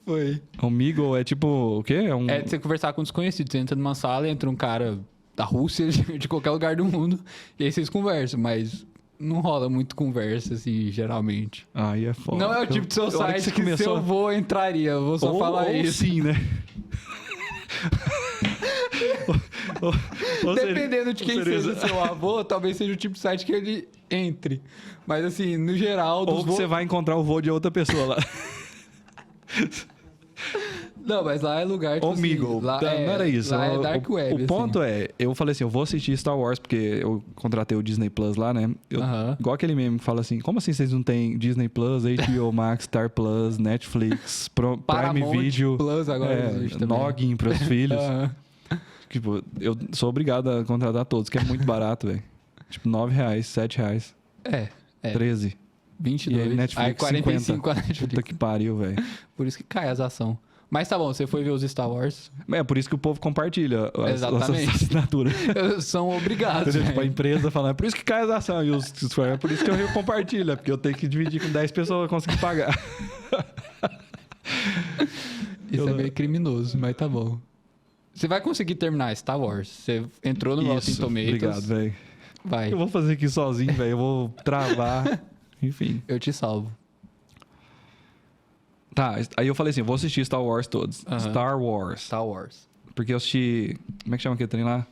Foi. Omegle é tipo, o quê? É um... É de você conversar com desconhecidos. Você entra numa sala e entra um cara da Rússia, de qualquer lugar do mundo, e aí vocês conversam, mas não rola muito conversa, assim, geralmente. Aí é foda. Não é o tipo de seu A hora site você que começou... seu avô entraria, eu vou só ou, falar ou isso. sim, né? Ou Dependendo de quem seja- seja seu avô, talvez seja o tipo de site que ele entre. Mas assim, no geral... Ou que você vai encontrar o vô de outra pessoa lá. Não, mas lá é lugar, tipo Omegle. assim, lá Não é, era isso. Lá é Dark Web, O assim. ponto é, eu falei assim, eu vou assistir Star Wars, porque eu contratei o Disney Plus lá, né? Aham. Igual aquele meme que fala assim, como assim vocês não têm Disney Plus, HBO Max, Star Plus, Netflix, Prime Paramount Video, Plus agora existe também. Noggin pros filhos. Aham. Tipo, eu sou obrigado a contratar todos, que é muito barato, velho. Tipo, R$9, R$7, É. 13. 22. E aí Netflix Aí 45 a Puta Netflix. que pariu, velho. Por isso que cai as ações. Mas tá bom, você foi ver os Star Wars. É por isso que o povo compartilha as Exatamente. assinaturas. São obrigados. Entendeu? Tipo, a velho. empresa falando, é por isso que cai as ações. É por isso que eu compartilho, porque eu tenho que dividir com 10 pessoas pra conseguir pagar. Isso é meio criminoso, mas tá bom. Você vai conseguir terminar Star Wars. Você entrou no Rotten Tomatoes. Obrigado, velho. Vai, Eu vou fazer aqui sozinho, velho. Eu vou travar. Enfim. eu te salvo. Tá, aí eu falei assim, eu vou assistir Star Wars todos. Aham. Star Wars. Star Wars. Porque eu assisti... Como é que chama aquele trem lá?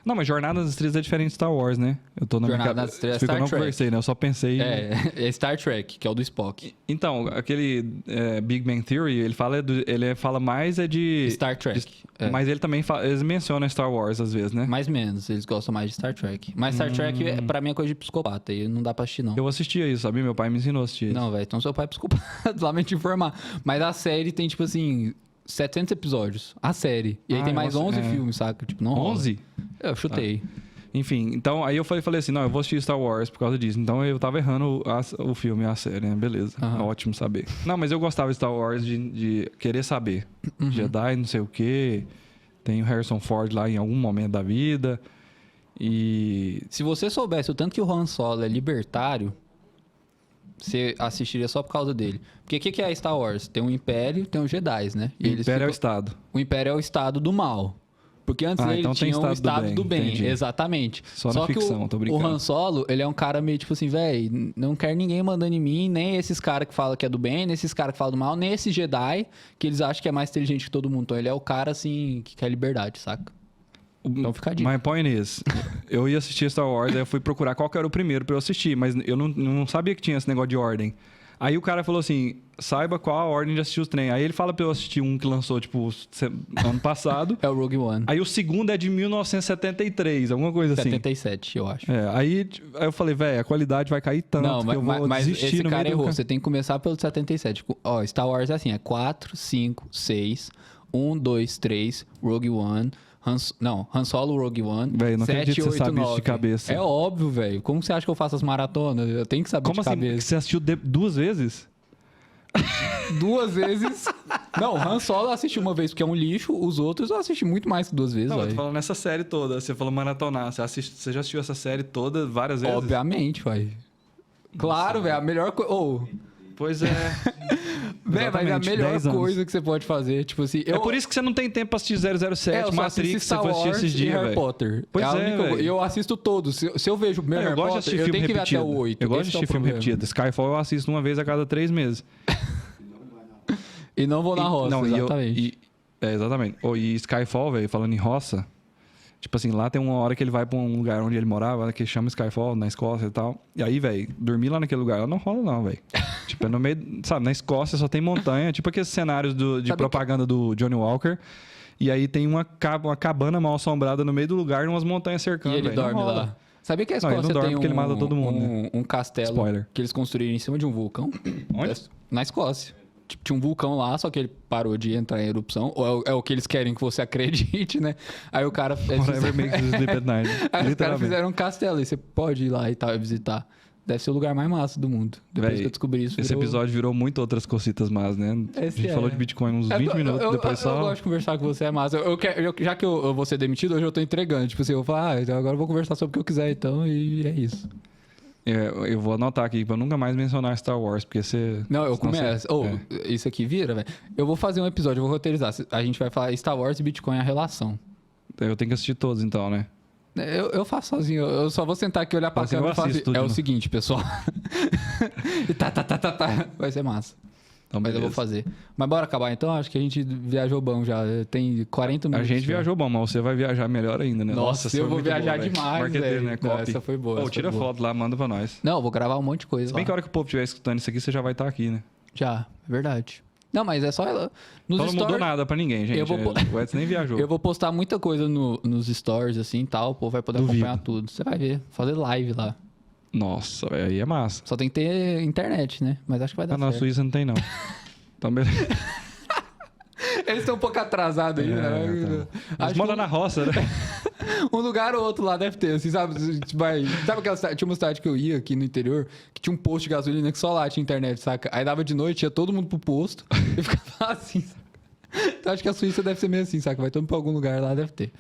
Não, mas Jornada nas Estrelas é diferente de Star Wars, né? Eu tô na Jornada minha nas Estrelas é Fica, eu Star não Trek. conversei, né? Eu só pensei... É Star Trek, que é o do Spock. Então, aquele Big Bang Theory, ele fala mais de... Star Trek. É. Mas ele também eles mencionam Star Wars às vezes, né? Mais menos, eles gostam mais de Star Trek. Mas Star Trek, pra mim, é coisa de psicopata. E não dá pra assistir, não. Eu assistia isso, sabia? Meu pai me ensinou a assistir isso. Não, velho. Então seu pai é psicopata. Lamento te informar. Mas a série tem, tipo assim, 700 episódios. A série. E aí tem mais 11 filmes, saca? Tipo, não rola. 11? Eu chutei. Enfim, então aí eu falei assim, não, eu vou assistir Star Wars por causa disso. Então eu tava errando o filme, a série, né? Beleza. Aham. Ótimo saber. Não, mas eu gostava de Star Wars de querer saber. Jedi, não sei o quê. Tem o Harrison Ford lá em algum momento da vida. E... Se você soubesse o tanto que o Han Solo é libertário, você assistiria só por causa dele. Porque o que é Star Wars? Tem um Império, tem os Jedi, né? E eles Império é o ficam- Estado. O Império é o estado do mal. Porque antes dele então tem tinha o estado do estado bem, do bem. entendi. Exatamente. Só na que ficção, tô o brincando. Han Solo, ele é um cara meio tipo assim, velho, não quero ninguém mandando em mim, nem esses caras que falam que é do bem, nem esses caras que falam do mal, nem esse Jedi, que eles acham que é mais inteligente que todo mundo. Então ele é o cara, assim, que quer liberdade, saca? Então fica a dica. My point is, eu ia assistir Star Wars, aí eu fui procurar qual que era o primeiro pra eu assistir, mas eu não sabia que tinha esse negócio de ordem. Aí o cara falou assim, saiba qual a ordem de assistir os trem. Aí ele fala pra eu assistir um que lançou, tipo, ano passado. É o Rogue One. Aí o segundo é de 1973, alguma coisa assim. 77, eu acho. Aí eu falei, velho, a qualidade vai cair tanto Não, que eu vou mas desistir esse no cara meio do errou. Você tem que começar pelo 77. Ó, Star Wars é assim, é 4, 5, 6, 1, 2, 3, Rogue One... Han Solo, Rogue One, Véi, não 7, acredito que você 8, sabe 9. isso de cabeça. É óbvio, velho. Como você acha que eu faço as maratonas? Eu tenho que saber Como de assim? cabeça. Você assistiu 2 vezes? 2 vezes... Não, Han Solo eu assisti uma vez porque é um lixo. Os outros eu assisti muito mais que 2 vezes, Não, eu tô velho. falando nessa série toda. Você falou maratonar. Você já assistiu essa série toda várias vezes? Obviamente, velho. Claro, velho. A melhor coisa... Pois é. Velho, mas é a Exatamente, melhor 10 anos. coisa que você pode fazer. Tipo assim... É por isso que você não tem tempo pra assistir 007, eu só assisto Matrix, você Star foi assistir Wars esses e dias, Harry velho. Potter. Pois a é, única velho. E eu assisto todos. Se eu vejo o primeiro Eu Harry gosto de Potter, assistir eu filme tenho que ver repetido. até o 8. Eu gosto de Esse é o assistir filme problema. repetido. Skyfall eu assisto uma vez a cada 3 meses. E não vou na roça, exatamente. Exatamente. E Skyfall, velho, falando em roça, tipo assim, lá tem uma hora que ele vai pra um lugar onde ele morava, que chama Skyfall, na Escócia e tal. E aí, velho, dormir lá naquele lugar, não rola não, velho. Tipo, é no meio, sabe, na Escócia só tem montanha, tipo aqueles cenários de propaganda do Johnny Walker. E aí tem uma cabana mal assombrada no meio do lugar e umas montanhas cercando, E ele velho. Não dorme rola. lá. Sabia que a Não, ele Escócia não dorme tem porque ele mata todo mundo, né? um castelo Spoiler. que eles construíram em cima de um vulcão? Onde? Na Escócia. tipo, tinha um vulcão lá, só que ele parou de entrar em erupção. Ou é o que eles querem que você acredite, né? Aí o cara... Whatever makes you sleep at night. Aí os caras fizeram um castelo e você pode ir lá e tal, e visitar. Deve ser o lugar mais massa do mundo. Depois que eu descobri isso, esse episódio virou muito outras cositas más, né? A gente falou de Bitcoin uns 20 minutos, depois só... Eu gosto de conversar com você, é massa. Já que eu vou ser demitido, hoje eu tô entregando. Tipo assim, eu vou falar, então agora eu vou conversar sobre o que eu quiser, então, e é isso. Eu vou anotar aqui pra nunca mais mencionar Star Wars, porque você... Não, eu começo. Isso aqui vira, velho. Eu vou fazer um episódio, eu vou roteirizar. A gente vai falar Star Wars e Bitcoin, a relação. Eu tenho que assistir todos, então, né? Eu faço sozinho, eu só vou sentar aqui, olhar pra câmera e falar assim, é o seguinte, pessoal. E tá. Vai ser massa. Então, mas eu vou fazer. Mas bora acabar então? Acho que a gente viajou bom já. Tem 40 minutos. A gente viajou bom, mas você vai viajar melhor ainda, né? Nossa, eu vou viajar demais, velho. Né? Copy. Essa foi boa. Pô, tira foto lá, manda pra nós. Não, eu vou gravar um monte de coisa. Se bem que a hora que o povo estiver escutando isso aqui, você já vai estar aqui, né? Já, é verdade. Não, mas é só ela. Então não mudou nada pra ninguém, gente. O Edson nem viajou. Eu vou postar muita coisa nos stories, assim, tal. O povo vai poder acompanhar tudo. Você vai ver. Fazer live lá. Nossa, aí é massa. Só tem que ter internet, né? Mas acho que vai dar certo. Na Suíça não tem, não. Então, beleza. Eles estão um pouco atrasados aí, né? Tá. Eles moram na roça, né? Um lugar ou outro lá deve ter, assim, sabe? Sabe aquela cidade? Tinha uma cidade que eu ia aqui no interior, que tinha um posto de gasolina que só lá tinha internet, saca? Aí dava de noite, ia todo mundo pro posto e ficava assim, saca? Então acho que a Suíça deve ser meio assim, saca? Vai todo mundo pra algum lugar lá, deve ter.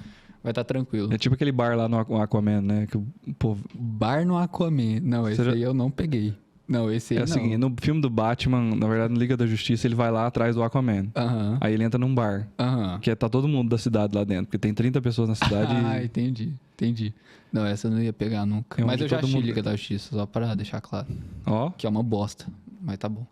Vai estar tranquilo. É tipo aquele bar lá no Aquaman, né? Que o povo... Bar no Aquaman. Não, esse aí eu não peguei. Não, esse aí não. É o seguinte, no filme do Batman, na verdade, no Liga da Justiça, ele vai lá atrás do Aquaman. Aí ele entra num bar. Que tá todo mundo da cidade lá dentro, porque tem 30 pessoas na cidade. Entendi. Não, essa eu não ia pegar nunca. Mas eu já achei Liga da Justiça, só pra deixar claro. Ó. Que é uma bosta, mas tá bom.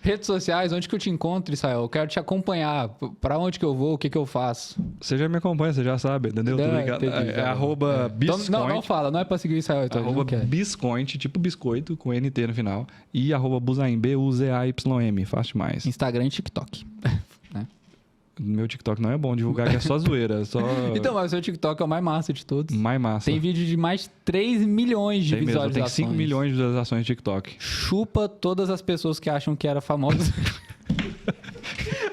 Redes sociais, onde que eu te encontro, Israel? Eu quero te acompanhar. Pra onde que eu vou? O que que eu faço? Você já me acompanha, você já sabe, entendeu? Arroba Biscoint. Não fala, não é pra seguir o Israel. Então, arroba Biscoint, tipo biscoito, com NT no final. E arroba Buzaym, BUZAYM, fácil demais. Instagram e TikTok. Meu TikTok não é bom divulgar, que é só zoeira. Então, mas o seu TikTok é o mais massa de todos. Mais massa. Tem vídeo de mais de 3 milhões de visualizações. Tem 5 milhões de visualizações no TikTok. Chupa todas as pessoas que acham que era famoso.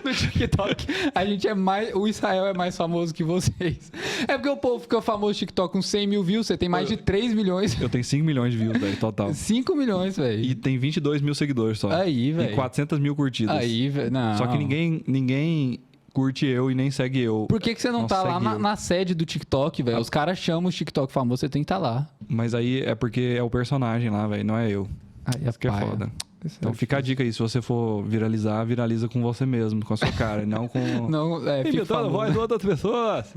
No TikTok, a gente é mais... O Israel é mais famoso que vocês. É porque o povo fica famoso no TikTok com 100 mil views, você tem mais de 3 milhões. Eu tenho 5 milhões de views, velho, total. 5 milhões, velho. E tem 22 mil seguidores só. Aí, velho. E 400 mil curtidas. Aí, velho. Só que ninguém curte eu e nem segue eu. Por que você não tá lá na sede do TikTok, velho? Os caras chamam o TikTok famoso, você tem que estar lá. Mas aí é porque é o personagem lá, velho, não é eu. Aí isso que é foda. Então fica a dica aí, se você for viralizar, viraliza com você mesmo, com a sua cara, não com... Imitando a voz de outras pessoas.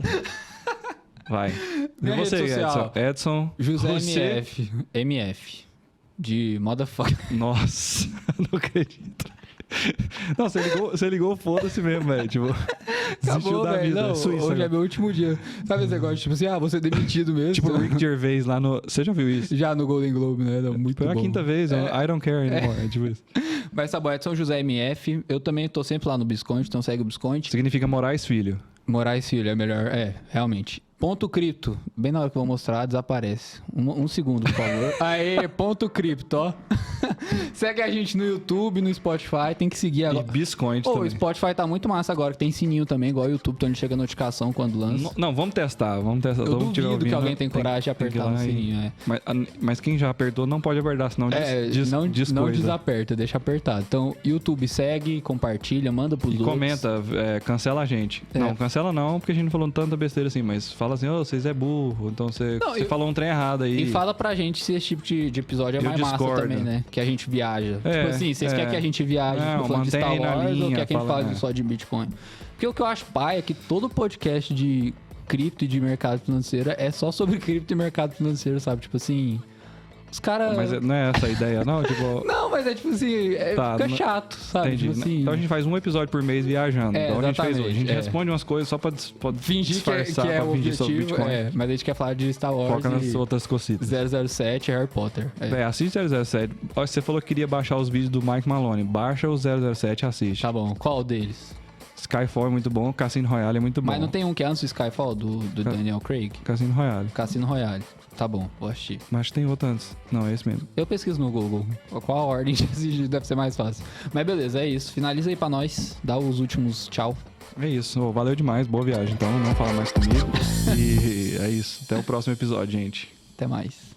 Vai. Minha e você, rede social, Edson? José MF. De motherfucker. Nossa, não acredito. Não, você ligou foda-se mesmo, velho. Tipo, acabou, velho. Não, Suíça, hoje é meu último dia. Sabe esse negócio? Tipo assim, vou ser demitido mesmo. Tipo o Rick Gervais lá no... Você já viu isso? Já no Golden Globe, né? Não, muito bom. Foi a quinta vez. I don't care anymore. É tipo isso. Mas tá bom, Edson José MF. Eu também tô sempre lá no Biscoint, então segue o Biscoint. Significa Moraes Filho. Moraes Filho, é melhor. Realmente. Ponto cripto. Bem na hora que eu vou mostrar, desaparece. Um segundo, por favor. Aê, ponto cripto, ó. Segue a gente no YouTube, no Spotify. Tem que seguir agora. E Biscoint também. O Spotify tá muito massa agora, que tem sininho também, igual o YouTube, onde chega a notificação quando lança. Não, vamos testar. Eu duvido que alguém tem coragem de apertar no sininho. Mas quem já apertou não pode apertar, senão não desaperta, deixa apertado. Então, YouTube, segue, compartilha, manda pros outros. Comenta, cancela a gente. Não, cancela não, porque a gente não falou tanta besteira assim, mas fala assim, vocês é burro, então você falou um trem errado aí. E fala pra gente se esse tipo de episódio é mais massa também, né? Que a gente viaja. Tipo assim, vocês querem que a gente viaje falando de Star Wars ou quer que a gente fale só de Bitcoin? Porque o que eu acho pai é que todo podcast de cripto e de mercado financeiro é só sobre cripto e mercado financeiro, sabe? Tipo assim... Os caras... Mas não é essa a ideia, não? Tipo... Não, mas é tipo assim, fica chato, sabe? Entendi. Tipo assim... Então a gente faz um episódio por mês viajando. Então a gente fez hoje. A gente responde umas coisas só pra fingir disfarçar, que é pra o fingir sobre objetivo. Bitcoin. Mas a gente quer falar de Star Wars. Foca nas outras cositas. 007 Harry Potter. Assiste 007. Você falou que queria baixar os vídeos do Mike Maloney. Baixa o 007 e assiste. Tá bom. Qual deles? Skyfall é muito bom, Cassino Royale é muito bom. Mas não tem um que é antes do Skyfall, do Daniel Craig? Cassino Royale. Cassino Royale. Tá bom, vou assistir. Mas tem outro antes. Não, é esse mesmo. Eu pesquiso no Google. Qual a ordem de assistir deve ser mais fácil. Mas beleza, é isso. Finaliza aí pra nós. Dá os últimos tchau. É isso. Valeu demais. Boa viagem. Então, não fala mais comigo. E é isso. Até o próximo episódio, gente. Até mais.